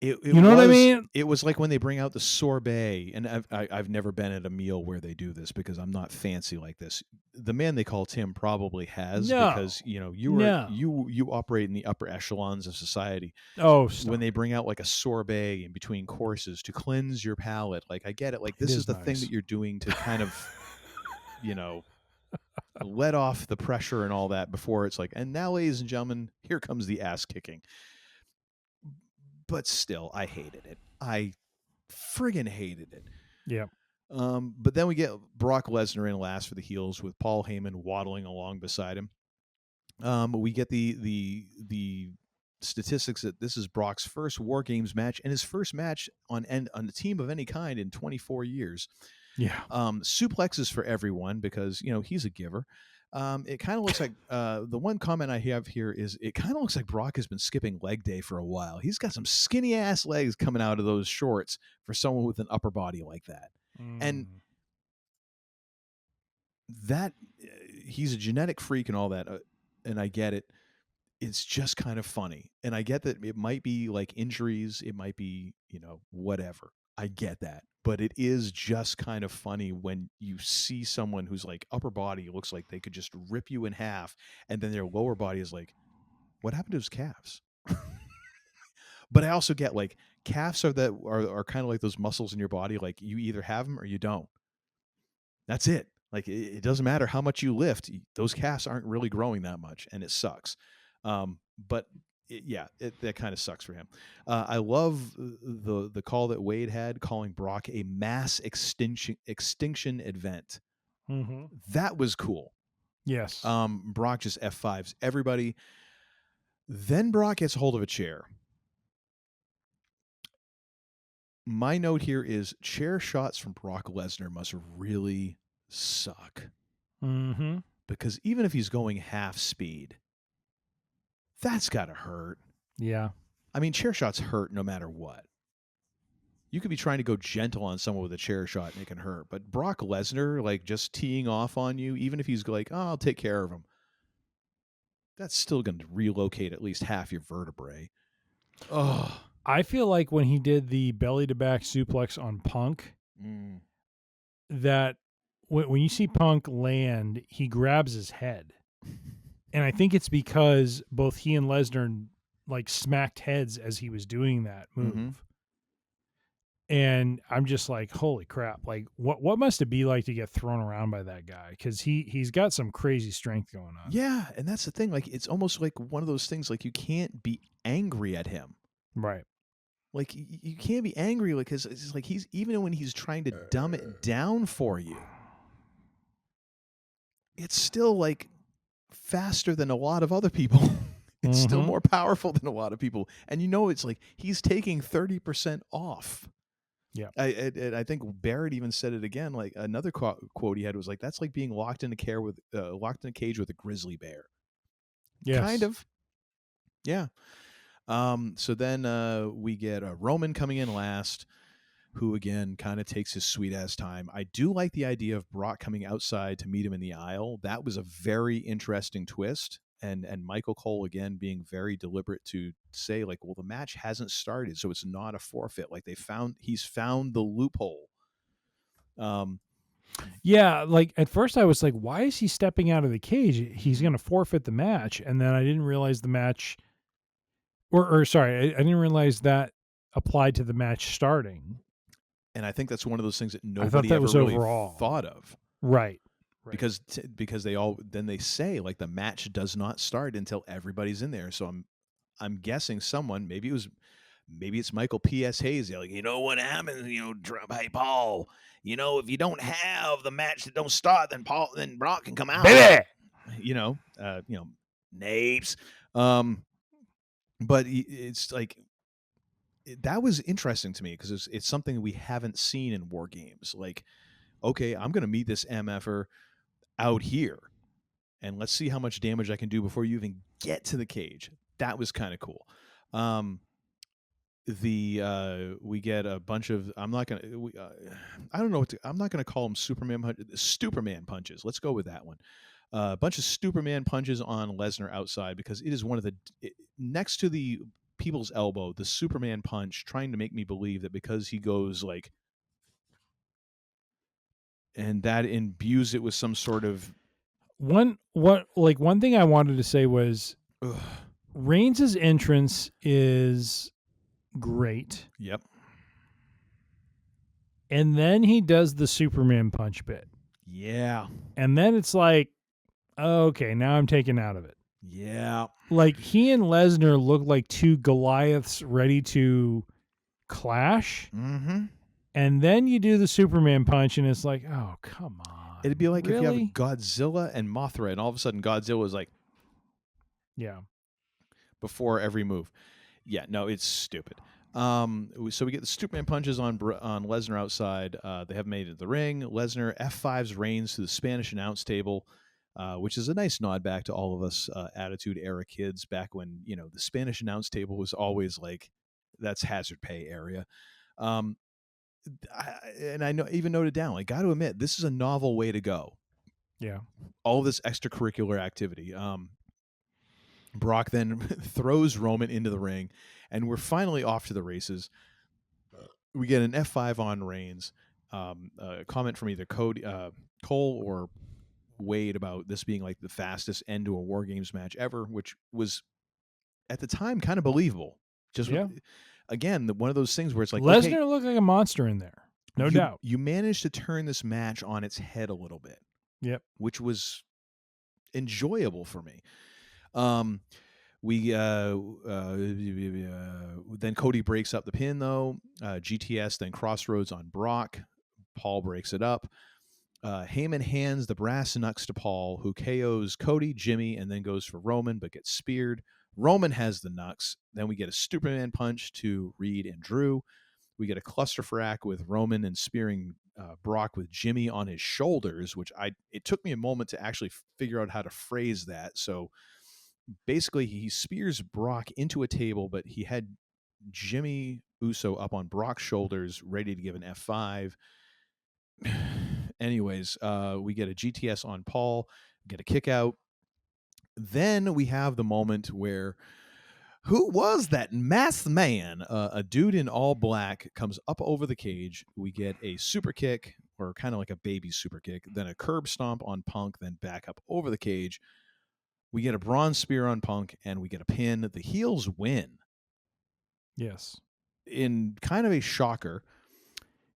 You know what I mean? It was like when they bring out the sorbet, and I've never been at a meal where they do this because I'm not fancy like this. The man they call Tim probably has, because you operate in the upper echelons of society. Oh, stop. When they bring out like a sorbet in between courses to cleanse your palate, like I get it. Like this is the thing that you're doing to kind of, let off the pressure and all that before it's like, and now, ladies and gentlemen, here comes the ass kicking. But still, I hated it. I friggin' hated it. Yeah. But then we get Brock Lesnar in last for the heels with Paul Heyman waddling along beside him. We get the statistics that this is Brock's first War Games match and his first match on a team of any kind in 24 years. Yeah. Suplexes for everyone because, he's a giver. It kind of looks like the one comment I have here is it kind of looks like Brock has been skipping leg day for a while. He's got some skinny ass legs coming out of those shorts for someone with an upper body like that. And that he's a genetic freak and all that. And I get it. It's just kind of funny. And I get that it might be like injuries. It might be, whatever. I get that. But it is just kind of funny when you see someone whose like upper body looks like they could just rip you in half, and then their lower body is like, what happened to his calves? But I also get like calves are kind of like those muscles in your body. Like you either have them or you don't. That's it. Like it doesn't matter how much you lift. Those calves aren't really growing that much, and it sucks. But that kind of sucks for him. I love the call that Wade had calling Brock a mass extinction event. Mm-hmm. That was cool. Yes. Brock just F5s everybody. Then Brock gets hold of a chair. My note here is chair shots from Brock Lesnar must really suck. Mm-hmm. Because even if he's going half speed, that's got to hurt. Yeah. I mean, chair shots hurt no matter what. You could be trying to go gentle on someone with a chair shot and it can hurt. But Brock Lesnar, like just teeing off on you, even if he's like, oh, I'll take care of him, that's still going to relocate at least half your vertebrae. Oh. I feel like when he did the belly to back suplex on Punk, that when you see Punk land, he grabs his head. And I think it's because both he and Lesnar like smacked heads as he was doing that move. Mm-hmm. And I'm just like, holy crap. Like what must it be like to get thrown around by that guy? Cause he's got some crazy strength going on. Yeah. And that's the thing. Like, it's almost like one of those things, like you can't be angry at him. Right. Like you can't be angry, like, cause it's like even when he's trying to dumb it down for you, it's still like faster than a lot of other people. It's still more powerful than a lot of people. And it's like he's taking 30% off. Yeah. I think Barrett even said it again. Like another quote he had was like, that's like being locked in a cage with a grizzly bear. Yes. Kind of. Yeah. So then we get Roman coming in last, who again kind of takes his sweet ass time. I do like the idea of Brock coming outside to meet him in the aisle. That was a very interesting twist. And Michael Cole again being very deliberate to say like, well, the match hasn't started, so it's not a forfeit. Like he's found the loophole. Yeah, like at first I was like, why is he stepping out of the cage? He's going to forfeit the match. And then I didn't realize the match or sorry, I didn't realize that applied to the match starting. And I think that's one of those things that I thought nobody that ever was really overall. thought of. Right. Because they say like the match does not start until everybody's in there. So I'm guessing someone, maybe it's Michael P.S. Hayes. They're like, what happens? Hey Paul, if you don't have the match that don't start, then Brock can come out. Baby! Napes. But it's like that was interesting to me because it's something we haven't seen in war games. Like, okay, I'm gonna meet this MFer out here, and let's see how much damage I can do before you even get to the cage. That was kind of cool. We get a bunch of I'm not gonna call them Superman punches. Let's go with that one. A bunch of Superman punches on Lesnar outside because it is one of next to the people's elbow, the Superman punch, trying to make me believe that because he goes like. And that imbues it with some sort of one thing I wanted to say was Reigns' entrance is great. Yep. And then he does the Superman punch bit. Yeah. And then it's like, okay, now I'm taken out of it. Yeah. Like he and Lesnar look like two Goliaths ready to clash. Mm-hmm. And then you do the Superman punch, and it's like, oh, come on. It'd be like really? If you have Godzilla and Mothra, and all of a sudden Godzilla is like, yeah, before every move. Yeah, no, it's stupid. So we get the Superman punches on Lesnar outside. They have made it to the ring. Lesnar F5s Reigns to the Spanish announce table, which is a nice nod back to all of us Attitude Era kids back when the Spanish announce table was always like that's hazard pay area. I know even noted down. I got to admit, this is a novel way to go. Yeah, all this extracurricular activity. Brock then throws Roman into the ring, and we're finally off to the races. We get an F5 on Reigns. A comment from either Cole or Wade about this being like the fastest end to a War Games match ever, which was at the time kind of believable. Again, one of those things where it's like Lesnar looked like a monster in there, no doubt. You managed to turn this match on its head a little bit. Yep, which was enjoyable for me. Then Cody breaks up the pin though. GTS then Crossroads on Brock. Paul breaks it up. Heyman hands the brass knucks to Paul, who KOs Cody, Jimmy, and then goes for Roman, but gets speared. Roman has the knucks. Then we get a Superman punch to Reed and Drew. We get a clusterfuck with Roman and spearing Brock with Jimmy on his shoulders, which it took me a moment to actually figure out how to phrase that. So basically he spears Brock into a table, but he had Jimmy Uso up on Brock's shoulders, ready to give an F5. Anyways, we get a GTS on Paul, get a kick out. Then we have the moment where who was that masked man? A dude in all black comes up over the cage. We get a super kick, or kind of like a baby super kick, then a curb stomp on Punk, then back up over the cage. We get a bronze spear on Punk, and we get a pin. The heels win Yes. in kind of a shocker.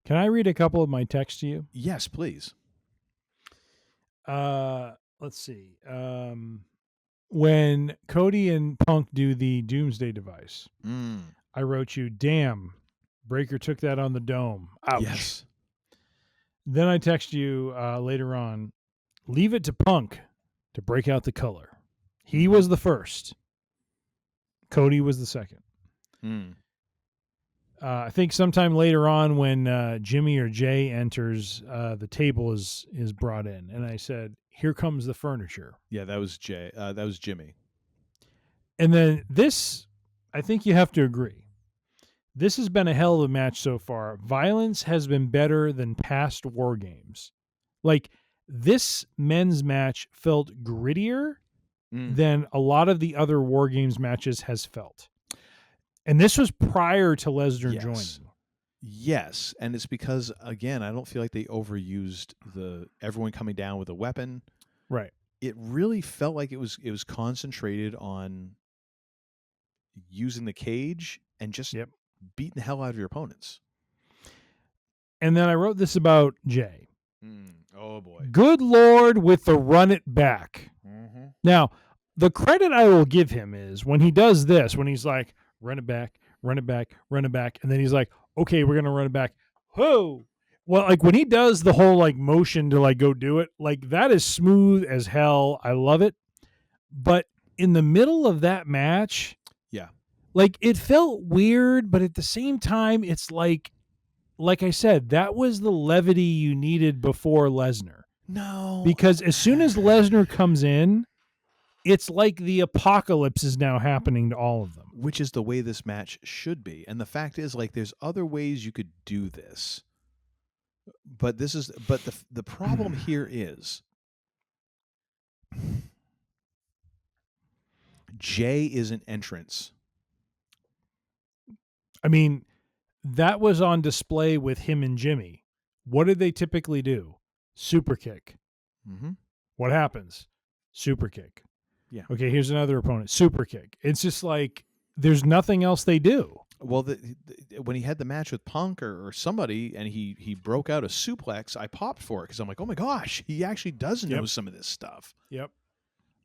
Can I read a couple of my texts to you? Yes, please. Let's see. When Cody and Punk do the Doomsday device, I wrote you, damn, Breaker took that on the dome. Ouch. Yes. Then I text you later on, leave it to Punk to break out the color. He was the first. Cody was the second. I think sometime later on when Jimmy or Jay enters, the table is brought in. And I said, here comes the furniture. Yeah, that was Jay. That was Jimmy. And then this, I think you have to agree. This has been a hell of a match so far. Violence has been better than past War Games. Like, this men's match felt grittier than a lot of the other War Games matches has felt. And this was prior to Lesnar joining. Yes, and it's because, again, I don't feel like they overused everyone coming down with a weapon. Right. It really felt like it was concentrated on using the cage and just beating the hell out of your opponents. And then I wrote this about Jay. Oh, boy. Good Lord with the run it back. Now, the credit I will give him is when he does this, when he's like, run it back, run it back, run it back. And then he's like, okay, we're going to run it back. Whoa. Well, like when he does the whole like motion to like go do it, like that is smooth as hell. I love it. But in the middle of that match, like it felt weird, but at the same time, it's like I said, that was the levity you needed before Lesnar. No. Because as soon as Lesnar comes in, it's like the apocalypse is now happening to all of them. Which is the way this match should be. And the fact is, like, there's other ways you could do this. But the problem here is Jay is an entrance. I mean, that was on display with him and Jimmy. What did they typically do? Super kick. What happens? Super kick. Yeah. Okay, here's another opponent. Super kick. It's just like there's nothing else they do. Well, when he had the match with Punk or somebody and he broke out a suplex, I popped for it because I'm like, oh my gosh, he actually does know some of this stuff. Yep.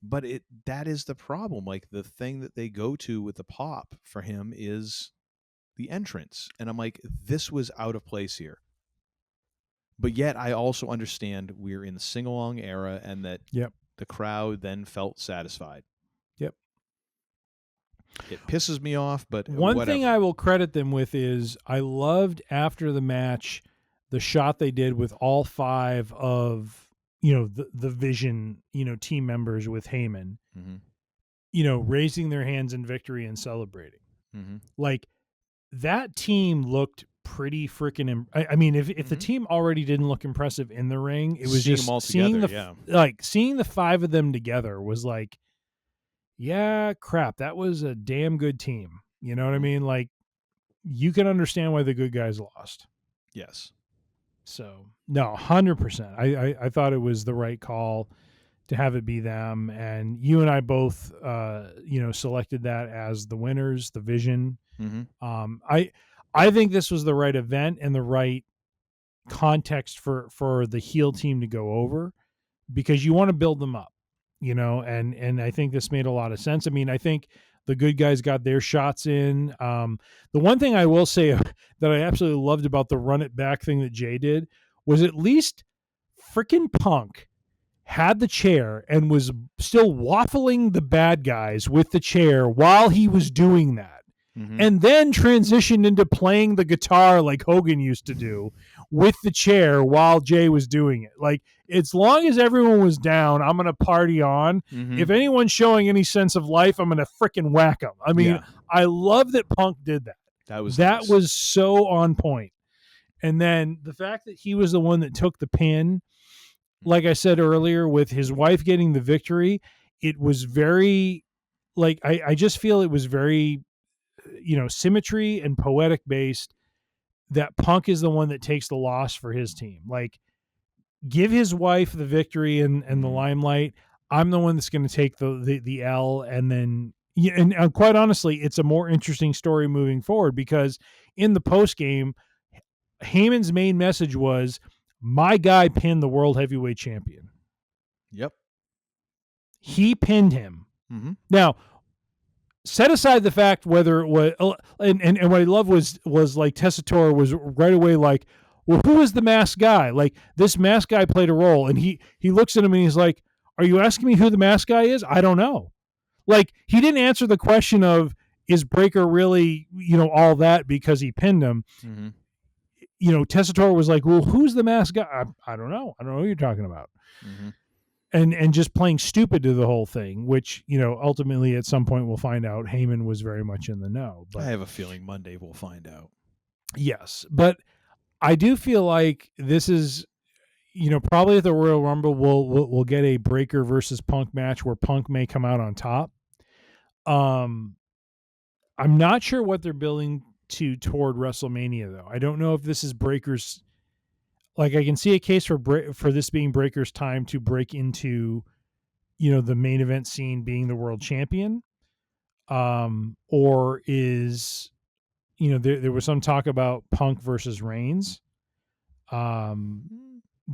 But that is the problem. Like the thing that they go to with the pop for him is the entrance. And I'm like, this was out of place here. But yet I also understand we're in the sing-along era and that the crowd then felt satisfied. Yep. It pisses me off, but one thing I will credit them with is I loved after the match the shot they did with all 5 of, the Vision, team members with Heyman, raising their hands in victory and celebrating. Like that team looked pretty freaking. I mean, if the team already didn't look impressive in the ring, it was just seeing the 5 of them together was like, yeah, crap, that was a damn good team. You know what I mean? Like, you can understand why the good guys lost. Yes. So, no, 100%. I thought it was the right call to have it be them. And you and I both, selected that as the winners, the Vision. I think this was the right event and the right context for the heel team to go over because you want to build them up. And I think this made a lot of sense. I mean, I think the good guys got their shots in. The one thing I will say that I absolutely loved about the run it back thing that Jay did was at least freaking Punk had the chair and was still waffling the bad guys with the chair while he was doing that. And then transitioned into playing the guitar like Hogan used to do with the chair while Jay was doing it. Like, as long as everyone was down, I'm going to party on. If anyone's showing any sense of life, I'm going to freaking whack them. I mean, I love that Punk did that. That was so on point. And then the fact that he was the one that took the pin, like I said earlier, with his wife getting the victory, it was very, like, I just feel it was very, symmetry and poetic based that Punk is the one that takes the loss for his team. Like, give his wife the victory and the limelight. I'm the one that's going to take the L, and then and quite honestly, it's a more interesting story moving forward because in the post game, Heyman's main message was, "My guy pinned the world heavyweight champion." Yep. He pinned him. Mm-hmm. Now, set aside the fact whether it was, and what I love was like Tessitore was right away like, well, who is the masked guy? Like, this masked guy played a role, and he looks at him and he's like, are you asking me who the masked guy is? I don't know. Like, he didn't answer the question of, is Breaker really, all that because he pinned him? Mm-hmm. Tessitore was like, well, who's the masked guy? I don't know. I don't know who you're talking about. Mm-hmm. And just playing stupid to the whole thing, which, ultimately at some point we'll find out Heyman was very much in the know. But I have a feeling Monday we'll find out. Yes. But I do feel like this is, probably at the Royal Rumble, we'll get a Breaker versus Punk match where Punk may come out on top. I'm not sure what they're building toward WrestleMania, though. I don't know if this is Breaker's. Like, I can see a case for this being Breaker's time to break into, the main event scene being the world champion. Or is, there was some talk about Punk versus Reigns.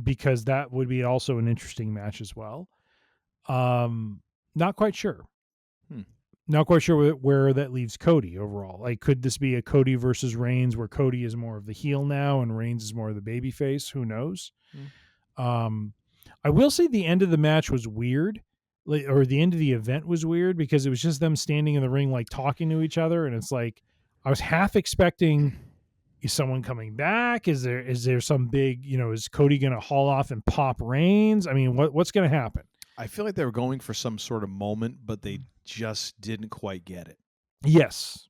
Because that would be also an interesting match as well. Not quite sure. Not quite sure where that leaves Cody overall. Like, could this be a Cody versus Reigns where Cody is more of the heel now and Reigns is more of the baby face? Who knows? I will say the end of the match was weird, or the end of the event was weird because it was just them standing in the ring, like talking to each other. And it's like, I was half expecting, is someone coming back? Is there some big, is Cody going to haul off and pop Reigns? I mean, what's going to happen? I feel like they were going for some sort of moment, but they just didn't quite get it. Yes.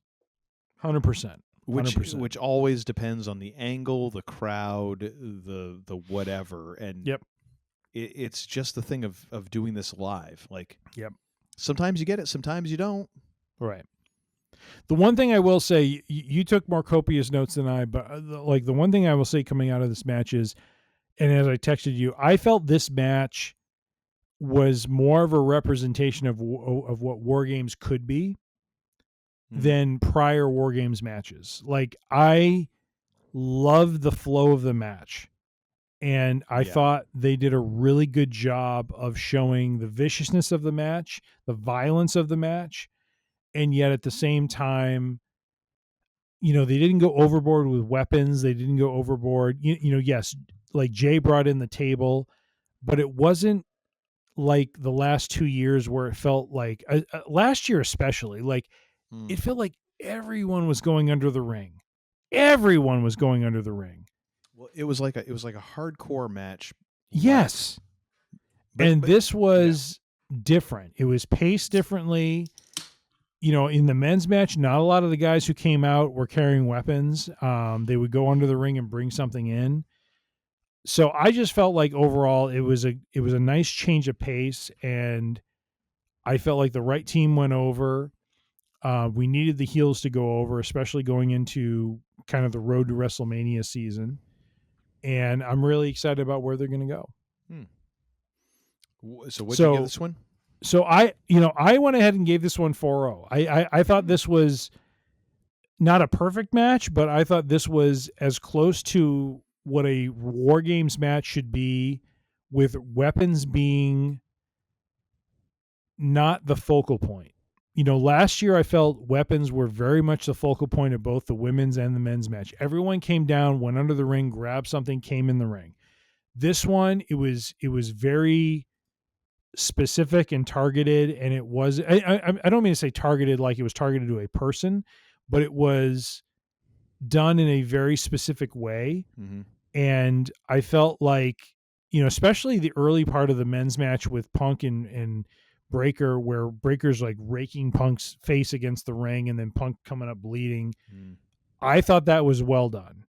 100%. 100%. Which always depends on the angle, the crowd, the whatever. And yep. It's just the thing of doing this live. Like, yep. Sometimes you get it, sometimes you don't. Right. The one thing I will say, you took more copious notes than I, but like the one thing I will say coming out of this match is, and as I texted you, I felt this match was more of a representation of what War Games could be than prior War Games matches. Like, I loved the flow of the match, and I thought they did a really good job of showing the viciousness of the match, the violence of the match, and yet at the same time, they didn't go overboard with weapons. They didn't go overboard. Yes, like Jay brought in the table, but it wasn't like the last 2 years where it felt like last year, especially, like it felt like everyone was going under the ring. Everyone was going under the ring. Well, it was like a hardcore match. Yes. But this was different. It was paced differently. In the men's match, not a lot of the guys who came out were carrying weapons. They would go under the ring and bring something in. So I just felt like overall it was a nice change of pace, and I felt like the right team went over. We needed the heels to go over, especially going into kind of the road to WrestleMania season. And I'm really excited about where they're going to go. So what did you give this one? So I went ahead and gave this one 4-0. I thought this was not a perfect match, but I thought this was as close to what a War Games match should be, with weapons being not the focal point. Last year I felt weapons were very much the focal point of both the women's and the men's match. Everyone came down, went under the ring, grabbed something, came in the ring. This one, it was very specific and targeted, and it was, I don't mean to say targeted like it was targeted to a person, but it was done in a very specific way. Mm-hmm. And I felt like, especially the early part of the men's match with Punk and Breaker, where Breaker's like raking Punk's face against the ring and then Punk coming up bleeding. I thought that was well done.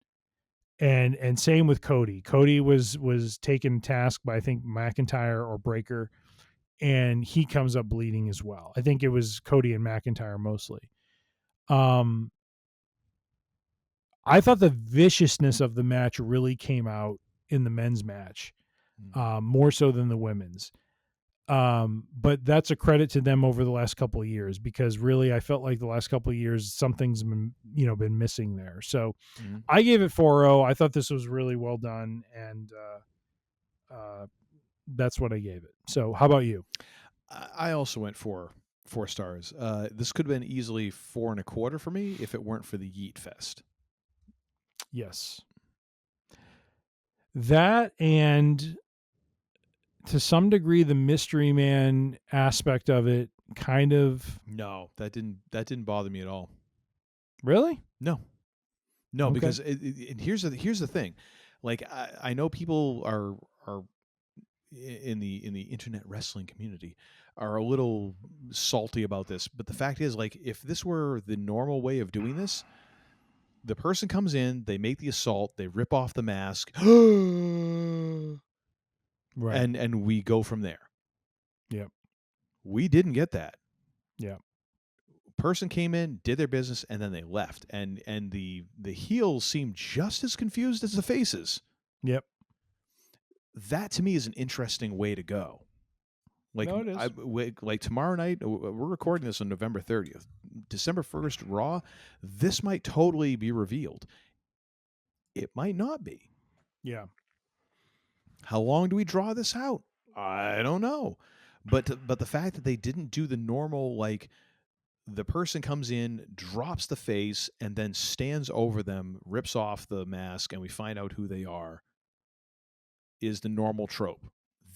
And same with Cody. Cody was taken task by, I think, McIntyre or Breaker, and he comes up bleeding as well. I think it was Cody and McIntyre mostly. I thought the viciousness of the match really came out in the men's match, more so than the women's. But that's a credit to them over the last couple of years, because really I felt like the last couple of years something's been missing there. So I gave it 4.0. I thought this was really well done, and that's what I gave it. So how about you? I also went 4 stars. This could have been easily 4.25 for me if it weren't for the Yeet Fest. Yes. That, and to some degree the Mystery Man aspect of it kind of. No, that didn't bother me at all. Really? No, Okay. because here's the thing. Like I know people are in the internet wrestling community are a little salty about this, but the fact is, like, if this were the normal way of doing this, the person comes in, they make the assault, they rip off the mask, right, and we go from there. Yep. We didn't get that. Yep. Person came in, did their business, and then they left. And the heels seemed just as confused as the faces. Yep. That to me is an interesting way to go. Like, no, it is. Like tomorrow night, we're recording this on November 30th. December 1st, Raw, this might totally be revealed. It might not be. Yeah. How long do we draw this out? I don't know. But the fact that they didn't do the normal, like, the person comes in, drops the face, and then stands over them, rips off the mask, and we find out who they are, is the normal trope.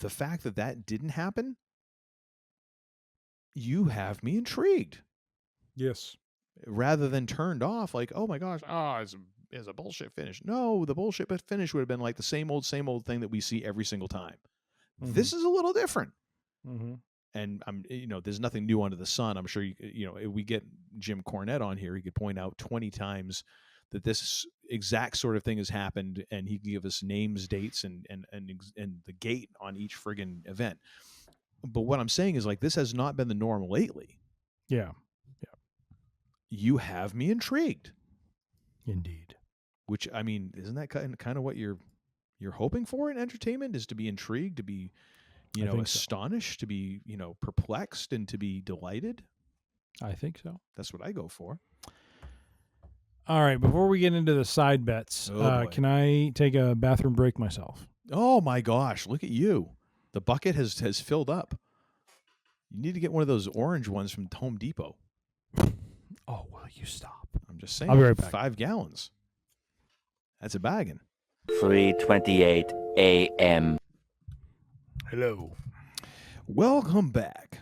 The fact that that didn't happen, you have me intrigued. Yes. Rather than turned off, like, oh my gosh, it's a bullshit finish. No, the bullshit finish would have been like the same old thing that we see every single time. Mm-hmm. This is a little different. Mm-hmm. And there's nothing new under the sun. I'm sure if we get Jim Cornette on here, he could point out 20 times that this exact sort of thing has happened, and he can give us names, dates, and the gate on each friggin' event. But what I'm saying is, like, this has not been the norm lately. Yeah. Yeah. You have me intrigued. Indeed. Which, I mean, isn't that kind of what you're hoping for in entertainment, is to be intrigued, to be astonished, so. To be, perplexed, and to be delighted? I think so. That's what I go for. All right, before we get into the side bets, can I take a bathroom break myself? Oh, my gosh, look at you. The bucket has filled up. You need to get one of those orange ones from Home Depot. Oh, will you stop? I'm just saying. I'll be right back. 5 gallons. That's a baggin'. 3:28 a.m. Hello. Welcome back.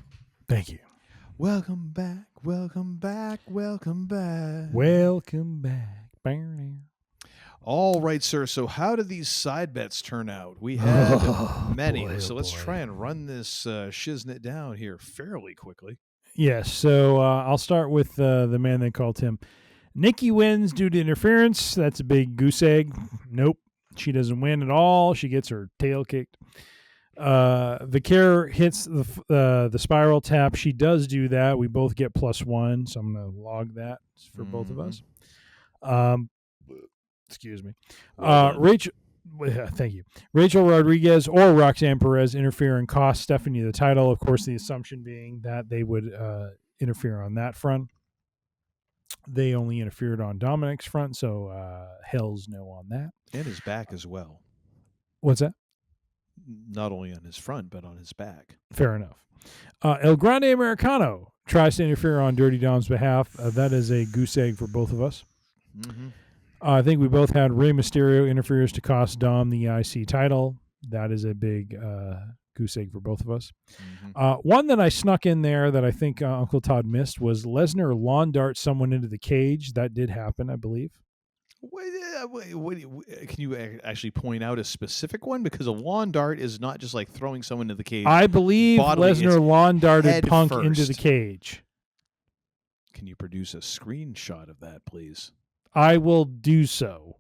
Thank you. Welcome back. Welcome back. Welcome back. Welcome back. All right, sir. So how did these side bets turn out? We had many. So let's try and run this shiznit down here fairly quickly. Yes. So I'll start with the man they call Tim. Nikki wins due to interference. That's a big goose egg. Nope. She doesn't win at all. She gets her tail kicked. Vicaire hits the spiral tap. She does do that. We both get +1, so I'm going to log that for both of us. Excuse me. Rachel, thank you. Rachel Rodriguez or Roxanne Perez interfere and cost Stephanie the title. Of course, the assumption being that they would interfere on that front. They only interfered on Dominic's front, so hell's no on that. And his back as well. What's that? Not only on his front, but on his back. Fair enough. El Grande Americano tries to interfere on Dirty Dom's behalf. That is a goose egg for both of us. Mm-hmm. I think we both had Rey Mysterio interferes to cost Dom the IC title. That is a big goose egg for both of us. Mm-hmm. One that I snuck in there that I think Uncle Todd missed was Lesnar lawn dart someone into the cage. That did happen, I believe. Wait, can you actually point out a specific one? Because a lawn dart is not just like throwing someone into the cage. I believe Lesnar lawn darted Punk into the cage. Can you produce a screenshot of that, please? I will do so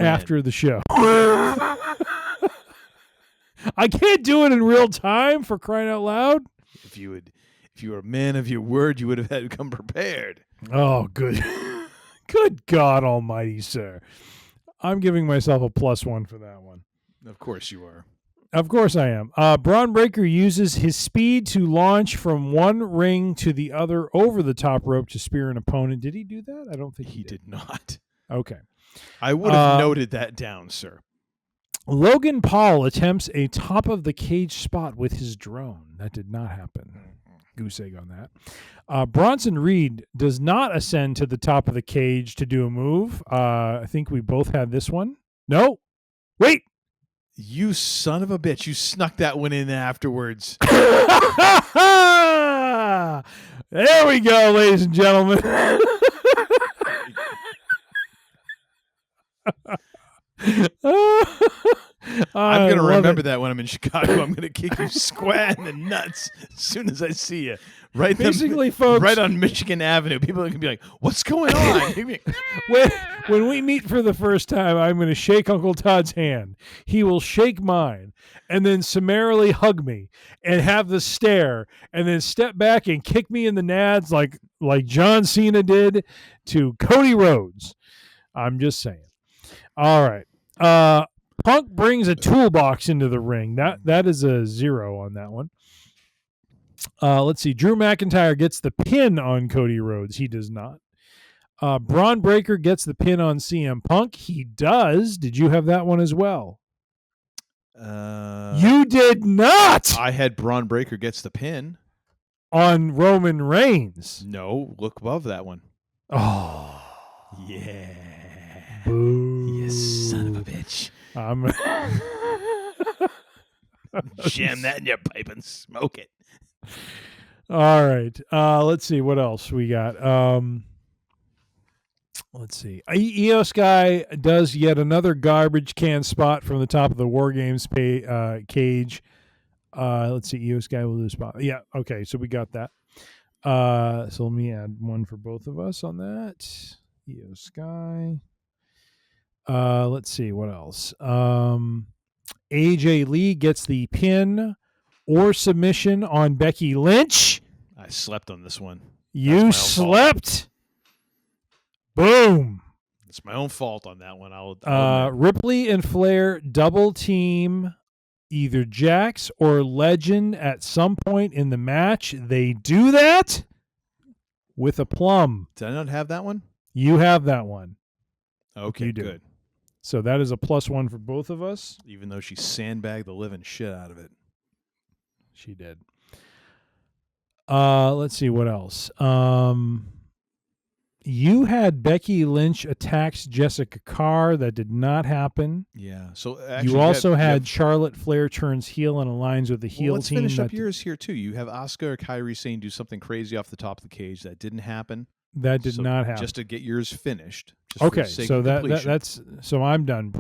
after the show. I can't do it in real time, for crying out loud. If you were a man of your word, you would have had to come prepared. Oh, good. Good God almighty, sir. I'm giving myself a +1 for that one. Of course you are. Of course I am. Braun Breaker uses his speed to launch from one ring to the other over the top rope to spear an opponent. Did he do that? I don't think He did not. Okay. I would have noted that down, sir. Logan Paul attempts a top of the cage spot with his drone. That did not happen. Goose egg on that. Bronson Reed does not ascend to the top of the cage to do a move. I think we both had this one. No. Wait. You son of a bitch. You snuck that one in afterwards. There we go, ladies and gentlemen. I'm going to remember that when I'm in Chicago. I'm going to kick you square in the nuts as soon as I see you. Right, basically, folks, right on Michigan Avenue. People are going to be like, what's going on? when we meet for the first time, I'm going to shake Uncle Todd's hand. He will shake mine and then summarily hug me and have the stare and then step back and kick me in the nads like John Cena did to Cody Rhodes. I'm just saying. All right. Punk brings a toolbox into the ring. That is a 0 on that one. Let's see. Drew McIntyre gets the pin on Cody Rhodes. He does not. Braun Breaker gets the pin on CM Punk. He does. Did you have that one as well? You did not. I had Braun Breaker gets the pin. On Roman Reigns. No, look above that one. Oh. Yeah. Boo. You son of a bitch. I'm jam that in your pipe and smoke it. All right. Let's see what else we got. Let's see. EOS guy does yet another garbage can spot from the top of the War Games cage. Let's see. EOS guy will do a spot. Yeah. Okay. So we got that. So let me add one for both of us on that. EOS guy. Let's see what else. AJ Lee gets the pin or submission on Becky Lynch. I slept on this one. You slept. Boom. It's my own fault on that one. I'll Ripley and Flair double team either Jax or Legend at some point in the match. They do that with a plum. Did I not have that one? You have that one. Okay, you do. Good. So that is a +1 for both of us. Even though she sandbagged the living shit out of it. She did. Let's see what else. You had Becky Lynch attacks Jessica Carr. That did not happen. Yeah. So actually, you also had Charlotte Flair turns heel and aligns with the heel let's team. Let's finish up yours here too. You have Asuka or Kairi Sane do something crazy off the top of the cage. That didn't happen. That did not happen. Just to get yours finished. Okay, so that's so I'm done.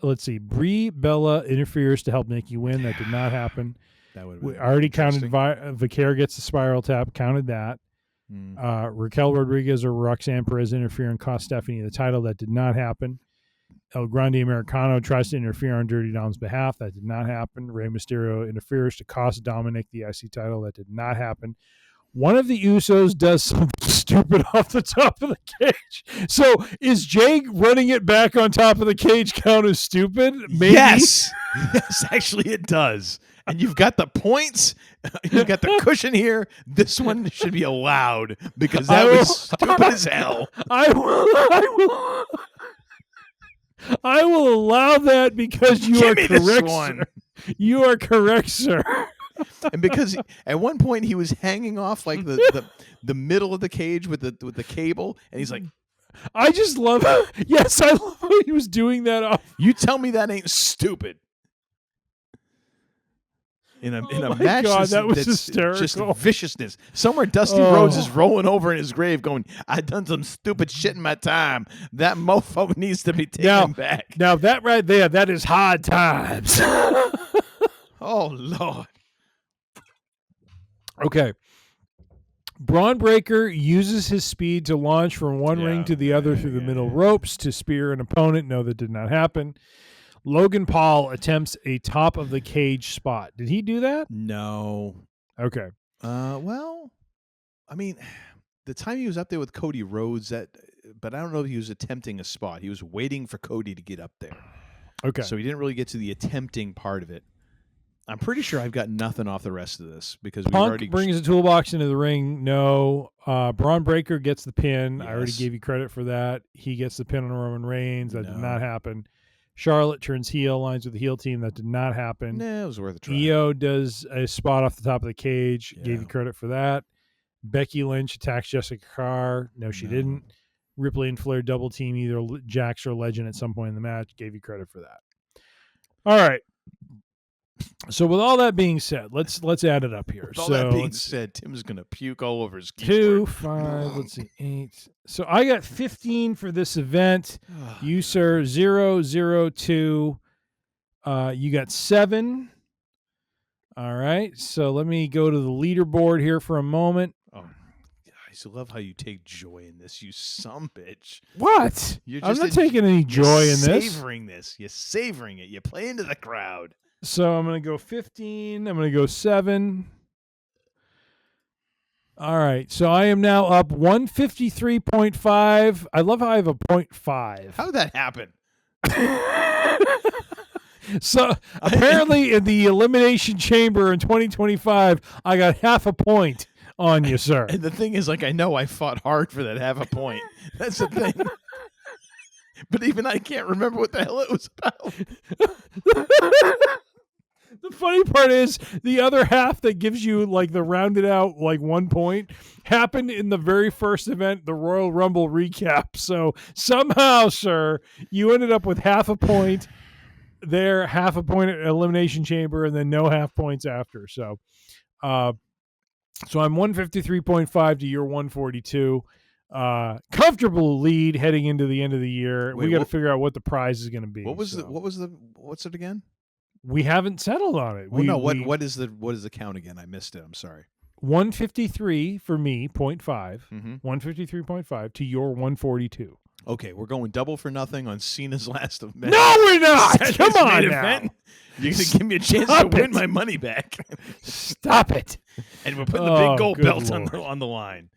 Let's see. Brie Bella interferes to help Nikki win. That did not happen. That would we already counted. Vicaire gets the spiral tap. Counted that. Raquel Rodriguez or Roxanne Perez interfere and cost Stephanie the title. That did not happen. El Grande Americano tries to interfere on Dirty Dom's behalf. That did not happen. Rey Mysterio interferes to cost Dominic the IC title. That did not happen. One of the Usos does something stupid off the top of the cage. So is Jay running it back on top of the cage count as stupid? Maybe? Yes. Yes, actually it does. And you've got the points. You've got the cushion here. This one should be allowed because that was stupid as hell. I will allow that because you are correct, sir. You are correct, sir. And because at one point he was hanging off like the middle of the cage with the cable, and he's like, I just love yes, I love how he was doing that off. You tell me that ain't stupid. In a match, God, that was that's hysterical. Just viciousness. Somewhere Dusty Rhodes is rolling over in his grave going, I done some stupid shit in my time. That mofo needs to be taken back. Now that right there, that is hard times. Oh, Lord. Okay. Braun Breaker uses his speed to launch from one ring to the other through the middle ropes to spear an opponent. No, that did not happen. Logan Paul attempts a top of the cage spot. Did he do that? No. Okay. Well, I mean, the time he was up there with Cody Rhodes, but I don't know if he was attempting a spot. He was waiting for Cody to get up there. Okay. So he didn't really get to the attempting part of it. I'm pretty sure I've got nothing off the rest of this because we've Punk already brings the toolbox into the ring. No. Braun Breaker gets the pin. I already Yes. gave you credit for that. He gets the pin on Roman Reigns. That did No. not happen. Charlotte turns heel, lines with the heel team. That did not happen. Nah, it was worth a try. Io does a spot off the top of the cage. Yeah. Gave you credit for that. Becky Lynch attacks Jessica Carr. No, she didn't. Ripley and Flair double team either Jax or Legend at some point in the match. Gave you credit for that. All right. So with all that being said, let's add it up here. With all so that being said, Tim's gonna puke all over his 2, keyboard. 5, let's see, 8. So I got 15 for this event. You, sir, 0, 0, 2. You got 7. All right. So let me go to the leaderboard here for a moment. Oh, I just love how you take joy in this, you bitch. What? You're I'm just not taking any joy in this. Savoring this. You're savoring it. You play into the crowd. So I'm going to go 15. I'm going to go 7. All right. So I am now up 153.5. I love how I have a 0.5. How did that happen? So apparently in the Elimination Chamber in 2025, I got half a point on you, sir. And the thing is, like, I know I fought hard for that half a point. That's the thing. But even I can't remember what the hell it was about. The funny part is the other half that gives you like the rounded out like 1 point happened in the very first event, the Royal Rumble recap. So somehow, sir, you ended up with half a point there, half a point at Elimination Chamber, and then no half points after. So I'm 153.5 to your 142. Comfortable lead heading into the end of the year. Wait, we got to figure out what the prize is going to be. What's it again? We haven't settled on it. What is the count again? I missed it. I'm sorry. 153 for me, 0.5. Mm-hmm. 153.5 to your 142. Okay, we're going double for nothing on Cena's last event. No, we're not. Come on Main now. event. You're going to give me a chance Stop to win it. my money back. Stop it. And we're putting the big gold good belt Lord. on the line.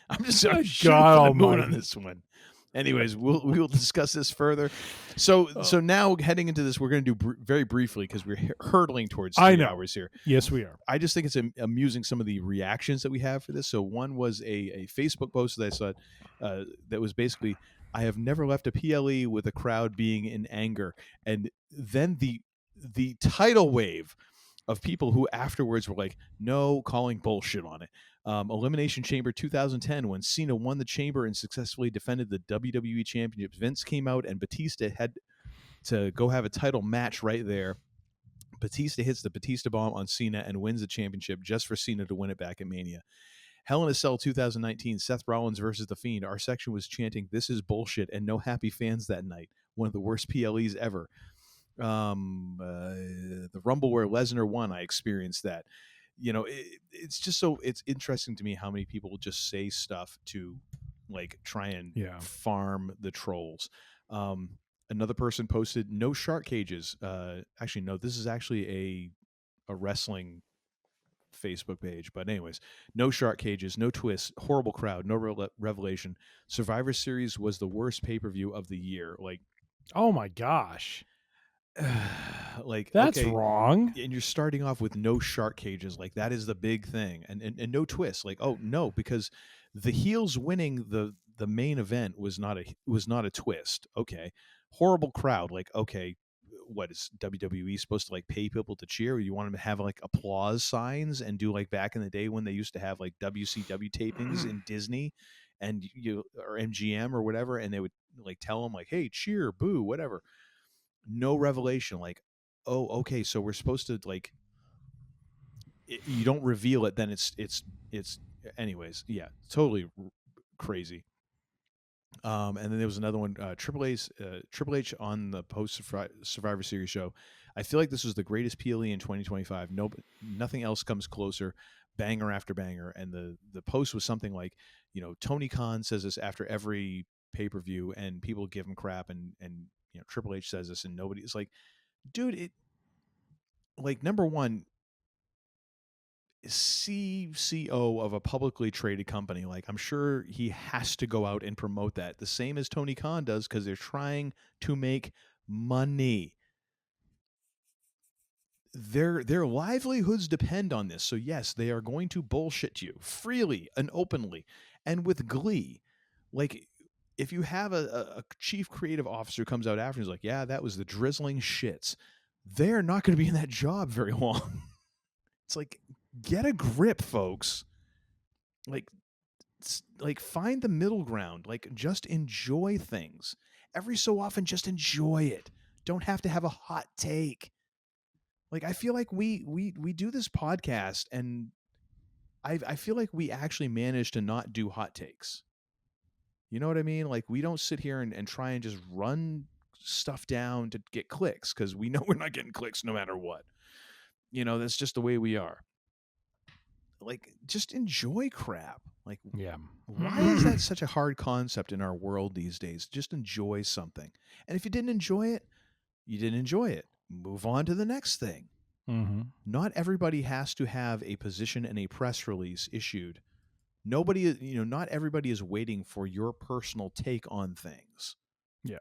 I'm God shooting for the moon almighty. on this one. Anyways, we will discuss this further. So now heading into this, we're going to do very briefly because we're hurtling towards 3 hours here. Yes, we are. I just think it's amusing some of the reactions that we have for this. So one was a Facebook post that I saw that was basically, I have never left a PLE with a crowd being in anger. And then the tidal wave of people who afterwards were like, no, calling bullshit on it. Elimination Chamber 2010, when Cena won the chamber and successfully defended the WWE Championship, Vince came out and Batista had to go have a title match right there. Batista hits the Batista bomb on Cena and wins the championship just for Cena to win it back at Mania. Hell in a Cell 2019, Seth Rollins versus The Fiend. Our section was chanting, "This is bullshit," and no happy fans that night. One of the worst PLEs ever. The Rumble where Lesnar won, I experienced that. You know, it's just it's interesting to me how many people just say stuff to like try and farm the trolls. Another person posted no shark cages. Actually, no, this is actually a wrestling Facebook page. But anyways, no shark cages, no twists, horrible crowd, no revelation. Survivor Series was the worst pay-per-view of the year. Like, oh my gosh. Like, that's okay, wrong. And you're starting off with no shark cages. Like, that is the big thing. And no twists. Like, oh no, because the heels winning the main event was not a twist. Okay. Horrible crowd. Like, okay, what is WWE supposed to like pay people to cheer? Or you want them to have like applause signs and do like back in the day when they used to have like WCW tapings in Disney and or MGM or whatever, and they would like tell them like, hey, cheer, boo, whatever. No revelation. Like, oh, okay, so we're supposed to like, you don't reveal it, then it's anyways, yeah, totally crazy. And then there was another one, Triple H on the post Survivor Series show. I feel like this was the greatest PLE in 2025. Nothing else comes closer. Banger after banger. And the post was something like, you know, Tony Khan says this after every pay-per-view, and people give him crap, and you know, Triple H says this, and nobody is like, dude, it like, number one, CCO of a publicly traded company, like, I'm sure he has to go out and promote that the same as Tony Khan does, because they're trying to make money. their livelihoods depend on this. So yes, they are going to bullshit you freely and openly and with glee. Like, if you have a chief creative officer who comes out after and is like, yeah, that was the drizzling shits, they're not going to be in that job very long. It's like, get a grip, folks. Like find the middle ground. Like, just enjoy things. Every so often, just enjoy it. Don't have to have a hot take. Like, I feel like we do this podcast, and I feel like we actually manage to not do hot takes. You know what I mean? Like, we don't sit here and try and just run stuff down to get clicks, because we know we're not getting clicks no matter what. You know, that's just the way we are. Like, just enjoy crap. Like, Yeah. Why is that such a hard concept in our world these days? Just enjoy something. And if you didn't enjoy it, you didn't enjoy it. Move on to the next thing. Mm-hmm. Not everybody has to have a position and a press release issued. Not everybody is waiting for your personal take on things. Yeah.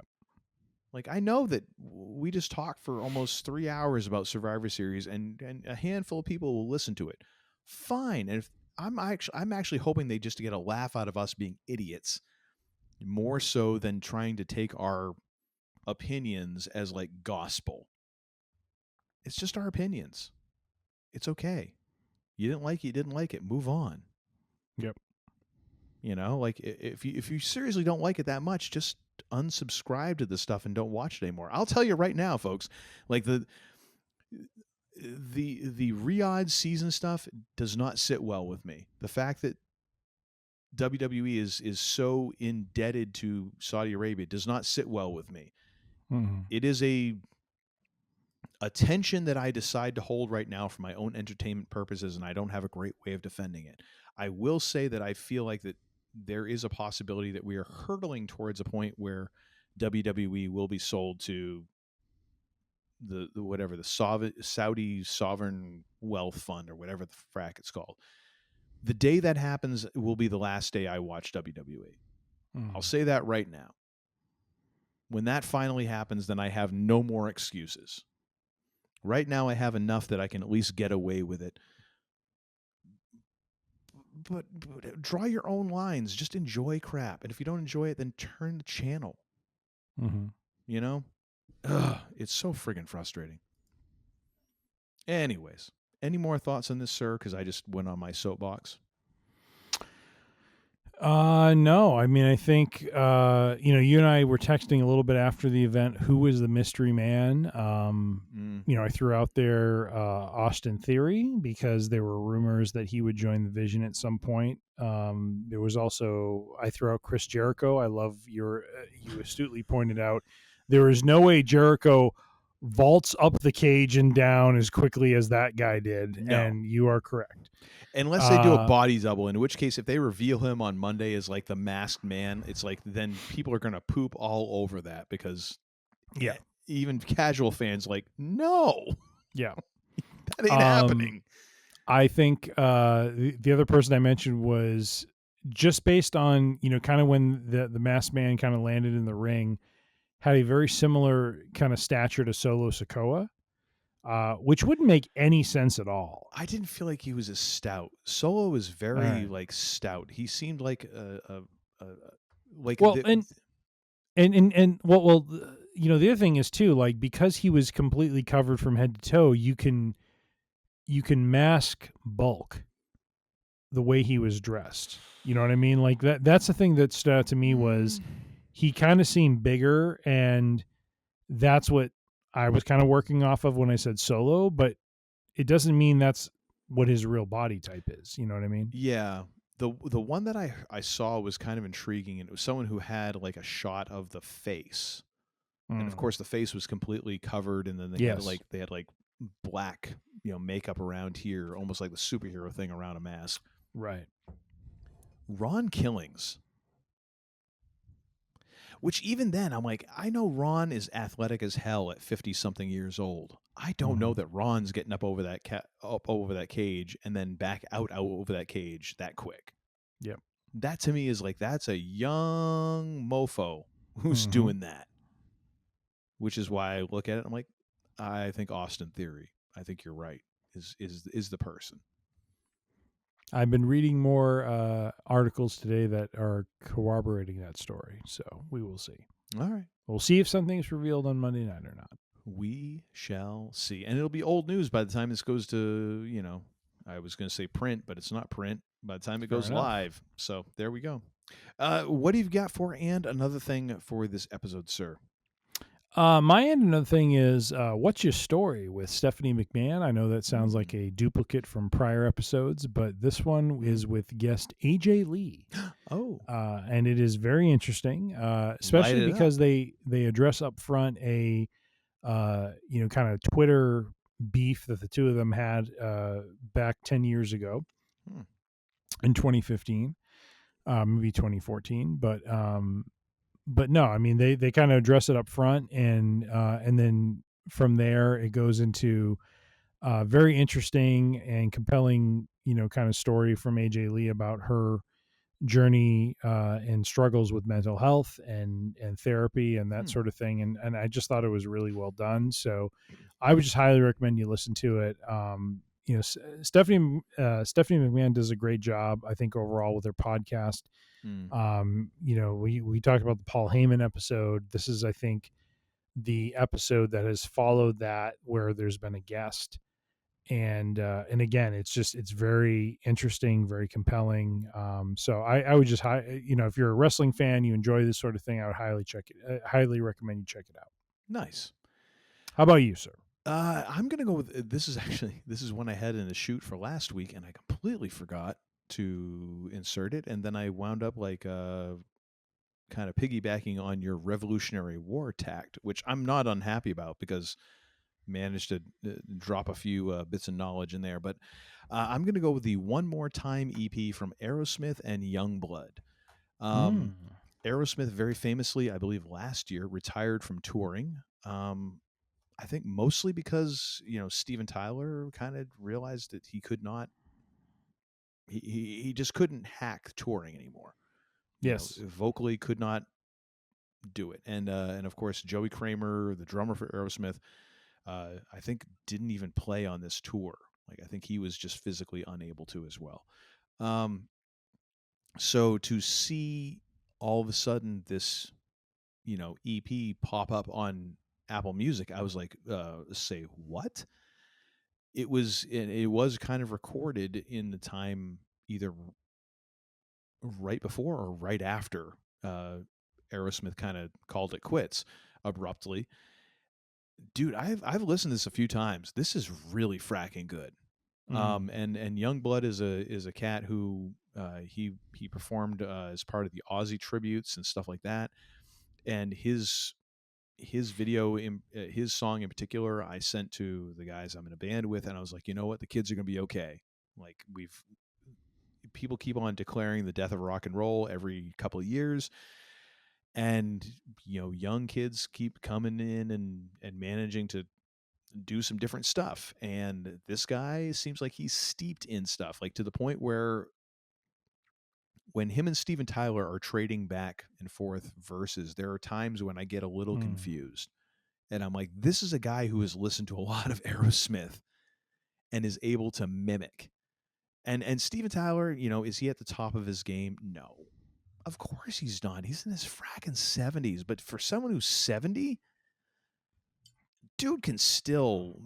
Like, I know that we just talked for almost 3 hours about Survivor Series, and a handful of people will listen to it. Fine. And if I'm actually hoping they just get a laugh out of us being idiots, more so than trying to take our opinions as like gospel. It's just our opinions. It's okay. You didn't like it, you didn't like it. Move on. Yep. You know, like, if you seriously don't like it that much, just unsubscribe to the stuff and don't watch it anymore. I'll tell you right now, folks, like the Riyadh season stuff does not sit well with me. The fact that WWE is so indebted to Saudi Arabia does not sit well with me. Mm-hmm. It is a tension that I decide to hold right now for my own entertainment purposes, and I don't have a great way of defending it. I will say that I feel like that there is a possibility that we are hurtling towards a point where WWE will be sold to the Saudi Sovereign Wealth Fund, or whatever the frack it's called. The day that happens will be the last day I watch WWE. I'll say that right now. When that finally happens, then I have no more excuses. Right now, I have enough that I can at least get away with it. But draw your own lines. Just enjoy crap. And if you don't enjoy it, then turn the channel. Mm-hmm. You know? It's so friggin' frustrating. Anyways, any more thoughts on this, sir? Because I just went on my soapbox. No. I mean, I think, you and I were texting a little bit after the event. Who was the mystery man? I threw out there Austin Theory, because there were rumors that he would join the Vision at some point. There was also, I threw out Chris Jericho. I love you astutely pointed out there is no way Jericho vaults up the cage and down as quickly as that guy did. No. And you are correct. Unless they do a body double, in which case, if they reveal him on Monday as like the masked man, it's like, then people are going to poop all over that, because even casual fans like, no. Yeah. That ain't happening. I think the other person I mentioned was just based on, kind of when the masked man kind of landed in the ring, had a very similar kind of stature to Solo Sikoa. Which wouldn't make any sense at all. I didn't feel like he was as stout. Solo was very stout. He seemed like the other thing is too, like, because he was completely covered from head to toe, you can mask bulk the way he was dressed. You know what I mean? Like that's the thing that stood out to me, was he kind of seemed bigger, and that's what I was kind of working off of when I said Solo, but it doesn't mean that's what his real body type is. You know what I mean? Yeah. The one that I saw was kind of intriguing, and it was someone who had like a shot of the face. And of course the face was completely covered, and then they had black, makeup around here, almost like the superhero thing around a mask. Right. Ron Killings. Which even then, I'm like, I know Ron is athletic as hell at 50-something years old. I don't know that Ron's getting up over that cage and then back out over that cage that quick. Yep. That to me is like, that's a young mofo who's doing that. Which is why I look at it, I'm like, I think Austin Theory. I think you're right. Is the person. I've been reading more articles today that are corroborating that story, so we will see. All right. We'll see if something's revealed on Monday night or not. We shall see. And it'll be old news by the time this goes to, I was going to say print, but it's not print by the time it goes live. So there we go. What do you got for and another thing for this episode, sir? My and another thing is, what's your story with Stephanie McMahon? I know that sounds like a duplicate from prior episodes, but this one is with guest AJ Lee. Oh, and it is very interesting, especially because they address up front a kind of Twitter beef that the two of them had back 10 years ago in 2015, maybe 2014, but no, I mean they kind of address it up front, and then from there it goes into very interesting and compelling, kind of story from AJ Lee about her journey and struggles with mental health and therapy and that sort of thing, and I just thought it was really well done. So I would just highly recommend you listen to it. Stephanie McMahon does a great job, I think, overall with her podcast. We talked about the Paul Heyman episode. This is, I think, the episode that has followed that, where there's been a guest, and again, it's very interesting, very compelling. So I would just if you're a wrestling fan, you enjoy this sort of thing, I would highly recommend you check it out. Nice. How about you, sir? I'm gonna go with this is one I had in the shoot for last week, and I completely forgot to insert it, and then I wound up kind of piggybacking on your Revolutionary War tact, which I'm not unhappy about because managed to drop a few bits of knowledge in there. But I'm going to go with the One More Time EP from Aerosmith and Youngblood. Aerosmith very famously, I believe last year, retired from touring. I think mostly because, Steven Tyler kind of realized that he could not, he just couldn't hack touring anymore. Yes. Vocally could not do it. And of course, Joey Kramer, the drummer for Aerosmith, I think didn't even play on this tour. Like, I think he was just physically unable to as well. So to see all of a sudden this, EP pop up on Apple Music, I was like, say what? It was kind of recorded in the time either right before or right after Aerosmith kind of called it quits abruptly. Dude, I've listened to this a few times. This is really fracking good. And Youngblood is a cat who he performed as part of the Aussie tributes and stuff like that. And his video, his song in particular, I sent to the guys I'm in a band with, and I was like, you know what, the kids are gonna be okay. Like, people keep on declaring the death of rock and roll every couple of years. And, young kids keep coming in and managing to do some different stuff. And this guy seems like he's steeped in stuff, like to the point where when him and Steven Tyler are trading back and forth verses, there are times when I get a little confused. And I'm like, this is a guy who has listened to a lot of Aerosmith and is able to mimic. And Steven Tyler, is he at the top of his game? No. Of course he's not. He's in his fracking 70s. But for someone who's 70, dude can still,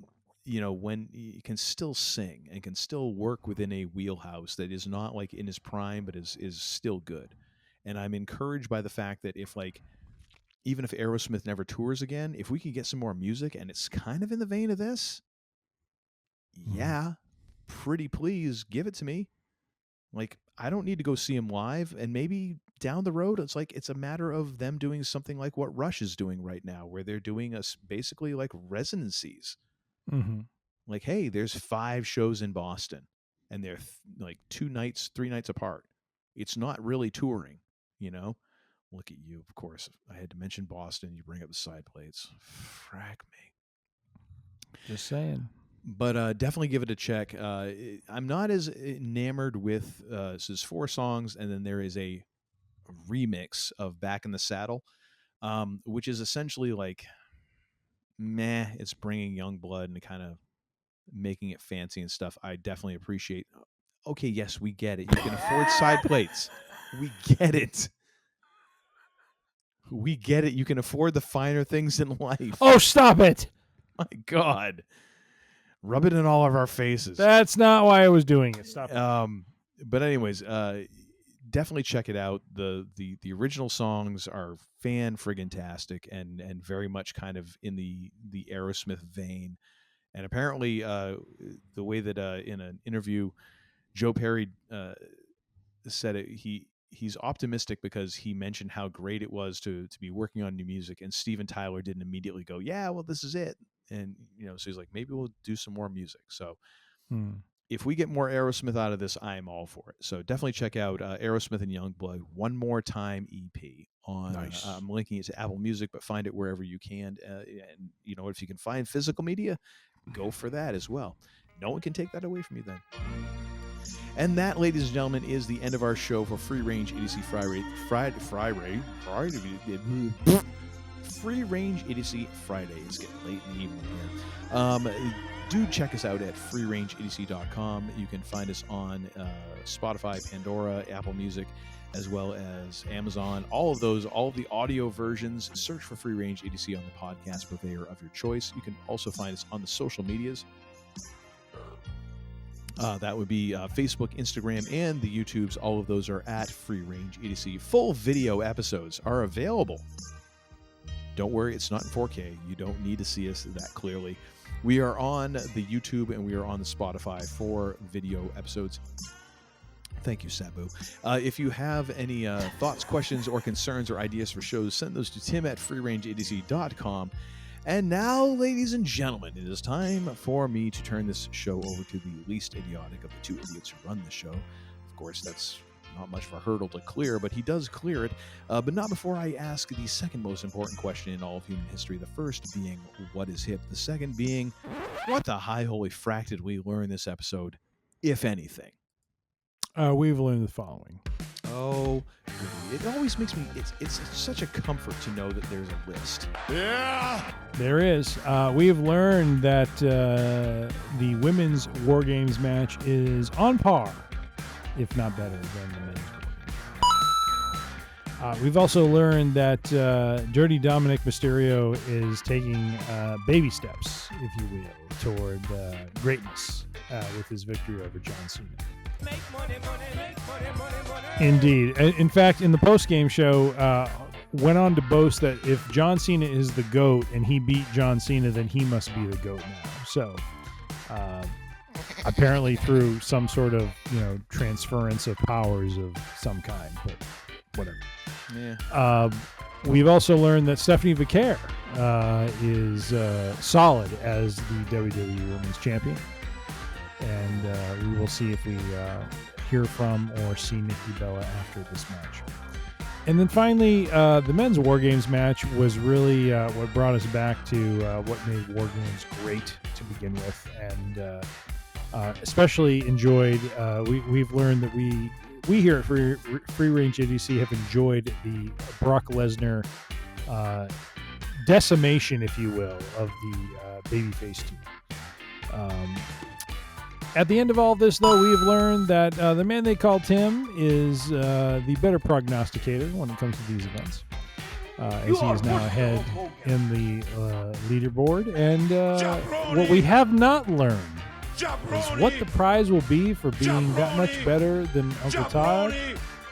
when can still sing and can still work within a wheelhouse that is not like in his prime, but is still good. And I'm encouraged by the fact that even if Aerosmith never tours again, if we can get some more music and it's kind of in the vein of this, yeah, pretty please give it to me. Like, I don't need to go see him live, and maybe down the road, it's a matter of them doing something like what Rush is doing right now, where they're doing basically like residencies. Like, hey, there's 5 shows in Boston, and they're like 3 nights apart. It's not really touring, Look at you, of course. I had to mention Boston. You bring up the side plates. Frack me. Just saying. But definitely give it a check. I'm not as enamored with this is 4 songs, and then there is a remix of Back in the Saddle, which is essentially like, meh, it's bringing Youngblood and kind of making it fancy and stuff, I definitely appreciate. Okay, yes, we get it. You can afford side plates. We get it. We get it. You can afford the finer things in life. Oh, stop it. My God. Rub it in all of our faces. That's not why I was doing it. Stop it. But anyways, definitely check it out. The original songs are fan-friggin-tastic and very much kind of in the Aerosmith vein. And apparently, the way that in an interview, Joe Perry said it, he's optimistic because he mentioned how great it was to be working on new music, and Steven Tyler didn't immediately go, yeah, well, this is it. And, so he's like, maybe we'll do some more music. So if we get more Aerosmith out of this, I'm all for it. So definitely check out Aerosmith and Youngblood One More Time EP on, Nice. I'm linking it to Apple Music, but find it wherever you can. And if you can find physical media, go for that as well. No one can take that away from you then. And that, ladies and gentlemen, is the end of our show for Free Range Idiocy Friday. Free Range Idiocy Friday. It's getting late in the evening here. Do check us out at freerangeidiocy.com. You can find us on Spotify, Pandora, Apple Music, as well as Amazon. All of the audio versions. Search for Free Range Idiocy on the podcast purveyor of your choice. You can also find us on the social medias. That would be Facebook, Instagram, and the YouTubes. All of those are at Free Range Idiocy. Full video episodes are available. Don't worry, it's not in 4K. You don't need to see us that clearly. We are on the YouTube and we are on the Spotify for video episodes. Thank you, Sabu. If you have any thoughts, questions, or concerns or ideas for shows, send those to tim at freerangeidiocy.com. And now, ladies and gentlemen, it is time for me to turn this show over to the least idiotic of the two idiots who run the show. Of course, that's not much of a hurdle to clear, but he does clear it. But not before I ask the second most important question in all of human history. The first being, what is hip? The second being, what the high holy frack did we learn this episode, if anything? We've learned the following. Oh, it always makes me, it's such a comfort to know that there's a list. Yeah! There is. We've learned that the women's War Games match is on par, if not better, than the men's War Games. We've also learned that Dirty Dominic Mysterio is taking baby steps, if you will, toward greatness with his victory over John Cena. Make money, money. Indeed. In fact, in the post-game show, went on to boast that if John Cena is the GOAT and he beat John Cena, then he must be the GOAT now. So, apparently through some sort of, transference of powers of some kind, but whatever. Yeah. We've also learned that Stephanie Vaquer is solid as the WWE Women's Champion. And we will see if we hear from or see Nikki Bella after this match. And then finally, the men's War Games match was really what brought us back to what made War Games great to begin with. And especially enjoyed, we've learned that we here at Free Range Idiocy have enjoyed the Brock Lesnar decimation, if you will, of the babyface team. At the end of all this, though, we have learned that the man they call Tim is the better prognosticator when it comes to these events, as he is now ahead in the leaderboard. And what we have not learned is what the prize will be for being that much better than Uncle Todd.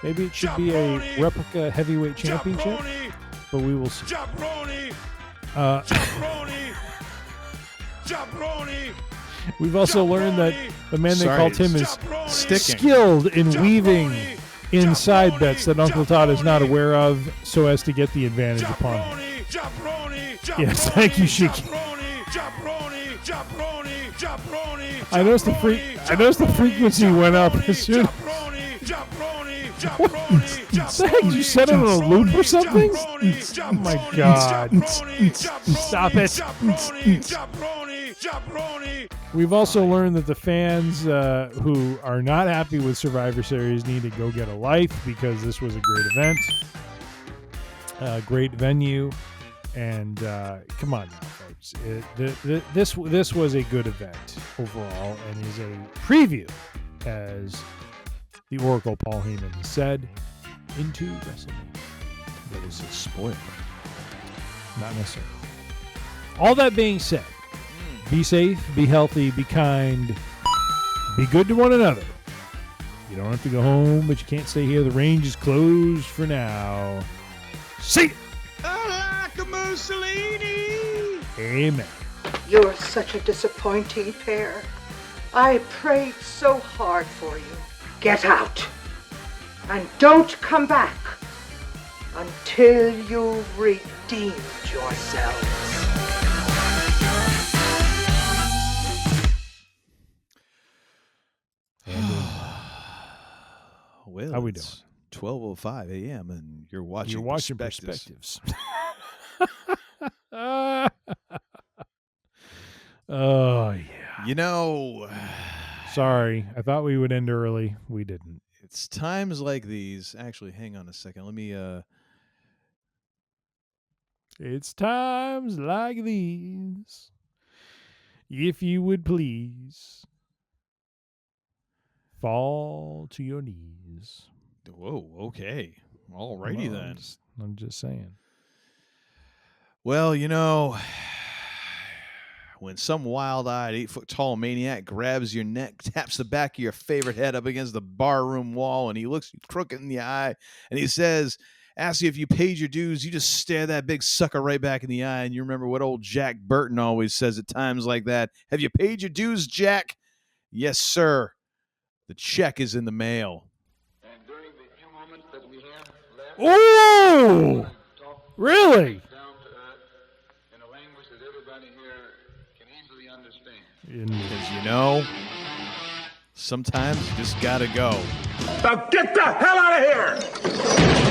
Maybe it should be a replica heavyweight championship, but we will see. We've also learned that the man they call Tim is skilled in weaving inside bets that Uncle Todd is not aware of so as to get the advantage upon him. Yes, thank you, Shiki. I noticed the frequency went up as soon as... What the heck? You set it on a loop or something? Oh my God. Stop it. We've also learned that the fans who are not happy with Survivor Series need to go get a life because this was a great event, a great venue, And come on now, folks. This was a good event overall and is a preview, as the Oracle Paul Heyman has said, into WrestleMania. That is a spoiler. Not necessarily. All that being said, be safe, be healthy, be kind, be good to one another. You don't have to go home, but you can't stay here. The range is closed for now. See ya! I like a Mussolini! Amen. You're such a disappointing pair. I prayed so hard for you. Get out. And don't come back until you've redeemed yourselves. Well, how we doing? 12:05 a.m. and you're watching Perspectives. Oh, yeah. You know, sorry. I thought we would end early. We didn't. It's times like these. Actually, hang on a second. Let me It's times like these. If you would please fall to your knees. Whoa, okay. Alrighty then. I'm just saying. Well, you know, when some wild-eyed 8-foot-tall maniac grabs your neck, taps the back of your favorite head up against the barroom wall, and he looks you crooked in the eye, and he says, asks you if you paid your dues, you just stare that big sucker right back in the eye, and you remember what old Jack Burton always says at times like that. Have you paid your dues, Jack? Yes, sir. The check is in the mail. And during the few moments that we have left, Ooh! Really? down to earth in a language that everybody here can easily understand. Because, you know, sometimes you just gotta go. Now get the hell out of here!